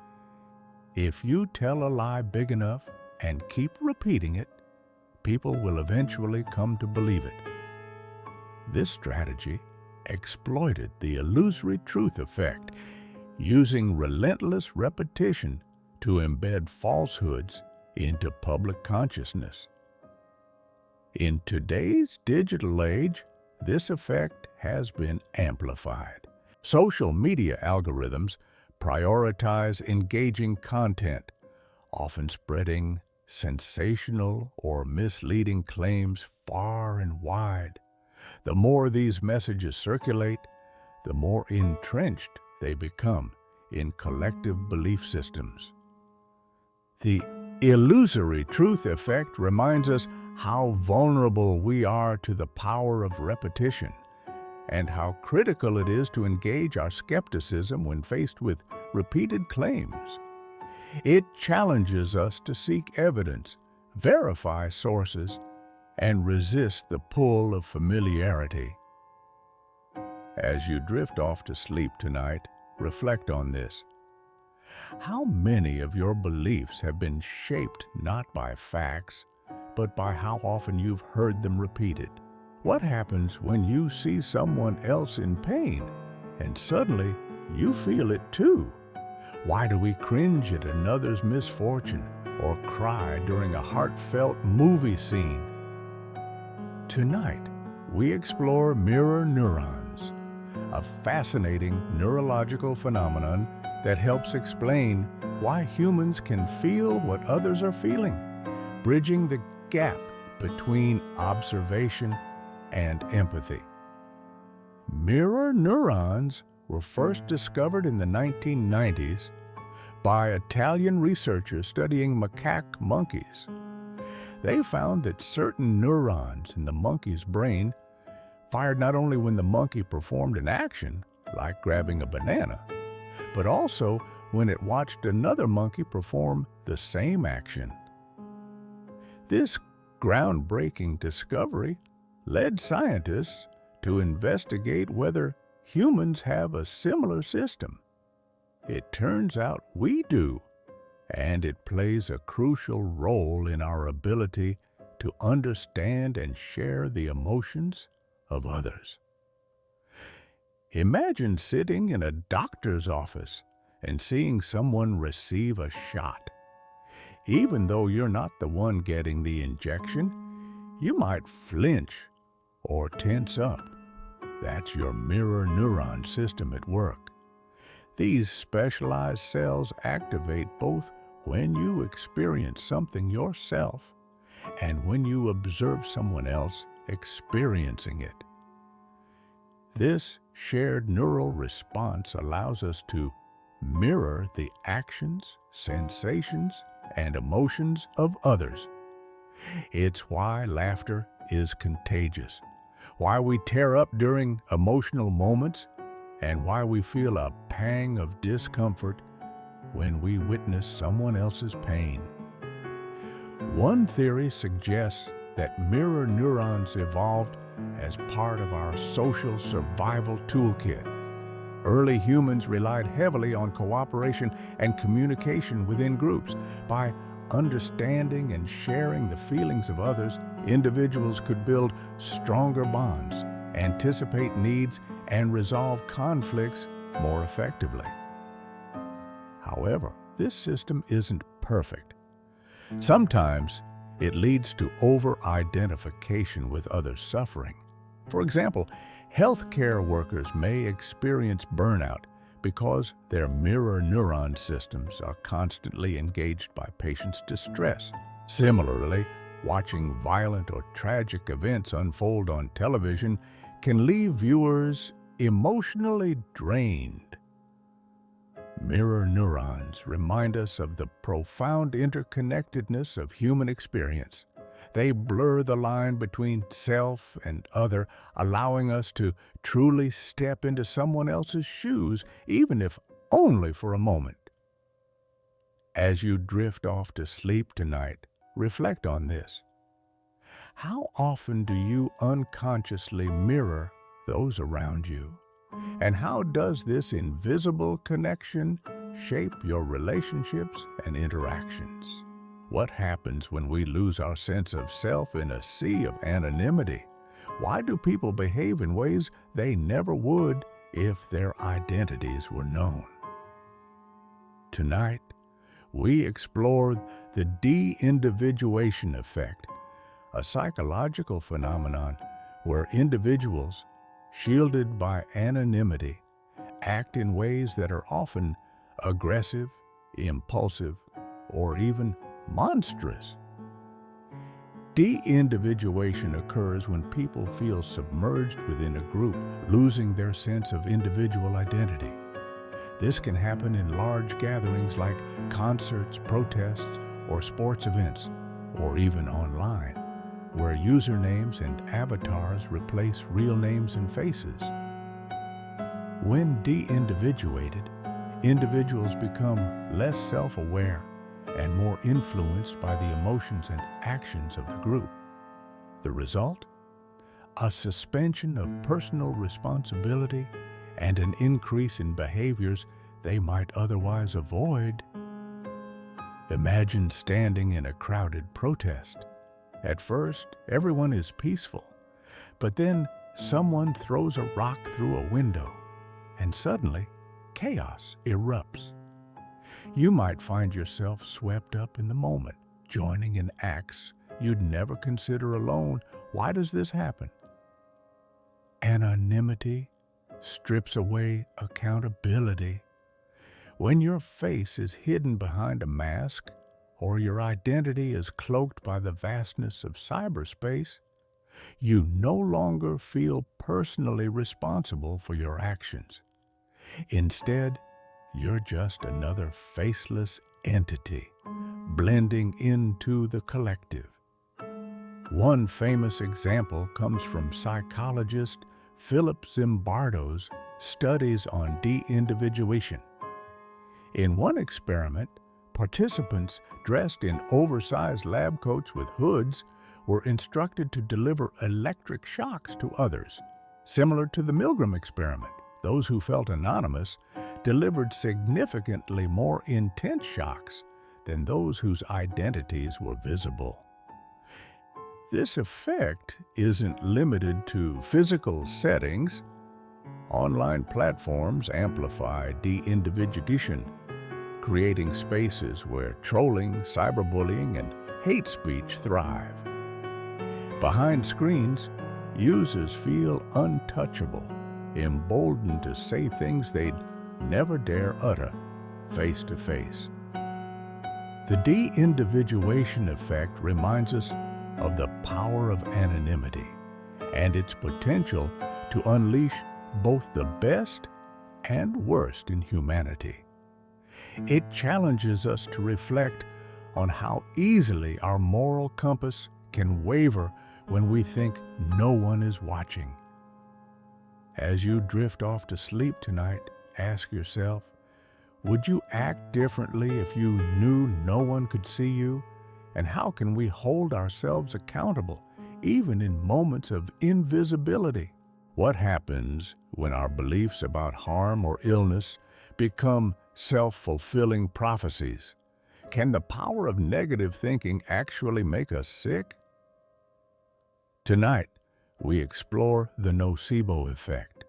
"If you tell a lie big enough and keep repeating it, people will eventually come to believe it." This strategy exploited the illusory truth effect, using relentless repetition to embed falsehoods into public consciousness. In today's digital age, this effect has been amplified. Social media algorithms prioritize engaging content, often spreading sensational or misleading claims far and wide. The more these messages circulate, the more entrenched they become in collective belief systems. The illusory truth effect reminds us how vulnerable we are to the power of repetition and how critical it is to engage our skepticism when faced with repeated claims. It challenges us to seek evidence, verify sources, and resist the pull of familiarity. As you drift off to sleep tonight, reflect on this. How many of your beliefs have been shaped not by facts, but by how often you've heard them repeated? What happens when you see someone else in pain and suddenly you feel it too? Why do we cringe at another's misfortune or cry during a heartfelt movie scene? Tonight, we explore mirror neurons, a fascinating neurological phenomenon that helps explain why humans can feel what others are feeling, bridging the gap between observation and empathy. Mirror neurons were first discovered in the 1990s by Italian researchers studying macaque monkeys. They found that certain neurons in the monkey's brain fired not only when the monkey performed an action, like grabbing a banana, but also when it watched another monkey perform the same action. This groundbreaking discovery led scientists to investigate whether humans have a similar system. It turns out we do, and it plays a crucial role in our ability to understand and share the emotions of others. Imagine sitting in a doctor's office and seeing someone receive a shot. Even though you're not the one getting the injection, you might flinch or tense up. That's your mirror neuron system at work. These specialized cells activate both when you experience something yourself and when you observe someone else experiencing it. This shared neural response allows us to mirror the actions, sensations, and emotions of others. It's why laughter is contagious, why we tear up during emotional moments, and why we feel a pang of discomfort when we witness someone else's pain. One theory suggests that mirror neurons evolved as part of our social survival toolkit. Early humans relied heavily on cooperation and communication within groups. By understanding and sharing the feelings of others, individuals could build stronger bonds, anticipate needs, and resolve conflicts more effectively. However, this system isn't perfect. Sometimes it leads to over-identification with others' suffering. For example, healthcare workers may experience burnout because their mirror neuron systems are constantly engaged by patients' distress. Similarly, watching violent or tragic events unfold on television can leave viewers emotionally drained. Mirror neurons remind us of the profound interconnectedness of human experience. They blur the line between self and other, allowing us to truly step into someone else's shoes, even if only for a moment. As you drift off to sleep tonight, reflect on this. How often do you unconsciously mirror those around you? And how does this invisible connection shape your relationships and interactions? What happens when we lose our sense of self in a sea of anonymity? Why do people behave in ways they never would if their identities were known? Tonight, we explore the Deindividuation Effect, a psychological phenomenon where individuals, shielded by anonymity, act in ways that are often aggressive, impulsive, or even monstrous. De-individuation occurs when people feel submerged within a group, losing their sense of individual identity. This can happen in large gatherings like concerts, protests, or sports events, or even online, where usernames and avatars replace real names and faces. When de-individuated, individuals become less self-aware and more influenced by the emotions and actions of the group. The result? A suspension of personal responsibility and an increase in behaviors they might otherwise avoid. Imagine standing in a crowded protest. At first, everyone is peaceful, but then someone throws a rock through a window, and suddenly, chaos erupts. You might find yourself swept up in the moment, joining in acts you'd never consider alone. Why does this happen? Anonymity strips away accountability. When your face is hidden behind a mask, or your identity is cloaked by the vastness of cyberspace, you no longer feel personally responsible for your actions. Instead, you're just another faceless entity, blending into the collective. One famous example comes from psychologist Philip Zimbardo's studies on de-individuation. In one experiment, participants dressed in oversized lab coats with hoods were instructed to deliver electric shocks to others. Similar to the Milgram Experiment, those who felt anonymous delivered significantly more intense shocks than those whose identities were visible. This effect isn't limited to physical settings. Online platforms amplify de-individuation, creating spaces where trolling, cyberbullying, and hate speech thrive. Behind screens, users feel untouchable, emboldened to say things they'd never dare utter face to face. The de-individuation effect reminds us of the power of anonymity and its potential to unleash both the best and worst in humanity. It challenges us to reflect on how easily our moral compass can waver when we think no one is watching. As you drift off to sleep tonight, ask yourself, would you act differently if you knew no one could see you? And how can we hold ourselves accountable, even in moments of invisibility? What happens when our beliefs about harm or illness become self-fulfilling prophecies? Can the power of negative thinking actually make us sick? Tonight, we explore the Nocebo Effect,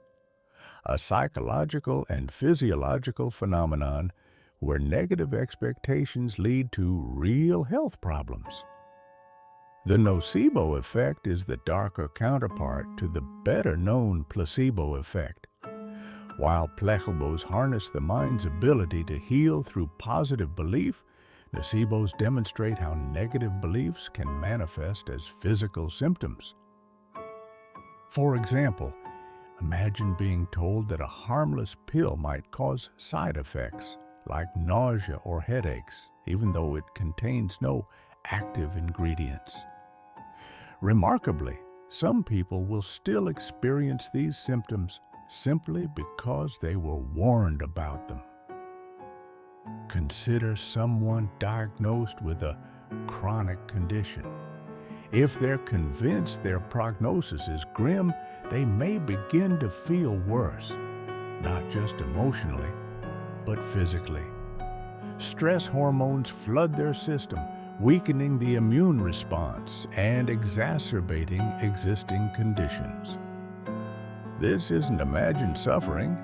a psychological and physiological phenomenon where negative expectations lead to real health problems. The Nocebo Effect is the darker counterpart to the better-known placebo effect. While placebos harness the mind's ability to heal through positive belief, nocebos demonstrate how negative beliefs can manifest as physical symptoms. For example, imagine being told that a harmless pill might cause side effects like nausea or headaches, even though it contains no active ingredients. Remarkably, some people will still experience these symptoms simply because they were warned about them. Consider someone diagnosed with a chronic condition. If they're convinced their prognosis is grim, they may begin to feel worse, not just emotionally, but physically. Stress hormones flood their system, weakening the immune response and exacerbating existing conditions. This isn't imagined suffering,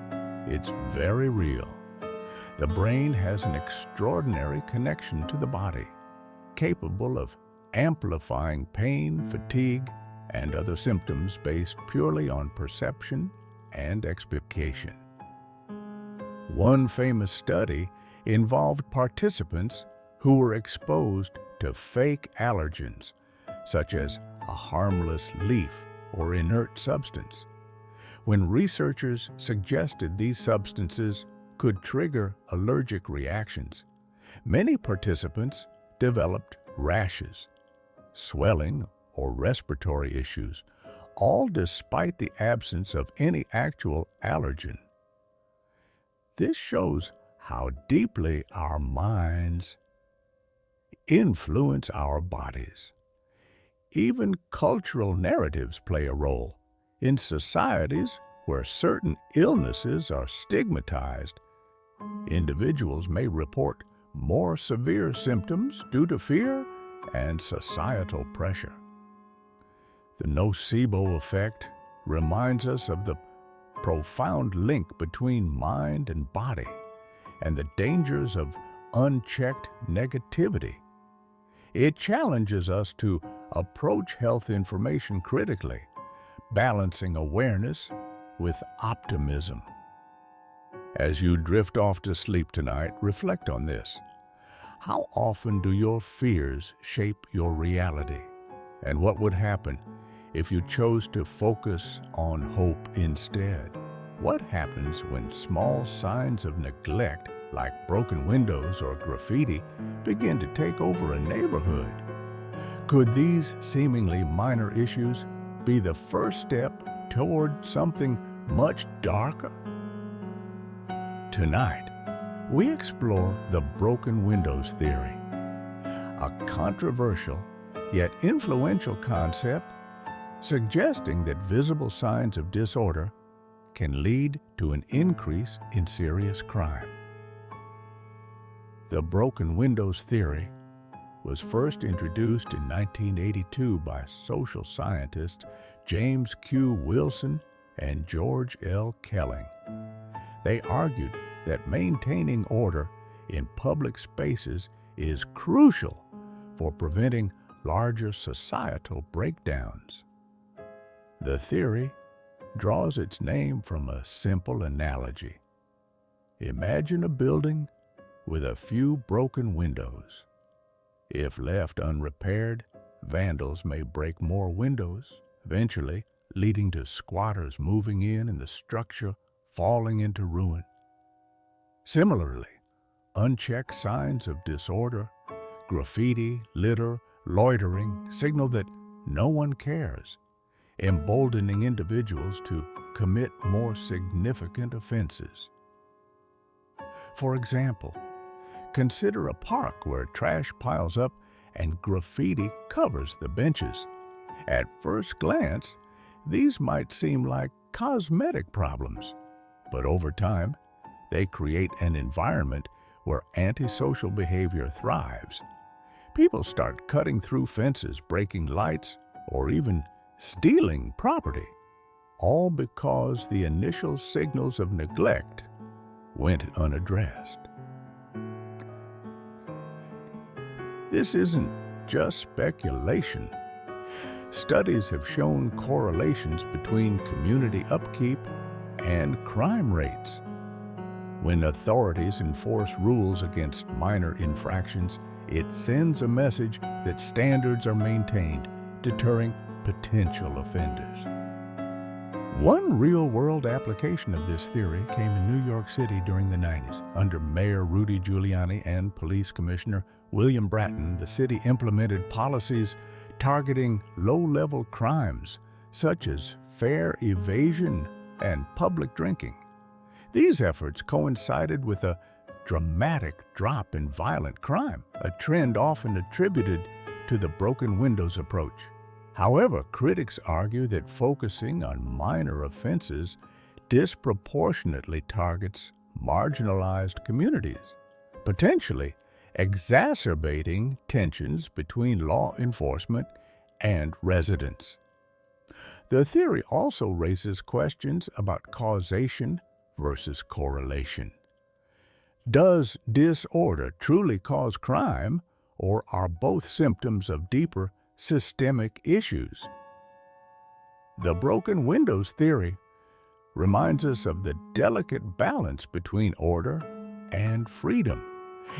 it's very real. The brain has an extraordinary connection to the body, capable of amplifying pain, fatigue, and other symptoms based purely on perception and expectation. One famous study involved participants who were exposed to fake allergens, such as a harmless leaf or inert substance. When researchers suggested these substances could trigger allergic reactions, many participants developed rashes, swelling, or respiratory issues, all despite the absence of any actual allergen. This shows how deeply our minds influence our bodies. Even cultural narratives play a role. In societies where certain illnesses are stigmatized, individuals may report more severe symptoms due to fear and societal pressure. The Nocebo Effect reminds us of the profound link between mind and body and the dangers of unchecked negativity. It challenges us to approach health information critically, balancing awareness with optimism. As you drift off to sleep tonight, reflect on this. How often do your fears shape your reality? And what would happen if you chose to focus on hope instead? What happens when small signs of neglect, like broken windows or graffiti, begin to take over a neighborhood? Could these seemingly minor issues be the first step toward something much darker? Tonight, we explore the broken windows theory, a controversial yet influential concept suggesting that visible signs of disorder can lead to an increase in serious crime. The broken windows theory was first introduced in 1982 by social scientists James Q. Wilson and George L. Kelling. They argued that maintaining order in public spaces is crucial for preventing larger societal breakdowns. The theory draws its name from a simple analogy. Imagine a building with a few broken windows. If left unrepaired, vandals may break more windows, eventually leading to squatters moving in and the structure falling into ruin. Similarly, unchecked signs of disorder, graffiti, litter, loitering, signal that no one cares, emboldening individuals to commit more significant offenses. For example, consider a park where trash piles up and graffiti covers the benches. At first glance, these might seem like cosmetic problems, but over time, they create an environment where antisocial behavior thrives. People start cutting through fences, breaking lights, or even stealing property, all because the initial signals of neglect went unaddressed. This isn't just speculation. Studies have shown correlations between community upkeep and crime rates. When authorities enforce rules against minor infractions, it sends a message that standards are maintained, deterring potential offenders. One real-world application of this theory came in New York City during the 90s. Under Mayor Rudy Giuliani and Police Commissioner William Bratton, the city implemented policies targeting low-level crimes such as fare evasion and public drinking. These efforts coincided with a dramatic drop in violent crime, a trend often attributed to the broken windows approach. However, critics argue that focusing on minor offenses disproportionately targets marginalized communities, potentially exacerbating tensions between law enforcement and residents. The theory also raises questions about causation versus correlation. Does disorder truly cause crime, or are both symptoms of deeper systemic issues? The broken windows theory reminds us of the delicate balance between order and freedom,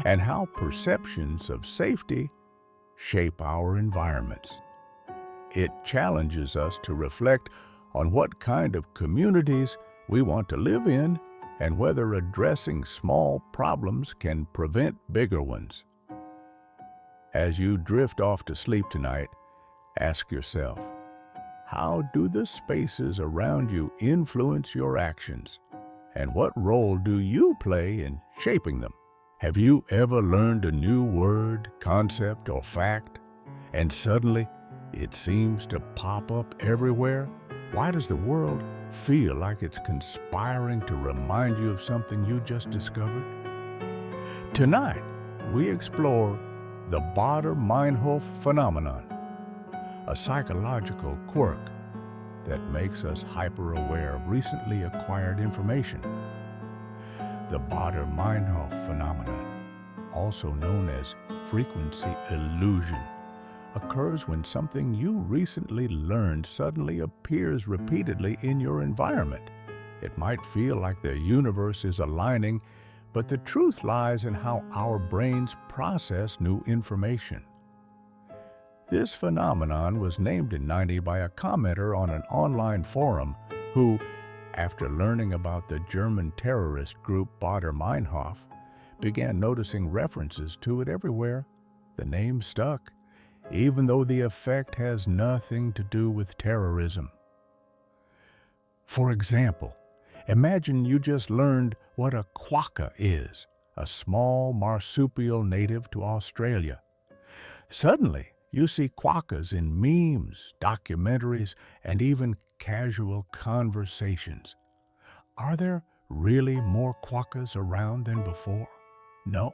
and how perceptions of safety shape our environments. It challenges us to reflect on what kind of communities we want to live in and whether addressing small problems can prevent bigger ones. As you drift off to sleep tonight, ask yourself, how do the spaces around you influence your actions? And what role do you play in shaping them? Have you ever learned a new word, concept, or fact, and suddenly it seems to pop up everywhere? Why does the world feel like it's conspiring to remind you of something you just discovered? Tonight, we explore the Baader-Meinhof Phenomenon, a psychological quirk that makes us hyper-aware of recently acquired information. The Baader-Meinhof Phenomenon, also known as frequency illusion, occurs when something you recently learned suddenly appears repeatedly in your environment. It might feel like the universe is aligning, but the truth lies in how our brains process new information. This phenomenon was named in '90 by a commenter on an online forum who, after learning about the German terrorist group Baader-Meinhof, began noticing references to it everywhere. The name stuck, even though the effect has nothing to do with terrorism. For example, imagine you just learned what a quokka is, a small marsupial native to Australia. Suddenly, you see quokkas in memes, documentaries, and even casual conversations. Are there really more quokkas around than before? No.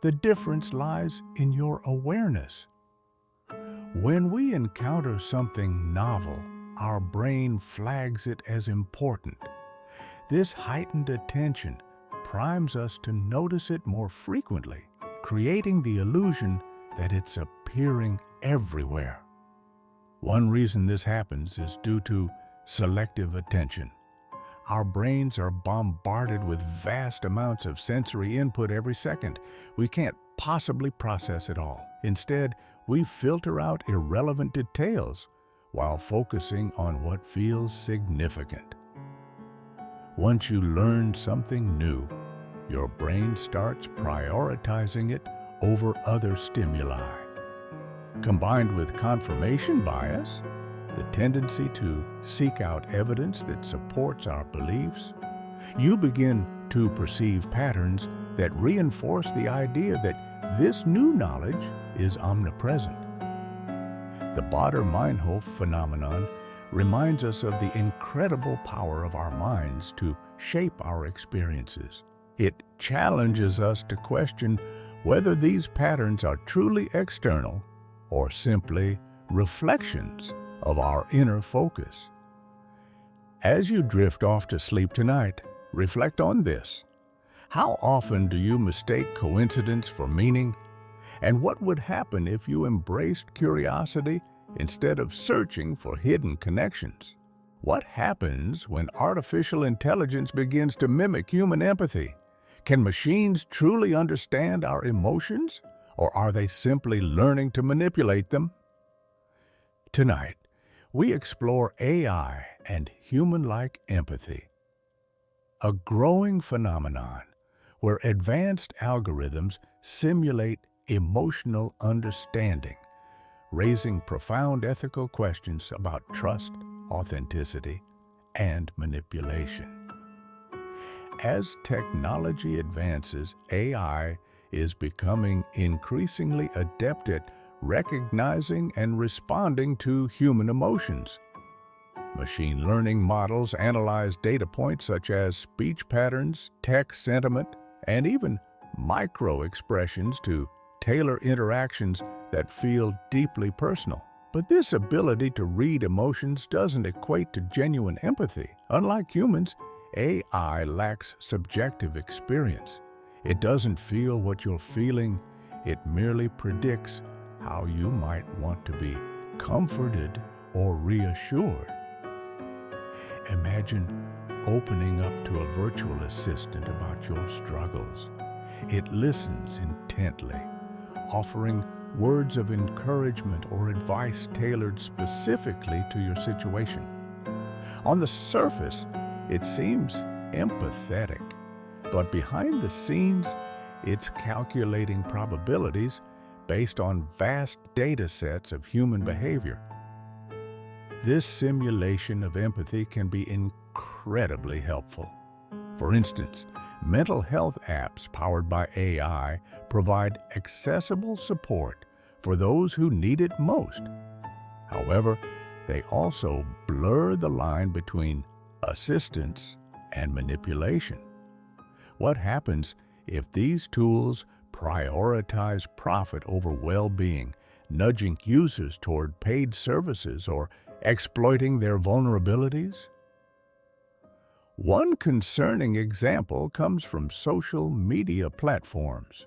The difference lies in your awareness. When we encounter something novel, our brain flags it as important. This heightened attention primes us to notice it more frequently, creating the illusion that it's appearing everywhere. One reason this happens is due to selective attention. Our brains are bombarded with vast amounts of sensory input every second. We can't possibly process it all. Instead, we filter out irrelevant details while focusing on what feels significant. Once you learn something new, your brain starts prioritizing it over other stimuli. Combined with confirmation bias, the tendency to seek out evidence that supports our beliefs, you begin to perceive patterns that reinforce the idea that this new knowledge is omnipresent. The Baader-Meinhof Phenomenon reminds us of the incredible power of our minds to shape our experiences. It challenges us to question whether these patterns are truly external or simply reflections of our inner focus. As you drift off to sleep tonight, reflect on this. How often do you mistake coincidence for meaning? And what would happen if you embraced curiosity instead of searching for hidden connections? What happens when artificial intelligence begins to mimic human empathy? Can machines truly understand our emotions, or are they simply learning to manipulate them? Tonight, we explore AI and human-like empathy, a growing phenomenon where advanced algorithms simulate emotional understanding, raising profound ethical questions about trust, authenticity, and manipulation. As technology advances, AI is becoming increasingly adept at recognizing and responding to human emotions. Machine learning models analyze data points such as speech patterns, text sentiment, and even micro-expressions to tailor interactions that feel deeply personal. But this ability to read emotions doesn't equate to genuine empathy. Unlike humans, AI lacks subjective experience. It doesn't feel what you're feeling. It merely predicts how you might want to be comforted or reassured. Imagine opening up to a virtual assistant about your struggles. It listens intently, offering words of encouragement or advice tailored specifically to your situation. On the surface, it seems empathetic, but behind the scenes, it's calculating probabilities based on vast data sets of human behavior. This simulation of empathy can be incredibly helpful. For instance, mental health apps powered by AI provide accessible support for those who need it most. However, they also blur the line between assistance and manipulation. What happens if these tools prioritize profit over well-being, nudging users toward paid services or exploiting their vulnerabilities? One concerning example comes from social media platforms.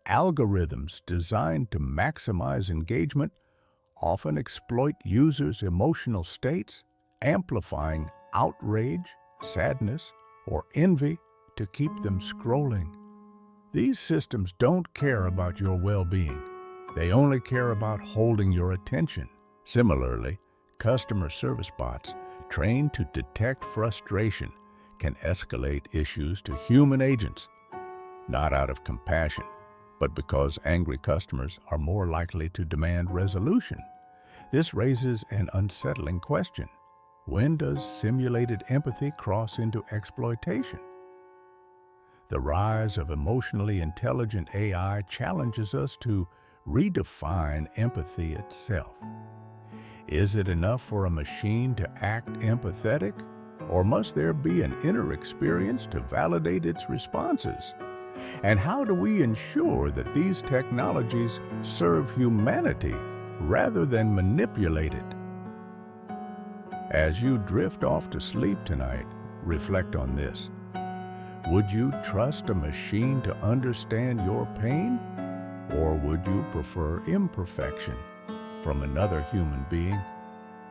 Algorithms designed to maximize engagement often exploit users' emotional states, amplifying outrage, sadness, or envy to keep them scrolling. These systems don't care about your well-being. They only care about holding your attention. Similarly, customer service bots trained to detect frustration can escalate issues to human agents, not out of compassion, but because angry customers are more likely to demand resolution. This raises an unsettling question. When does simulated empathy cross into exploitation? The rise of emotionally intelligent AI challenges us to redefine empathy itself. Is it enough for a machine to act empathetic, or must there be an inner experience to validate its responses? And how do we ensure that these technologies serve humanity rather than manipulate it? As you drift off to sleep tonight, reflect on this. Would you trust a machine to understand your pain, or would you prefer imperfection from another human being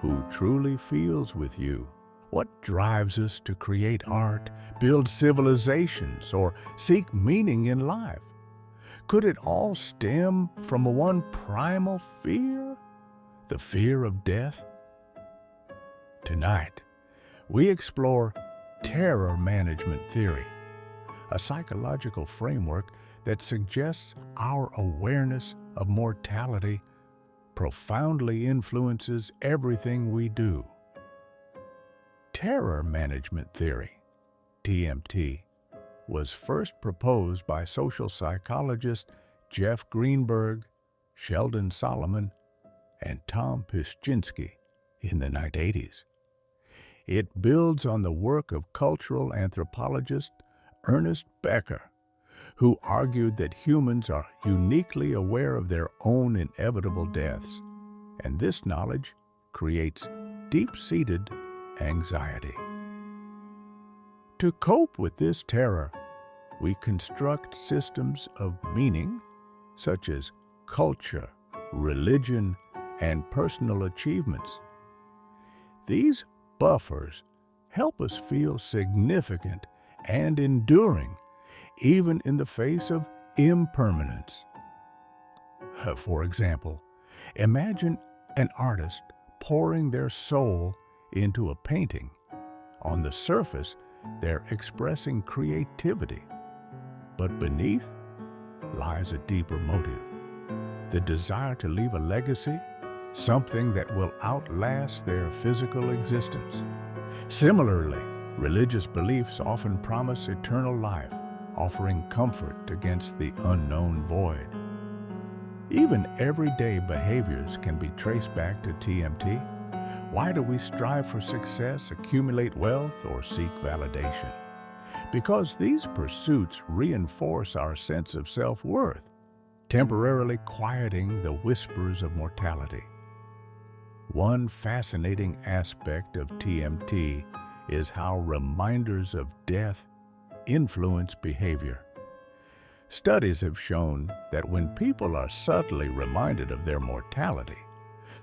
who truly feels with you? What drives us to create art, build civilizations, or seek meaning in life? Could it all stem from one primal fear, the fear of death? Tonight, we explore terror management theory, a psychological framework that suggests our awareness of mortality profoundly influences everything we do. Terror management theory, TMT, was first proposed by social psychologists Jeff Greenberg, Sheldon Solomon, and Tom Pyszczynski in the 1980s. It builds on the work of cultural anthropologist Ernest Becker, who argued that humans are uniquely aware of their own inevitable deaths, and this knowledge creates deep-seated anxiety. To cope with this terror, we construct systems of meaning, such as culture, religion, and personal achievements. These buffers help us feel significant and enduring, even in the face of impermanence. For example, imagine an artist pouring their soul into a painting. On the surface, they're expressing creativity, but beneath lies a deeper motive, the desire to leave a legacy, something that will outlast their physical existence. Similarly, religious beliefs often promise eternal life, offering comfort against the unknown void. Even everyday behaviors can be traced back to TMT. Why do we strive for success, accumulate wealth, or seek validation? Because these pursuits reinforce our sense of self-worth, temporarily quieting the whispers of mortality. One fascinating aspect of TMT is how reminders of death influence behavior. Studies have shown that when people are subtly reminded of their mortality,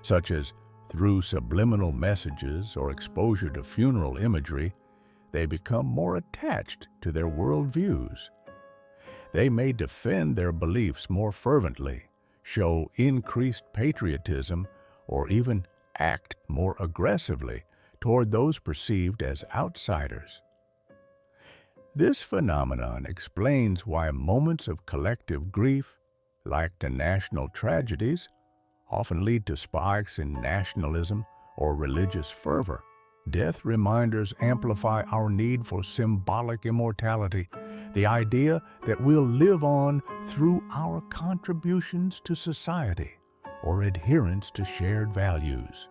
such as through subliminal messages or exposure to funeral imagery, they become more attached to their worldviews. They may defend their beliefs more fervently, show increased patriotism, or even act more aggressively toward those perceived as outsiders. This phenomenon explains why moments of collective grief, like the national tragedies, often lead to spikes in nationalism or religious fervor. Death reminders amplify our need for symbolic immortality, the idea that we'll live on through our contributions to society or adherence to shared values.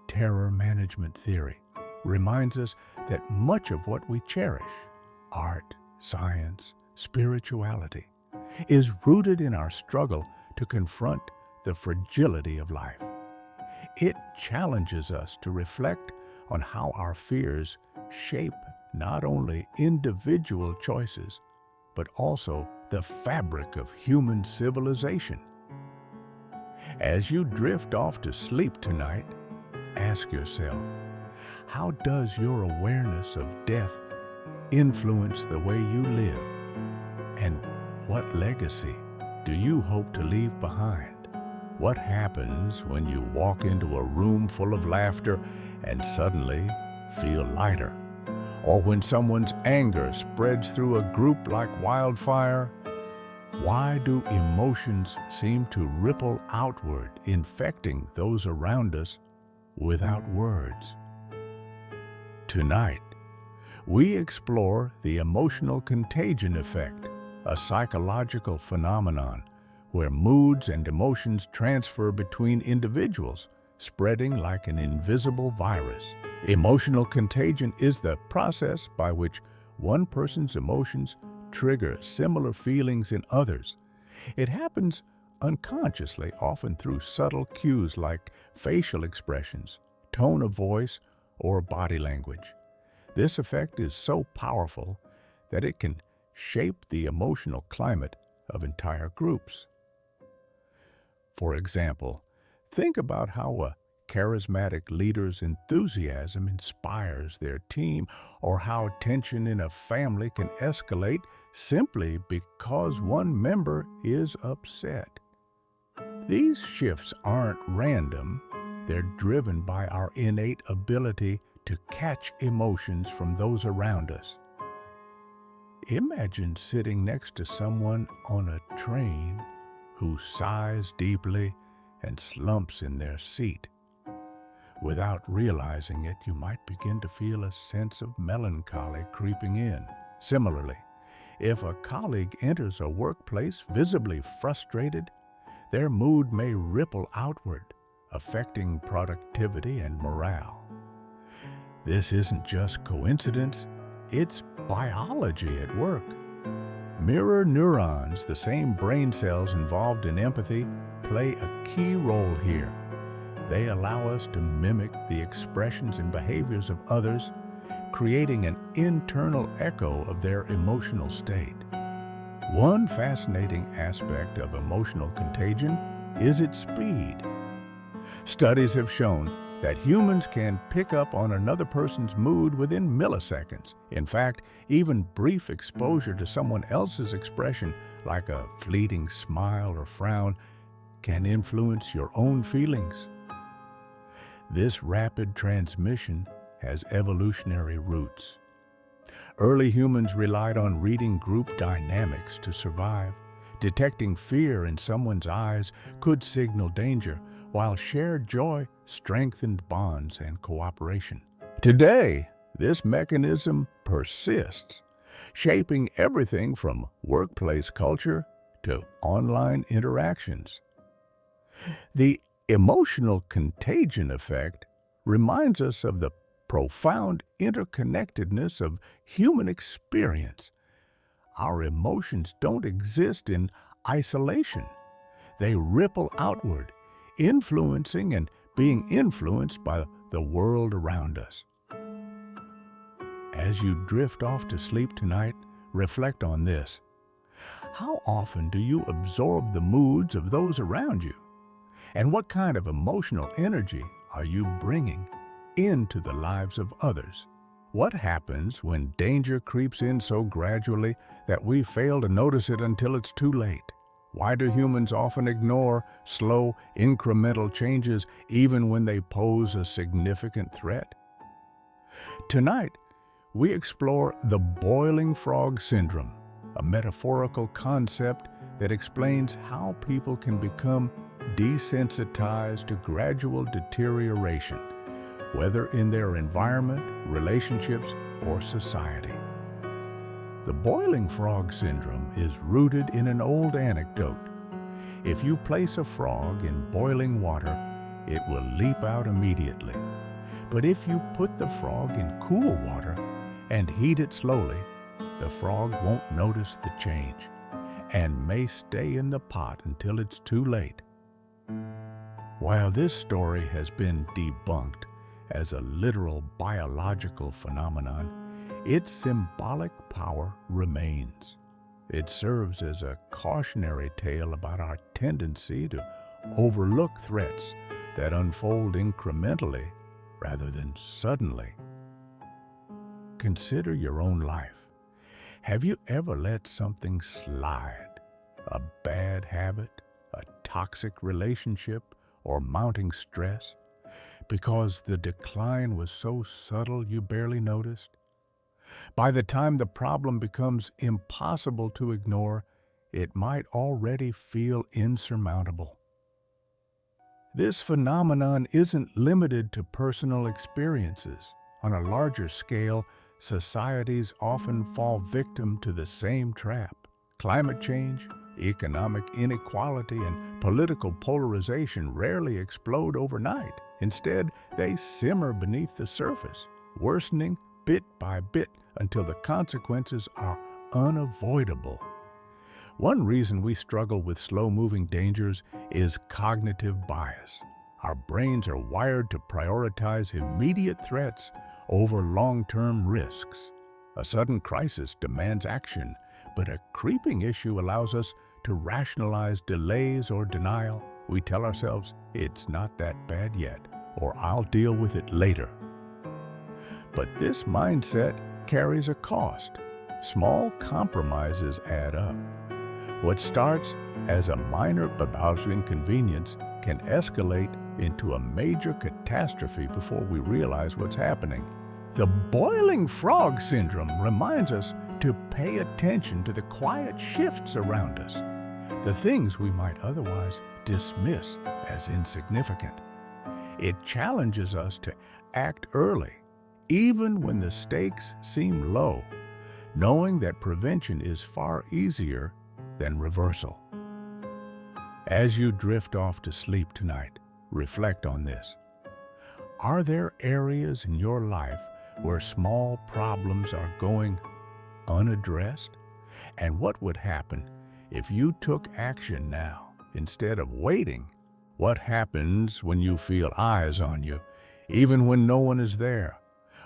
Terror management theory reminds us that much of what we cherish, art, science, spirituality, is rooted in our struggle to confront the fragility of life. It challenges us to reflect on how our fears shape not only individual choices, but also the fabric of human civilization. As you drift off to sleep tonight, ask yourself, how does your awareness of death influence the way you live? And what legacy do you hope to leave behind? What happens when you walk into a room full of laughter and suddenly feel lighter? Or when someone's anger spreads through a group like wildfire? Why do emotions seem to ripple outward, infecting those around us without words? Tonight, we explore the Emotional Contagion Effect, a psychological phenomenon where moods and emotions transfer between individuals, spreading like an invisible virus. Emotional contagion is the process by which one person's emotions trigger similar feelings in others. It happens unconsciously, often through subtle cues like facial expressions, tone of voice, or body language. This effect is so powerful that it can shape the emotional climate of entire groups. For example, think about how a charismatic leader's enthusiasm inspires their team, or how tension in a family can escalate simply because one member is upset. These shifts aren't random. They're driven by our innate ability to catch emotions from those around us. Imagine sitting next to someone on a train who sighs deeply and slumps in their seat. Without realizing it, you might begin to feel a sense of melancholy creeping in. Similarly, if a colleague enters a workplace visibly frustrated, their mood may ripple outward, affecting productivity and morale. This isn't just coincidence, it's biology at work. Mirror neurons, the same brain cells involved in empathy, play a key role here. They allow us to mimic the expressions and behaviors of others, creating an internal echo of their emotional state. One fascinating aspect of emotional contagion is its speed. Studies have shown that humans can pick up on another person's mood within milliseconds. In fact, even brief exposure to someone else's expression, like a fleeting smile or frown, can influence your own feelings. This rapid transmission has evolutionary roots. Early humans relied on reading group dynamics to survive. Detecting fear in someone's eyes could signal danger, while shared joy strengthened bonds and cooperation. Today, this mechanism persists, shaping everything from workplace culture to online interactions. The emotional contagion effect reminds us of the profound interconnectedness of human experience. Our emotions don't exist in isolation. They ripple outward, influencing and being influenced by the world around us. As you drift off to sleep tonight, reflect on this. How often do you absorb the moods of those around you? And what kind of emotional energy are you bringing into the lives of others? What happens when danger creeps in so gradually that we fail to notice it until it's too late? Why do humans often ignore slow, incremental changes even when they pose a significant threat? Tonight, we explore the boiling frog syndrome, a metaphorical concept that explains how people can become desensitized to gradual deterioration, whether in their environment, relationships, or society. The boiling frog syndrome is rooted in an old anecdote. If you place a frog in boiling water, it will leap out immediately. But if you put the frog in cool water and heat it slowly, the frog won't notice the change and may stay in the pot until it's too late. While this story has been debunked as a literal biological phenomenon, its symbolic power remains. It serves as a cautionary tale about our tendency to overlook threats that unfold incrementally rather than suddenly. Consider your own life. Have you ever let something slide? A bad habit, a toxic relationship, or mounting stress, because the decline was so subtle you barely noticed? By the time the problem becomes impossible to ignore, it might already feel insurmountable. This phenomenon isn't limited to personal experiences. On a larger scale, societies often fall victim to the same trap. Climate change, economic inequality, and political polarization rarely explode overnight. Instead, they simmer beneath the surface, worsening bit by bit until the consequences are unavoidable. One reason we struggle with slow-moving dangers is cognitive bias. Our brains are wired to prioritize immediate threats over long-term risks. A sudden crisis demands action, but a creeping issue allows us to rationalize delays or denial. We tell ourselves, it's not that bad yet, or I'll deal with it later. But this mindset carries a cost. Small compromises add up. What starts as a minor but inconvenience can escalate into a major catastrophe before we realize what's happening. The boiling frog syndrome reminds us to pay attention to the quiet shifts around us, the things we might otherwise dismiss as insignificant. It challenges us to act early, even when the stakes seem low, knowing that prevention is far easier than reversal. As you drift off to sleep tonight, reflect on this. Are there areas in your life where small problems are going unaddressed? And what would happen if you took action now instead of waiting? What happens when you feel eyes on you, even when no one is there?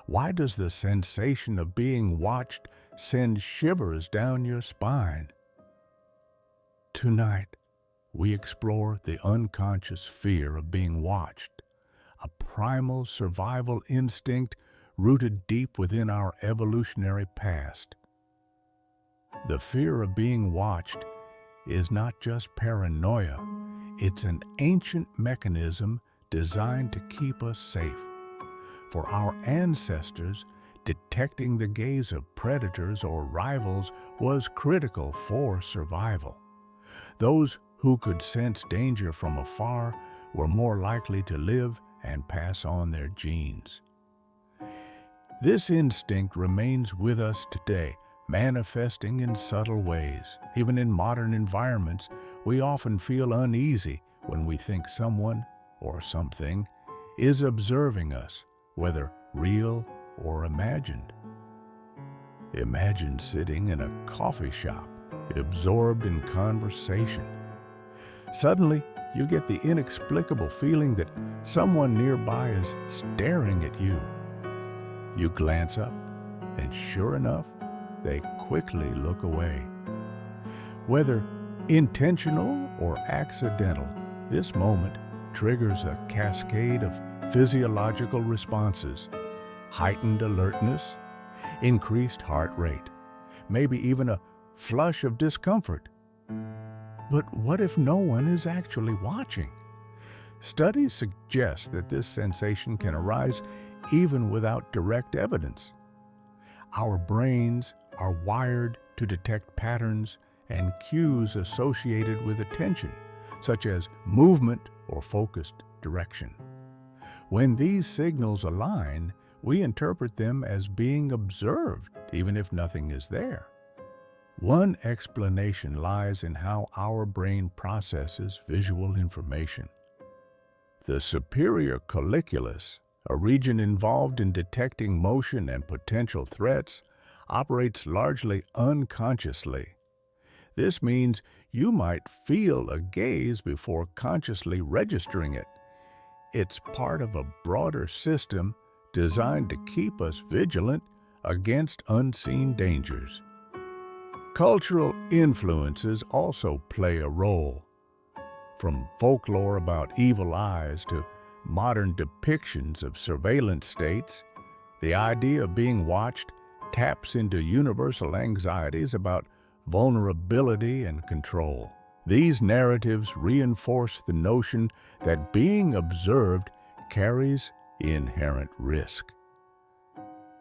Why does the sensation of being watched send shivers down your spine? Tonight, we explore the unconscious fear of being watched, a primal survival instinct rooted deep within our evolutionary past. The fear of being watched is not just paranoia, it's an ancient mechanism designed to keep us safe. For our ancestors, detecting the gaze of predators or rivals was critical for survival. Those who could sense danger from afar were more likely to live and pass on their genes. This instinct remains with us today, manifesting in subtle ways. Even in modern environments, we often feel uneasy when we think someone or something is observing us, whether real or imagined. Imagine sitting in a coffee shop, absorbed in conversation. Suddenly, you get the inexplicable feeling that someone nearby is staring at you. You glance up, and sure enough, they quickly look away. Whether intentional or accidental, this moment triggers a cascade of physiological responses: heightened alertness, increased heart rate, maybe even a flush of discomfort. But what if no one is actually watching? Studies suggest that this sensation can arise even without direct evidence. Our brains are wired to detect patterns and cues associated with attention, such as movement or focused direction. When these signals align, we interpret them as being observed, even if nothing is there. One explanation lies in how our brain processes visual information. The superior colliculus, a region involved in detecting motion and potential threats, operates largely unconsciously. This means you might feel a gaze before consciously registering it. It's part of a broader system designed to keep us vigilant against unseen dangers. Cultural influences also play a role. From folklore about evil eyes to modern depictions of surveillance states, the idea of being watched taps into universal anxieties about vulnerability and control. These narratives reinforce the notion that being observed carries inherent risk.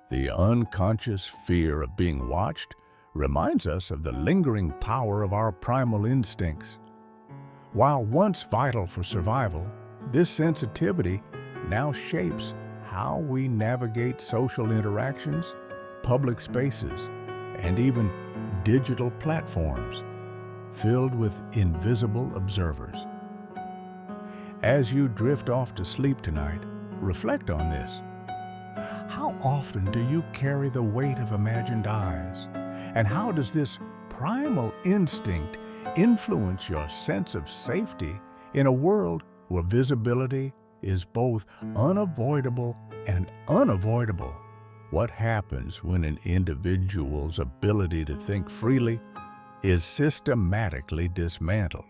The unconscious fear of being watched reminds us of the lingering power of our primal instincts. While once vital for survival, this sensitivity now shapes how we navigate social interactions, public spaces, and even digital platforms filled with invisible observers. As you drift off to sleep tonight, reflect on this. How often do you carry the weight of imagined eyes? And how does this primal instinct influence your sense of safety in a world where visibility is both unavoidable and unavoidable? What happens when an individual's ability to think freely is systematically dismantled?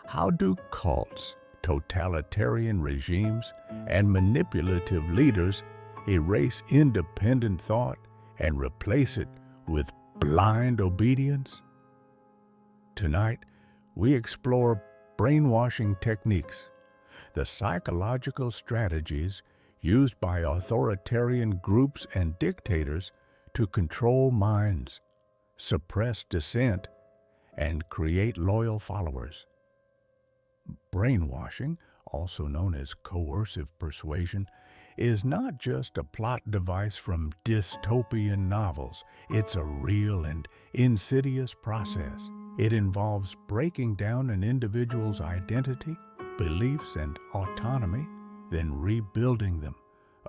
How do cults, totalitarian regimes, and manipulative leaders erase independent thought and replace it with blind obedience? Tonight, we explore brainwashing techniques, the psychological strategies used by authoritarian groups and dictators to control minds, suppress dissent, and create loyal followers. Brainwashing, also known as coercive persuasion, is not just a plot device from dystopian novels. It's a real and insidious process. It involves breaking down an individual's identity, beliefs, and autonomy, then rebuilding them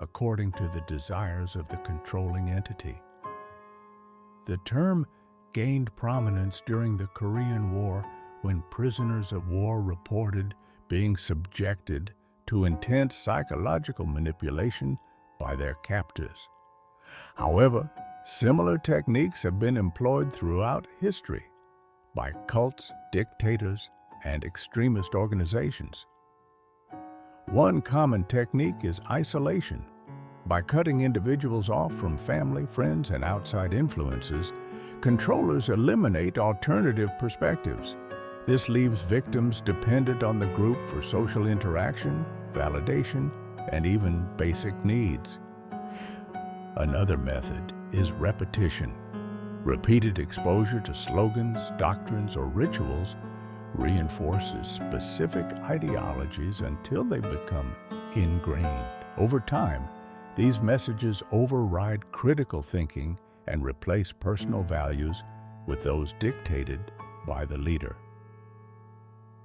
according to the desires of the controlling entity. The term gained prominence during the Korean War when prisoners of war reported being subjected to intense psychological manipulation by their captors. However, similar techniques have been employed throughout history by cults, dictators, and extremist organizations. One common technique is isolation. By cutting individuals off from family, friends, and outside influences, controllers eliminate alternative perspectives. This leaves victims dependent on the group for social interaction, validation, and even basic needs. Another method is repetition. Repeated exposure to slogans, doctrines, or rituals reinforces specific ideologies until they become ingrained. Over time, these messages override critical thinking and replace personal values with those dictated by the leader.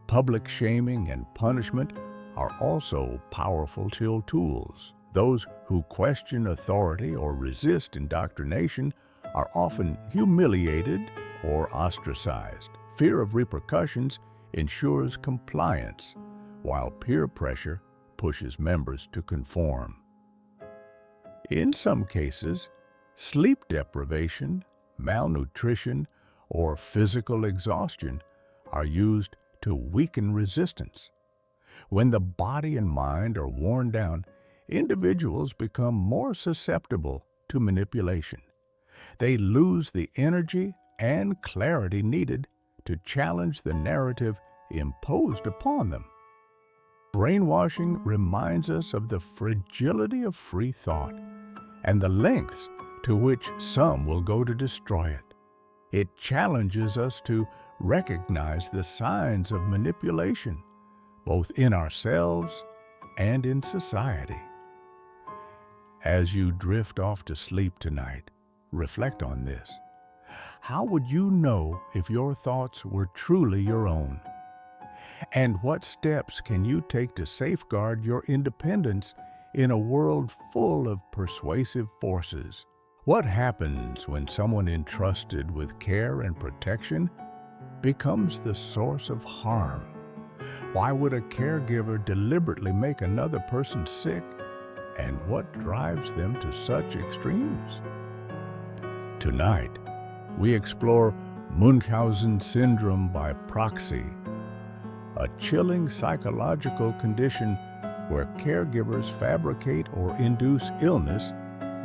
Public shaming and punishment are also powerful tools. Those who question authority or resist indoctrination are often humiliated or ostracized. Fear of repercussions ensures compliance, while peer pressure pushes members to conform. In some cases, sleep deprivation, malnutrition, or physical exhaustion are used to weaken resistance. When the body and mind are worn down, individuals become more susceptible to manipulation. They lose the energy and clarity needed to challenge the narrative imposed upon them. Brainwashing reminds us of the fragility of free thought and the lengths to which some will go to destroy it. It challenges us to recognize the signs of manipulation, both in ourselves and in society. As you drift off to sleep tonight, reflect on this. How would you know if your thoughts were truly your own? And what steps can you take to safeguard your independence in a world full of persuasive forces? What happens when someone entrusted with care and protection becomes the source of harm? Why would a caregiver deliberately make another person sick? And what drives them to such extremes? Tonight, we explore Munchausen syndrome by proxy, a chilling psychological condition where caregivers fabricate or induce illness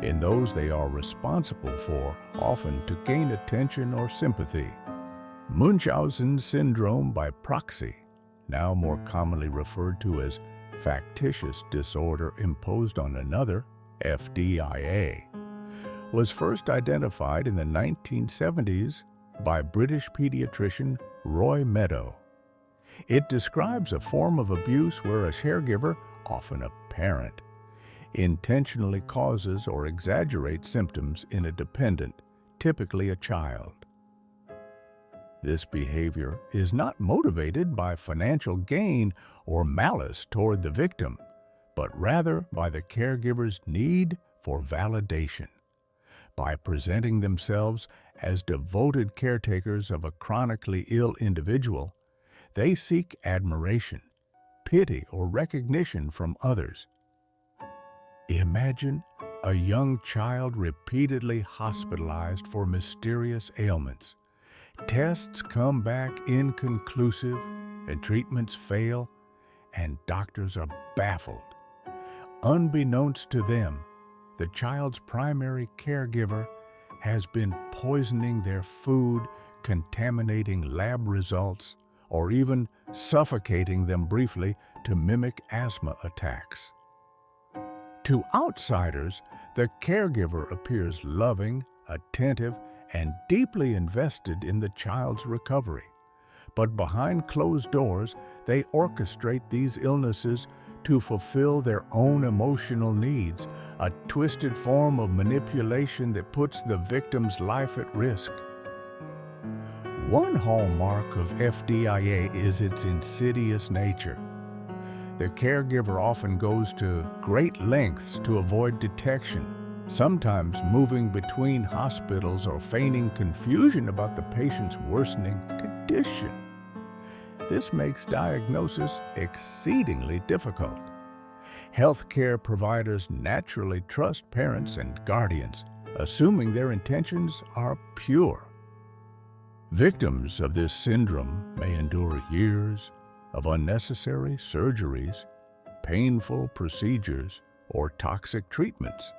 in those they are responsible for, often to gain attention or sympathy. Munchausen syndrome by proxy, now more commonly referred to as factitious disorder imposed on another, FDIA, was first identified in the 1970s by British pediatrician Roy Meadow. It describes a form of abuse where a caregiver, often a parent, intentionally causes or exaggerates symptoms in a dependent, typically a child. This behavior is not motivated by financial gain or malice toward the victim, but rather by the caregiver's need for validation. By presenting themselves as devoted caretakers of a chronically ill individual, they seek admiration, pity, or recognition from others. Imagine a young child repeatedly hospitalized for mysterious ailments. Tests come back inconclusive, and treatments fail, and doctors are baffled. Unbeknownst to them, the child's primary caregiver has been poisoning their food, contaminating lab results, or even suffocating them briefly to mimic asthma attacks. To outsiders, the caregiver appears loving, attentive, and deeply invested in the child's recovery. But behind closed doors, they orchestrate these illnesses to fulfill their own emotional needs, a twisted form of manipulation that puts the victim's life at risk. One hallmark of FDIA is its insidious nature. The caregiver often goes to great lengths to avoid detection, sometimes moving between hospitals or feigning confusion about the patient's worsening condition. This makes diagnosis exceedingly difficult. Healthcare providers naturally trust parents and guardians, assuming their intentions are pure. Victims of this syndrome may endure years of unnecessary surgeries, painful procedures, or toxic treatments,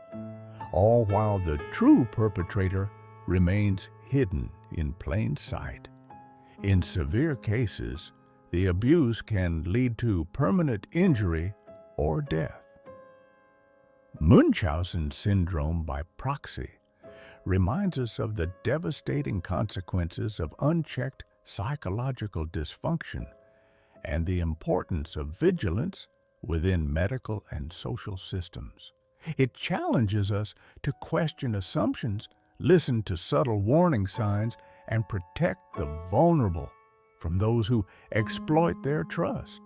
all while the true perpetrator remains hidden in plain sight. In severe cases, the abuse can lead to permanent injury or death. Munchausen syndrome by proxy reminds us of the devastating consequences of unchecked psychological dysfunction and the importance of vigilance within medical and social systems. It challenges us to question assumptions, listen to subtle warning signs, and protect the vulnerable from those who exploit their trust.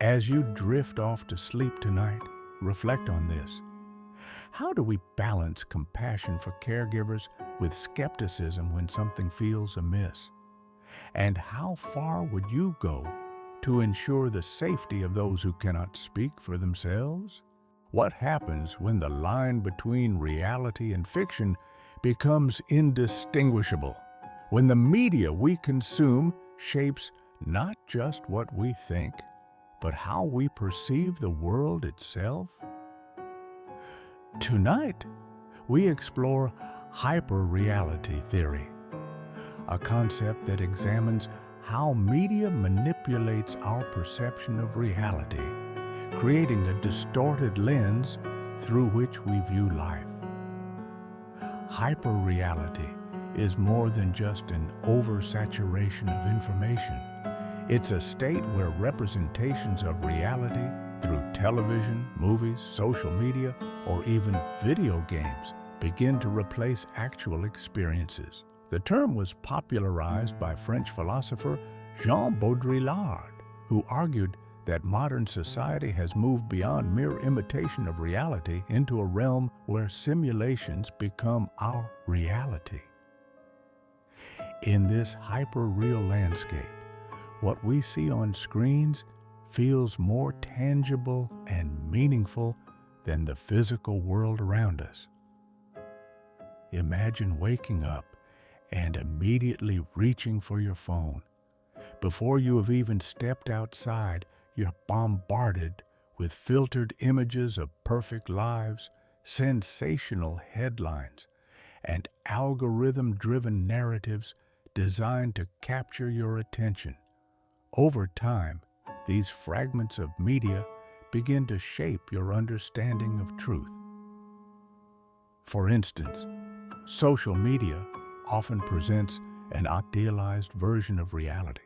As you drift off to sleep tonight, reflect on this. How do we balance compassion for caregivers with skepticism when something feels amiss? And how far would you go to ensure the safety of those who cannot speak for themselves? What happens when the line between reality and fiction becomes indistinguishable? When the media we consume shapes not just what we think, but how we perceive the world itself? Tonight, we explore hyperreality theory, a concept that examines how media manipulates our perception of reality, creating a distorted lens through which we view life. Hyperreality is more than just an oversaturation of information. It's a state where representations of reality through television, movies, social media, or even video games begin to replace actual experiences. The term was popularized by French philosopher Jean Baudrillard, who argued that modern society has moved beyond mere imitation of reality into a realm where simulations become our reality. In this hyper-real landscape, what we see on screens feels more tangible and meaningful than the physical world around us. Imagine waking up and immediately reaching for your phone. Before you have even stepped outside, you're bombarded with filtered images of perfect lives, sensational headlines, and algorithm-driven narratives designed to capture your attention. Over time, these fragments of media begin to shape your understanding of truth. For instance, social media often presents an idealized version of reality,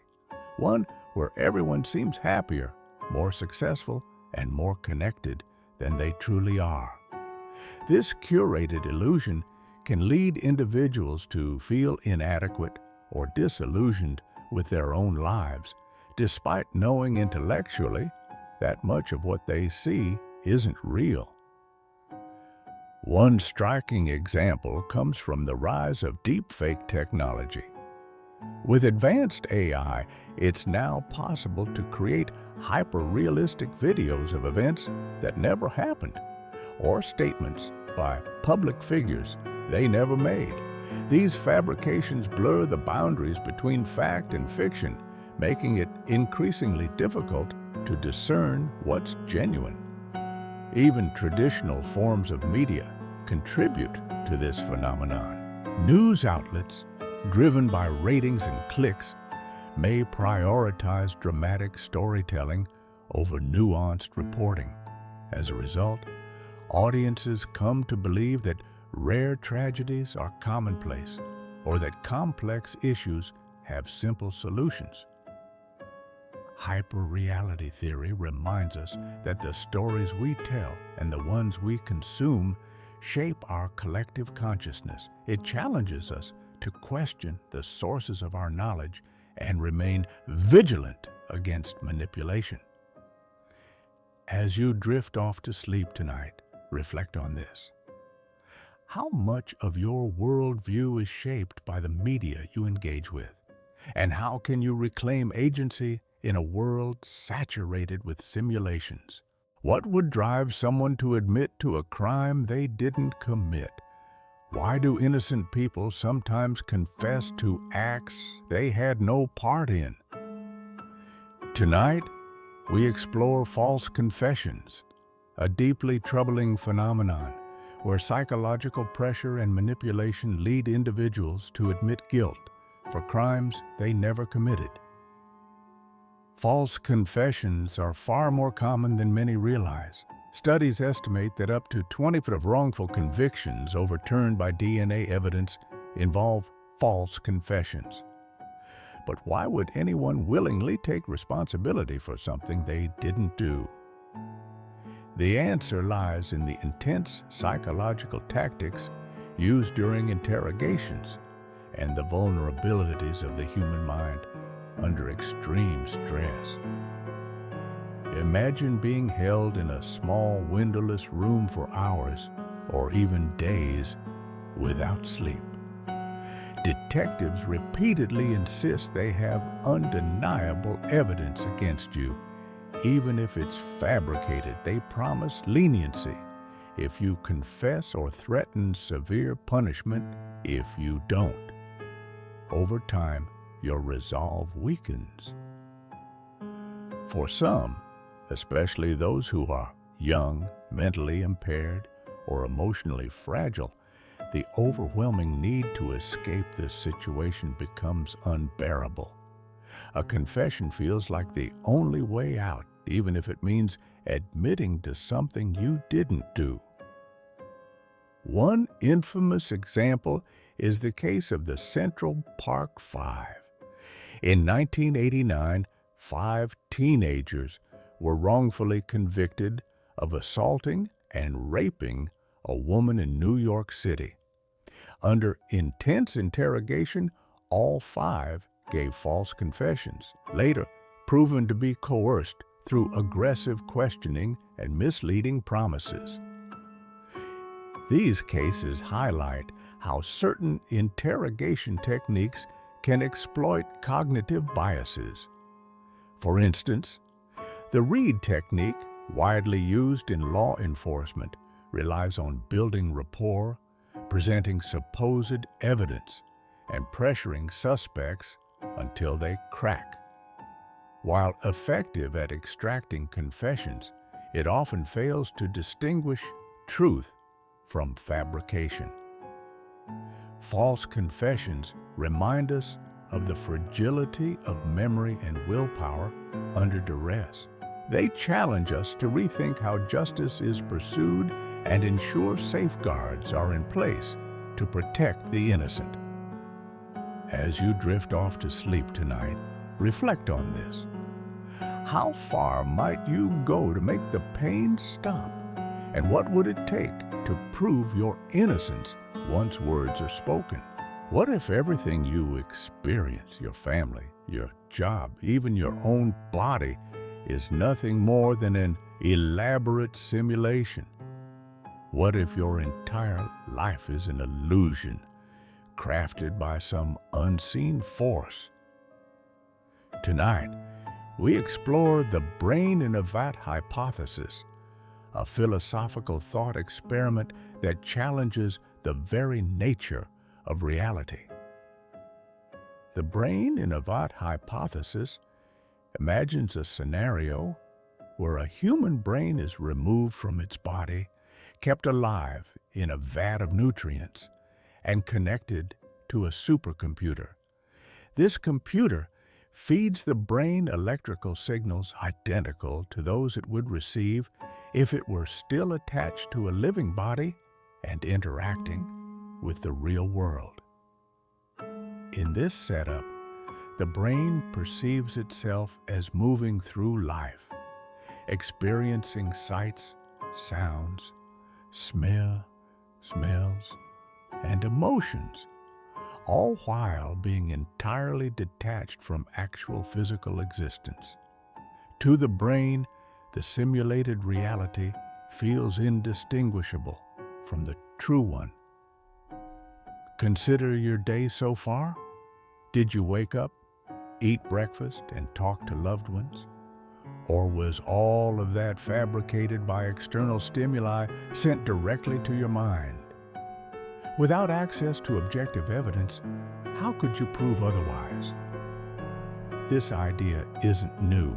one where everyone seems happier, more successful, and more connected than they truly are. This curated illusion can lead individuals to feel inadequate or disillusioned with their own lives, despite knowing intellectually that much of what they see isn't real. One striking example comes from the rise of deepfake technology. With advanced AI, it's now possible to create hyper-realistic videos of events that never happened, or statements by public figures they never made. These fabrications blur the boundaries between fact and fiction, making it increasingly difficult to discern what's genuine. Even traditional forms of media contribute to this phenomenon. News outlets, driven by ratings and clicks, may prioritize dramatic storytelling over nuanced reporting. As a result, audiences come to believe that rare tragedies are commonplace, or that complex issues have simple solutions. Hyperreality theory reminds us that the stories we tell and the ones we consume shape our collective consciousness. It challenges us to question the sources of our knowledge and remain vigilant against manipulation. As you drift off to sleep tonight, reflect on this. How much of your worldview is shaped by the media you engage with? And how can you reclaim agency in a world saturated with simulations? What would drive someone to admit to a crime they didn't commit? Why do innocent people sometimes confess to acts they had no part in? Tonight, we explore false confessions, a deeply troubling phenomenon where psychological pressure and manipulation lead individuals to admit guilt for crimes they never committed. False confessions are far more common than many realize. Studies estimate that up to 20% of wrongful convictions overturned by DNA evidence involve false confessions. But why would anyone willingly take responsibility for something they didn't do? The answer lies in the intense psychological tactics used during interrogations and the vulnerabilities of the human mind under extreme stress. Imagine being held in a small, windowless room for hours or even days without sleep. Detectives repeatedly insist they have undeniable evidence against you. Even if it's fabricated, they promise leniency if you confess or threaten severe punishment if you don't. Over time, your resolve weakens. For some, especially those who are young, mentally impaired, or emotionally fragile, the overwhelming need to escape this situation becomes unbearable. A confession feels like the only way out, even if it means admitting to something you didn't do. One infamous example is the case of the Central Park Five. In 1989, 5 teenagers were wrongfully convicted of assaulting and raping a woman in New York City. Under intense interrogation, all 5 gave false confessions, later proven to be coerced through aggressive questioning and misleading promises. These cases highlight how certain interrogation techniques can exploit cognitive biases. For instance, the Reid technique, widely used in law enforcement, relies on building rapport, presenting supposed evidence, and pressuring suspects until they crack. While effective at extracting confessions, it often fails to distinguish truth from fabrication. False confessions remind us of the fragility of memory and willpower under duress. They challenge us to rethink how justice is pursued and ensure safeguards are in place to protect the innocent. As you drift off to sleep tonight, reflect on this. How far might you go to make the pain stop? And what would it take to prove your innocence once words are spoken? What if everything you experience, your family, your job, even your own body, is nothing more than an elaborate simulation? What if your entire life is an illusion, crafted by some unseen force? Tonight, we explore the brain in a vat hypothesis, a philosophical thought experiment that challenges the very nature of reality. The brain in a vat hypothesis imagines a scenario where a human brain is removed from its body, kept alive in a vat of nutrients, and connected to a supercomputer. This computer feeds the brain electrical signals identical to those it would receive if it were still attached to a living body and interacting with the real world. In this setup, the brain perceives itself as moving through life, experiencing sights, sounds, smells, and emotions, all while being entirely detached from actual physical existence. To the brain, the simulated reality feels indistinguishable from the true one. Consider your day so far. Did you wake up, eat breakfast, and talk to loved ones? Or was all of that fabricated by external stimuli sent directly to your mind? Without access to objective evidence, how could you prove otherwise? This idea isn't new.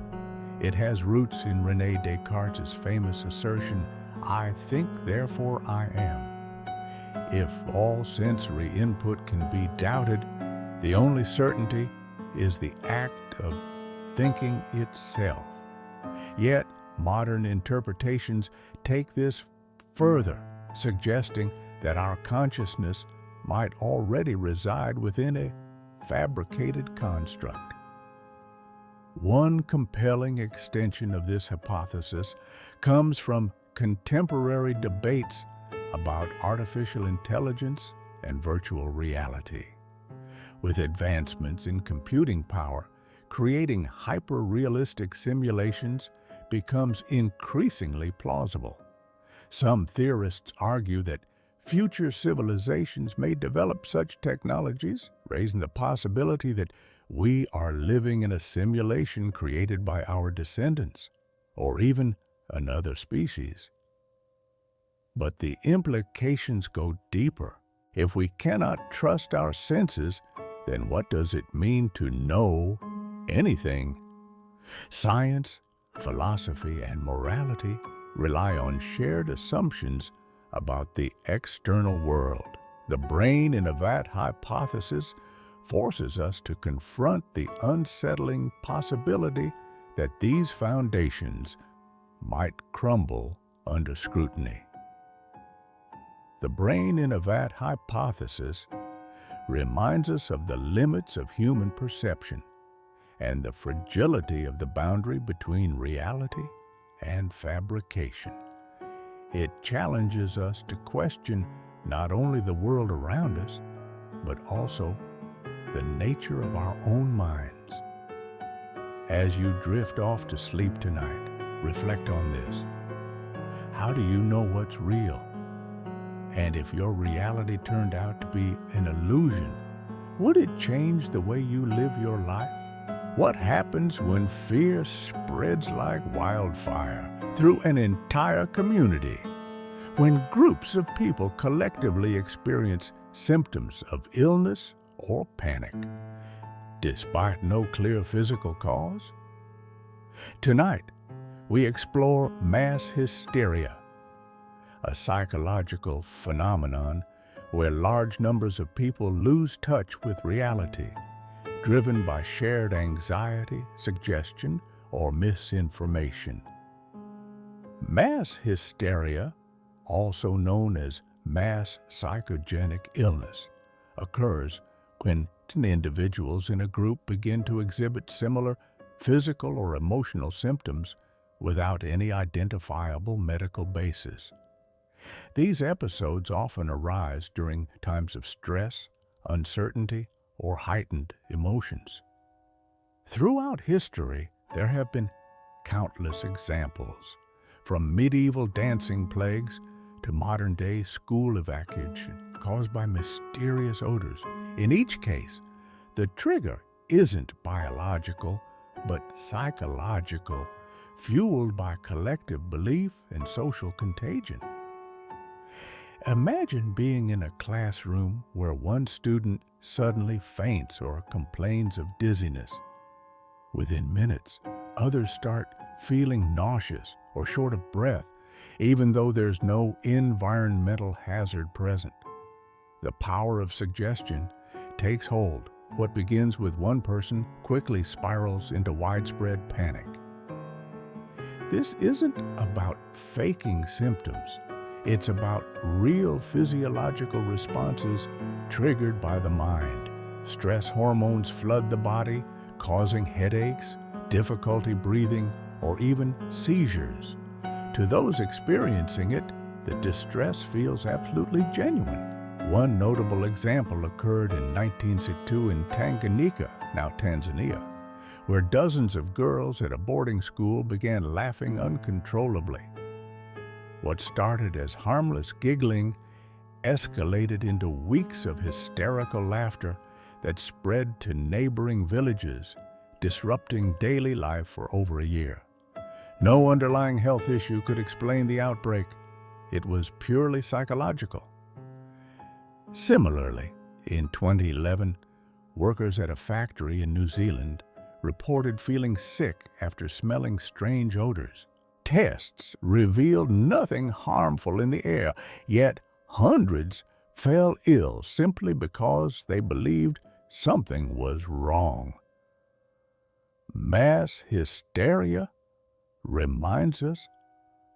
It has roots in René Descartes' famous assertion, "I think, therefore I am." If all sensory input can be doubted, the only certainty is the act of thinking itself. Yet, modern interpretations take this further, suggesting that our consciousness might already reside within a fabricated construct. One compelling extension of this hypothesis comes from contemporary debates about artificial intelligence and virtual reality. With advancements in computing power, creating hyper-realistic simulations becomes increasingly plausible. Some theorists argue that future civilizations may develop such technologies, raising the possibility that we are living in a simulation created by our descendants, or even another species. But the implications go deeper. If we cannot trust our senses, then what does it mean to know anything? Science, philosophy, and morality rely on shared assumptions about the external world. The brain in a vat hypothesis forces us to confront the unsettling possibility that these foundations might crumble under scrutiny. The brain in a vat hypothesis reminds us of the limits of human perception and the fragility of the boundary between reality and fabrication. It challenges us to question not only the world around us, but also the nature of our own minds. As you drift off to sleep tonight, reflect on this. How do you know what's real? And if your reality turned out to be an illusion, would it change the way you live your life? What happens when fear spreads like wildfire through an entire community? When groups of people collectively experience symptoms of illness or panic, despite no clear physical cause? Tonight, we explore mass hysteria, a psychological phenomenon where large numbers of people lose touch with reality, driven by shared anxiety, suggestion, or misinformation. Mass hysteria, also known as mass psychogenic illness, occurs when individuals in a group begin to exhibit similar physical or emotional symptoms without any identifiable medical basis. These episodes often arise during times of stress, uncertainty, or heightened emotions. Throughout history, there have been countless examples, from medieval dancing plagues to modern-day school evacuation caused by mysterious odors. In each case, the trigger isn't biological, but psychological, fueled by collective belief and social contagion. Imagine being in a classroom where one student suddenly faints or complains of dizziness. Within minutes, others start feeling nauseous or short of breath, even though there's no environmental hazard present. The power of suggestion takes hold. What begins with one person quickly spirals into widespread panic. This isn't about faking symptoms. It's about real physiological responses triggered by the mind. Stress hormones flood the body, causing headaches, difficulty breathing, or even seizures. To those experiencing it, the distress feels absolutely genuine. One notable example occurred in 1962 in Tanganyika, now Tanzania, where dozens of girls at a boarding school began laughing uncontrollably. What started as harmless giggling escalated into weeks of hysterical laughter that spread to neighboring villages, disrupting daily life for over a year. No underlying health issue could explain the outbreak. It was purely psychological. Similarly, in 2011, workers at a factory in New Zealand reported feeling sick after smelling strange odors. Tests revealed nothing harmful in the air, yet hundreds fell ill simply because they believed something was wrong. Mass hysteria reminds us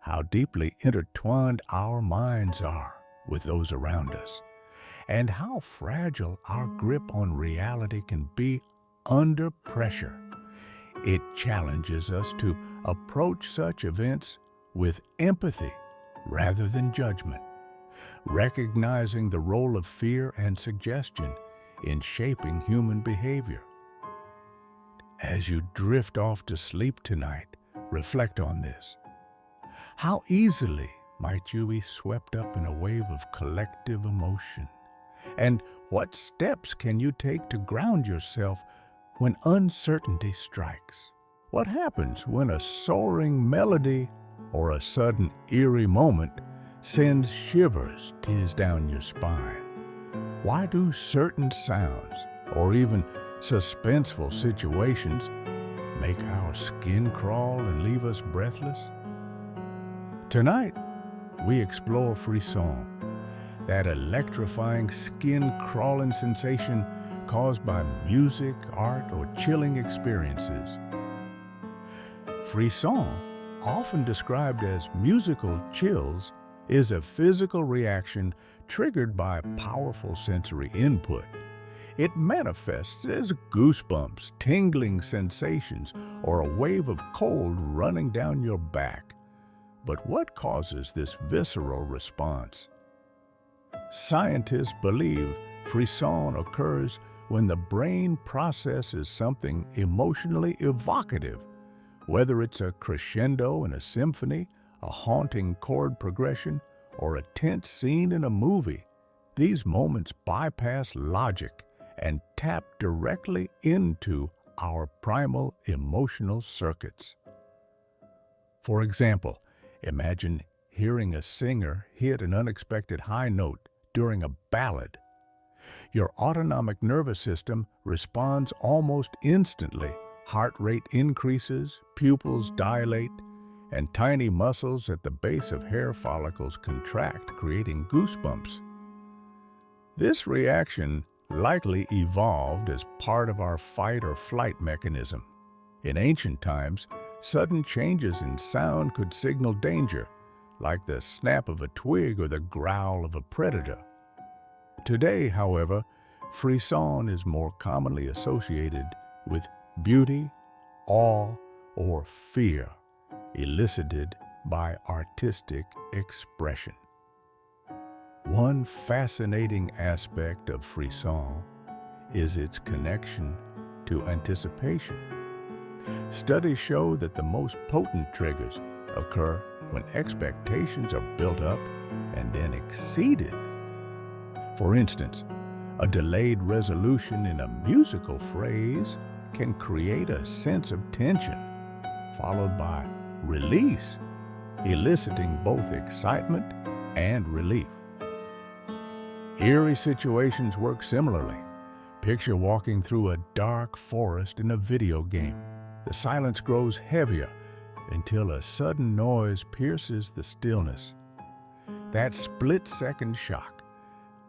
how deeply intertwined our minds are with those around us, and how fragile our grip on reality can be under pressure. It challenges us to approach such events with empathy rather than judgment, recognizing the role of fear and suggestion in shaping human behavior. As you drift off to sleep tonight, reflect on this. How easily might you be swept up in a wave of collective emotion? And what steps can you take to ground yourself when uncertainty strikes? What happens when a soaring melody or a sudden eerie moment sends shivers down your spine? Why do certain sounds or even suspenseful situations make our skin crawl and leave us breathless? Tonight, we explore frisson, that electrifying skin-crawling sensation caused by music, art, or chilling experiences. Frisson, often described as musical chills, is a physical reaction triggered by powerful sensory input. It manifests as goosebumps, tingling sensations, or a wave of cold running down your back. But what causes this visceral response? Scientists believe frisson occurs when the brain processes something emotionally evocative, whether it's a crescendo in a symphony, a haunting chord progression, or a tense scene in a movie. These moments bypass logic and tap directly into our primal emotional circuits. For example, imagine hearing a singer hit an unexpected high note during a ballad. Your autonomic nervous system responds almost instantly. Heart rate increases, pupils dilate, and tiny muscles at the base of hair follicles contract, creating goosebumps. This reaction likely evolved as part of our fight or flight mechanism. In ancient times, sudden changes in sound could signal danger, like the snap of a twig or the growl of a predator. Today, however, frisson is more commonly associated with beauty, awe, or fear, elicited by artistic expression. One fascinating aspect of frisson is its connection to anticipation. Studies show that the most potent triggers occur when expectations are built up and then exceeded. For instance, a delayed resolution in a musical phrase can create a sense of tension, followed by release, eliciting both excitement and relief. Eerie situations work similarly. Picture walking through a dark forest in a video game. The silence grows heavier until a sudden noise pierces the stillness. That split-second shock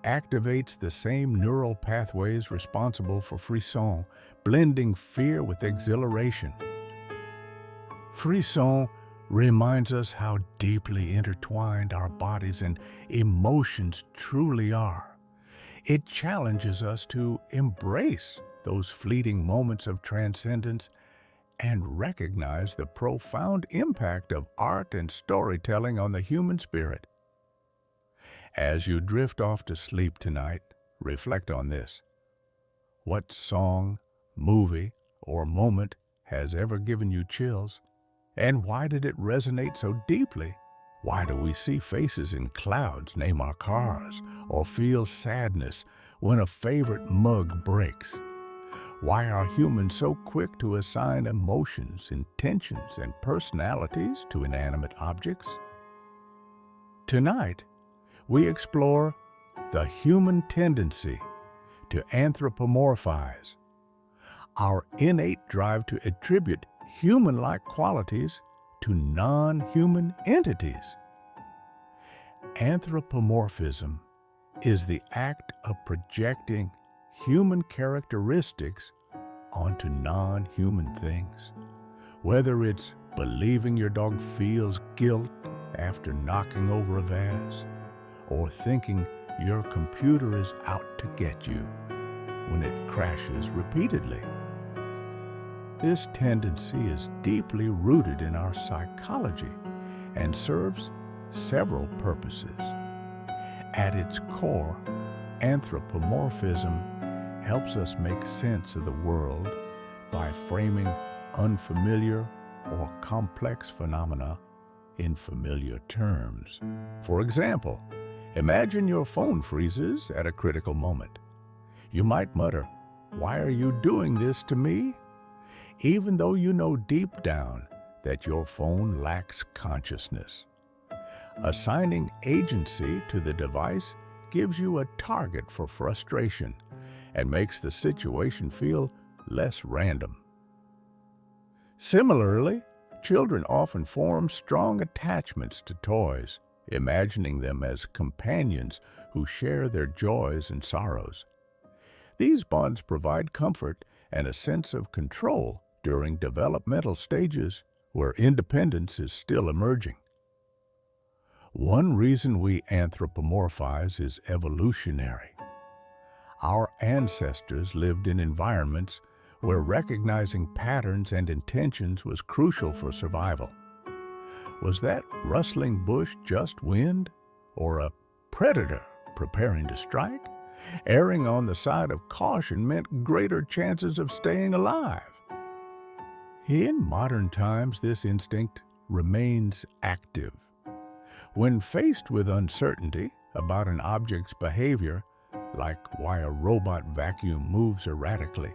activates the same neural pathways responsible for frisson, blending fear with exhilaration. Frisson reminds us how deeply intertwined our bodies and emotions truly are. It challenges us to embrace those fleeting moments of transcendence and recognize the profound impact of art and storytelling on the human spirit. As you drift off to sleep tonight, reflect on this. What song, movie, or moment has ever given you chills? And why did it resonate so deeply? Why do we see faces in clouds name our cars, or feel sadness when a favorite mug breaks? Why are humans so quick to assign emotions, intentions, and personalities to inanimate objects? Tonight, we explore the human tendency to anthropomorphize, our innate drive to attribute human-like qualities to non-human entities. Anthropomorphism is the act of projecting human characteristics onto non-human things. Whether it's believing your dog feels guilt after knocking over a vase, or thinking your computer is out to get you when it crashes repeatedly. This tendency is deeply rooted in our psychology and serves several purposes. At its core, anthropomorphism helps us make sense of the world by framing unfamiliar or complex phenomena in familiar terms. For example, imagine your phone freezes at a critical moment. You might mutter, "Why are you doing this to me?" Even though you know deep down that your phone lacks consciousness. Assigning agency to the device gives you a target for frustration and makes the situation feel less random. Similarly, children often form strong attachments to toys, imagining them as companions who share their joys and sorrows. These bonds provide comfort and a sense of control during developmental stages where independence is still emerging. One reason we anthropomorphize is evolutionary. Our ancestors lived in environments where recognizing patterns and intentions was crucial for survival. Was that rustling bush just wind, or a predator preparing to strike? Erring on the side of caution meant greater chances of staying alive. In modern times, this instinct remains active. When faced with uncertainty about an object's behavior, like why a robot vacuum moves erratically,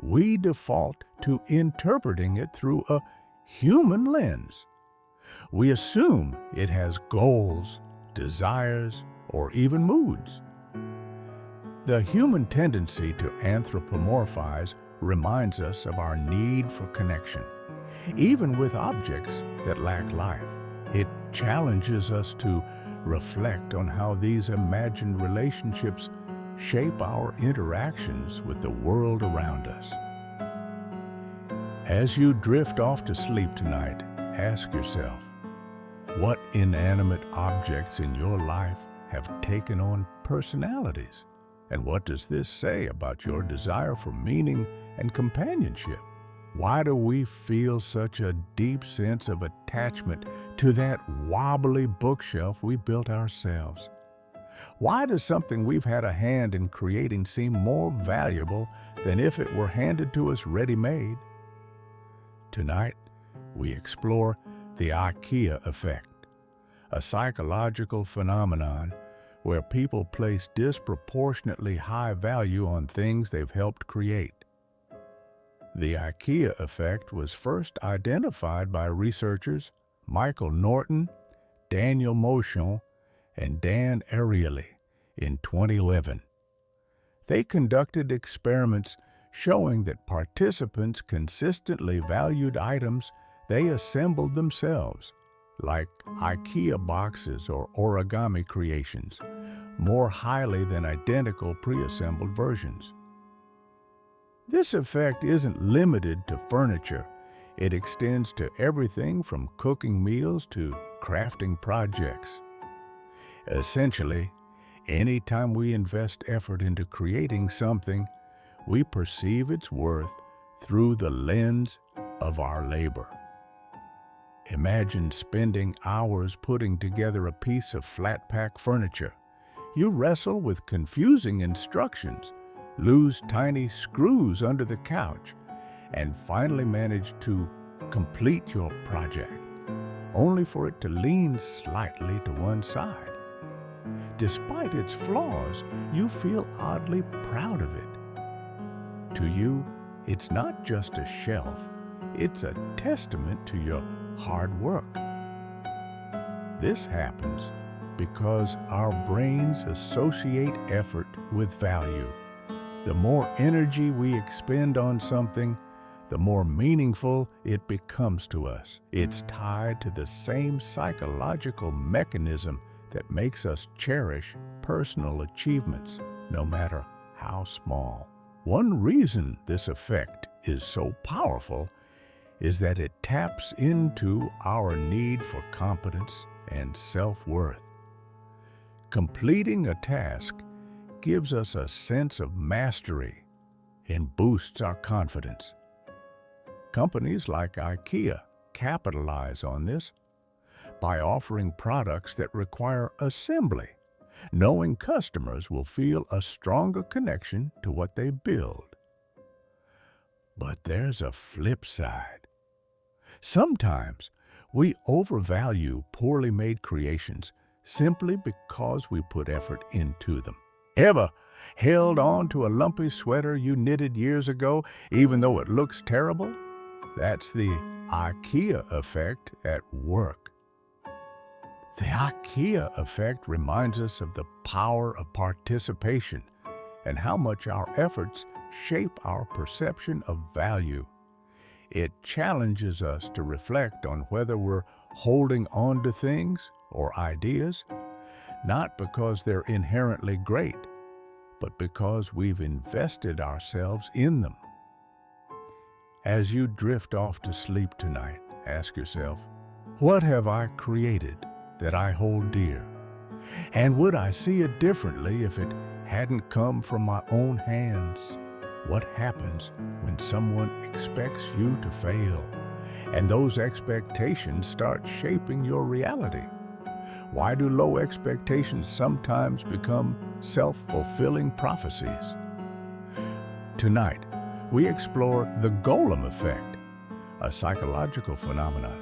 we default to interpreting it through a human lens. We assume it has goals, desires, or even moods. The human tendency to anthropomorphize reminds us of our need for connection, even with objects that lack life. It challenges us to reflect on how these imagined relationships shape our interactions with the world around us. As you drift off to sleep tonight, ask yourself, what inanimate objects in your life have taken on personalities? And what does this say about your desire for meaning and companionship? Why do we feel such a deep sense of attachment to that wobbly bookshelf we built ourselves? Why does something we've had a hand in creating seem more valuable than if it were handed to us ready-made? Tonight, we explore the IKEA effect, a psychological phenomenon where people place disproportionately high value on things they've helped create. The IKEA effect was first identified by researchers Michael Norton, Daniel Motion, and Dan Ariely in 2011. They conducted experiments showing that participants consistently valued items they assembled themselves, like IKEA boxes or origami creations, more highly than identical pre-assembled versions. This effect isn't limited to furniture. It extends to everything from cooking meals to crafting projects. Essentially, anytime we invest effort into creating something, we perceive its worth through the lens of our labor. Imagine spending hours putting together a piece of flat-pack furniture. You wrestle with confusing instructions, lose tiny screws under the couch, and finally manage to complete your project, only for it to lean slightly to one side. Despite its flaws, you feel oddly proud of it. To you, it's not just a shelf, it's a testament to your hard work. This happens because our brains associate effort with value. The more energy we expend on something, the more meaningful it becomes to us. It's tied to the same psychological mechanism that makes us cherish personal achievements, no matter how small. One reason this effect is so powerful is that it taps into our need for competence and self-worth. Completing a task gives us a sense of mastery and boosts our confidence. Companies like IKEA capitalize on this by offering products that require assembly, knowing customers will feel a stronger connection to what they build. But there's a flip side. Sometimes we overvalue poorly made creations simply because we put effort into them. Ever held on to a lumpy sweater you knitted years ago, even though it looks terrible? That's the IKEA effect at work. The IKEA effect reminds us of the power of participation and how much our efforts shape our perception of value. It challenges us to reflect on whether we're holding on to things or ideas, not because they're inherently great, but because we've invested ourselves in them. As you drift off to sleep tonight, ask yourself, what have I created that I hold dear? And would I see it differently if it hadn't come from my own hands? What happens when someone expects you to fail, and those expectations start shaping your reality? Why do low expectations sometimes become self-fulfilling prophecies? Tonight, we explore the Golem Effect, a psychological phenomenon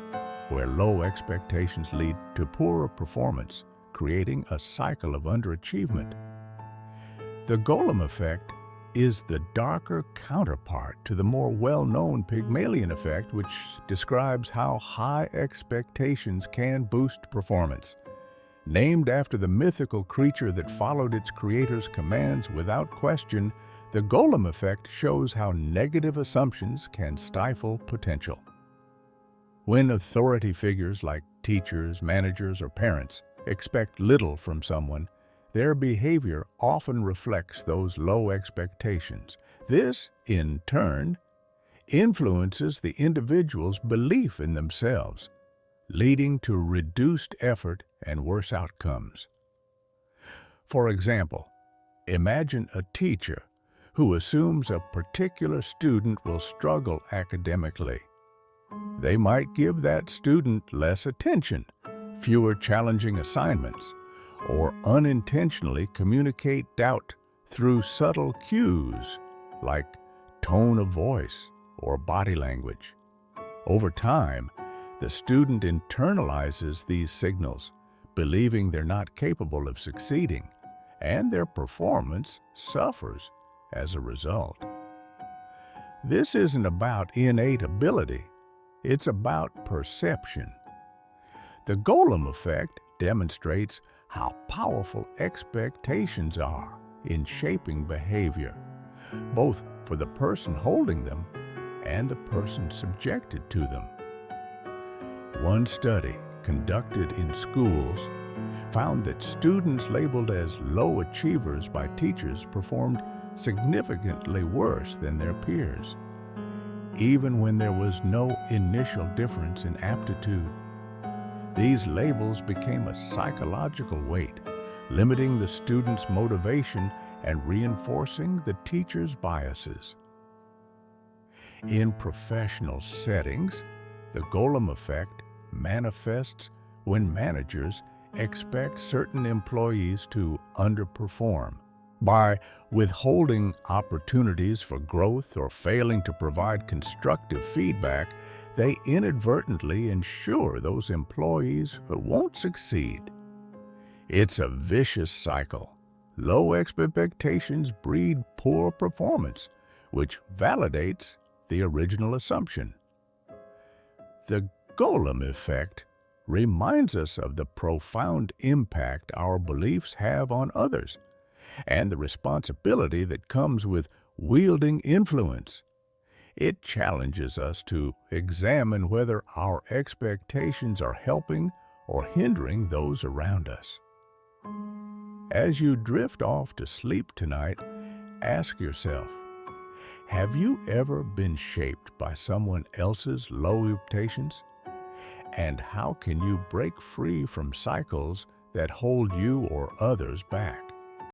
where low expectations lead to poorer performance, creating a cycle of underachievement. The Golem Effect is the darker counterpart to the more well-known Pygmalion Effect, which describes how high expectations can boost performance. Named after the mythical creature that followed its creator's commands without question, the Golem Effect shows how negative assumptions can stifle potential. When authority figures like teachers, managers, or parents expect little from someone, their behavior often reflects those low expectations. This, in turn, influences the individual's belief in themselves, leading to reduced effort and worse outcomes. For example, imagine a teacher who assumes a particular student will struggle academically. They might give that student less attention, fewer challenging assignments, or unintentionally communicate doubt through subtle cues like tone of voice or body language. Over time, the student internalizes these signals, believing they're not capable of succeeding, and their performance suffers as a result. This isn't about innate ability, it's about perception. The Golem Effect demonstrates how powerful expectations are in shaping behavior, both for the person holding them and the person subjected to them. One study conducted in schools found that students labeled as low achievers by teachers performed significantly worse than their peers. even when there was no initial difference in aptitude. These labels became a psychological weight, limiting the student's motivation and reinforcing the teacher's biases. In professional settings, the Golem effect manifests when managers expect certain employees to underperform. By withholding opportunities for growth or failing to provide constructive feedback, they inadvertently ensure those employees won't succeed. It's a vicious cycle. Low expectations breed poor performance, which validates the original assumption. The Golem effect reminds us of the profound impact our beliefs have on others, and the responsibility that comes with wielding influence. It challenges us to examine whether our expectations are helping or hindering those around us. As you drift off to sleep tonight, ask yourself, have you ever been shaped by someone else's low expectations? And how can you break free from cycles that hold you or others back?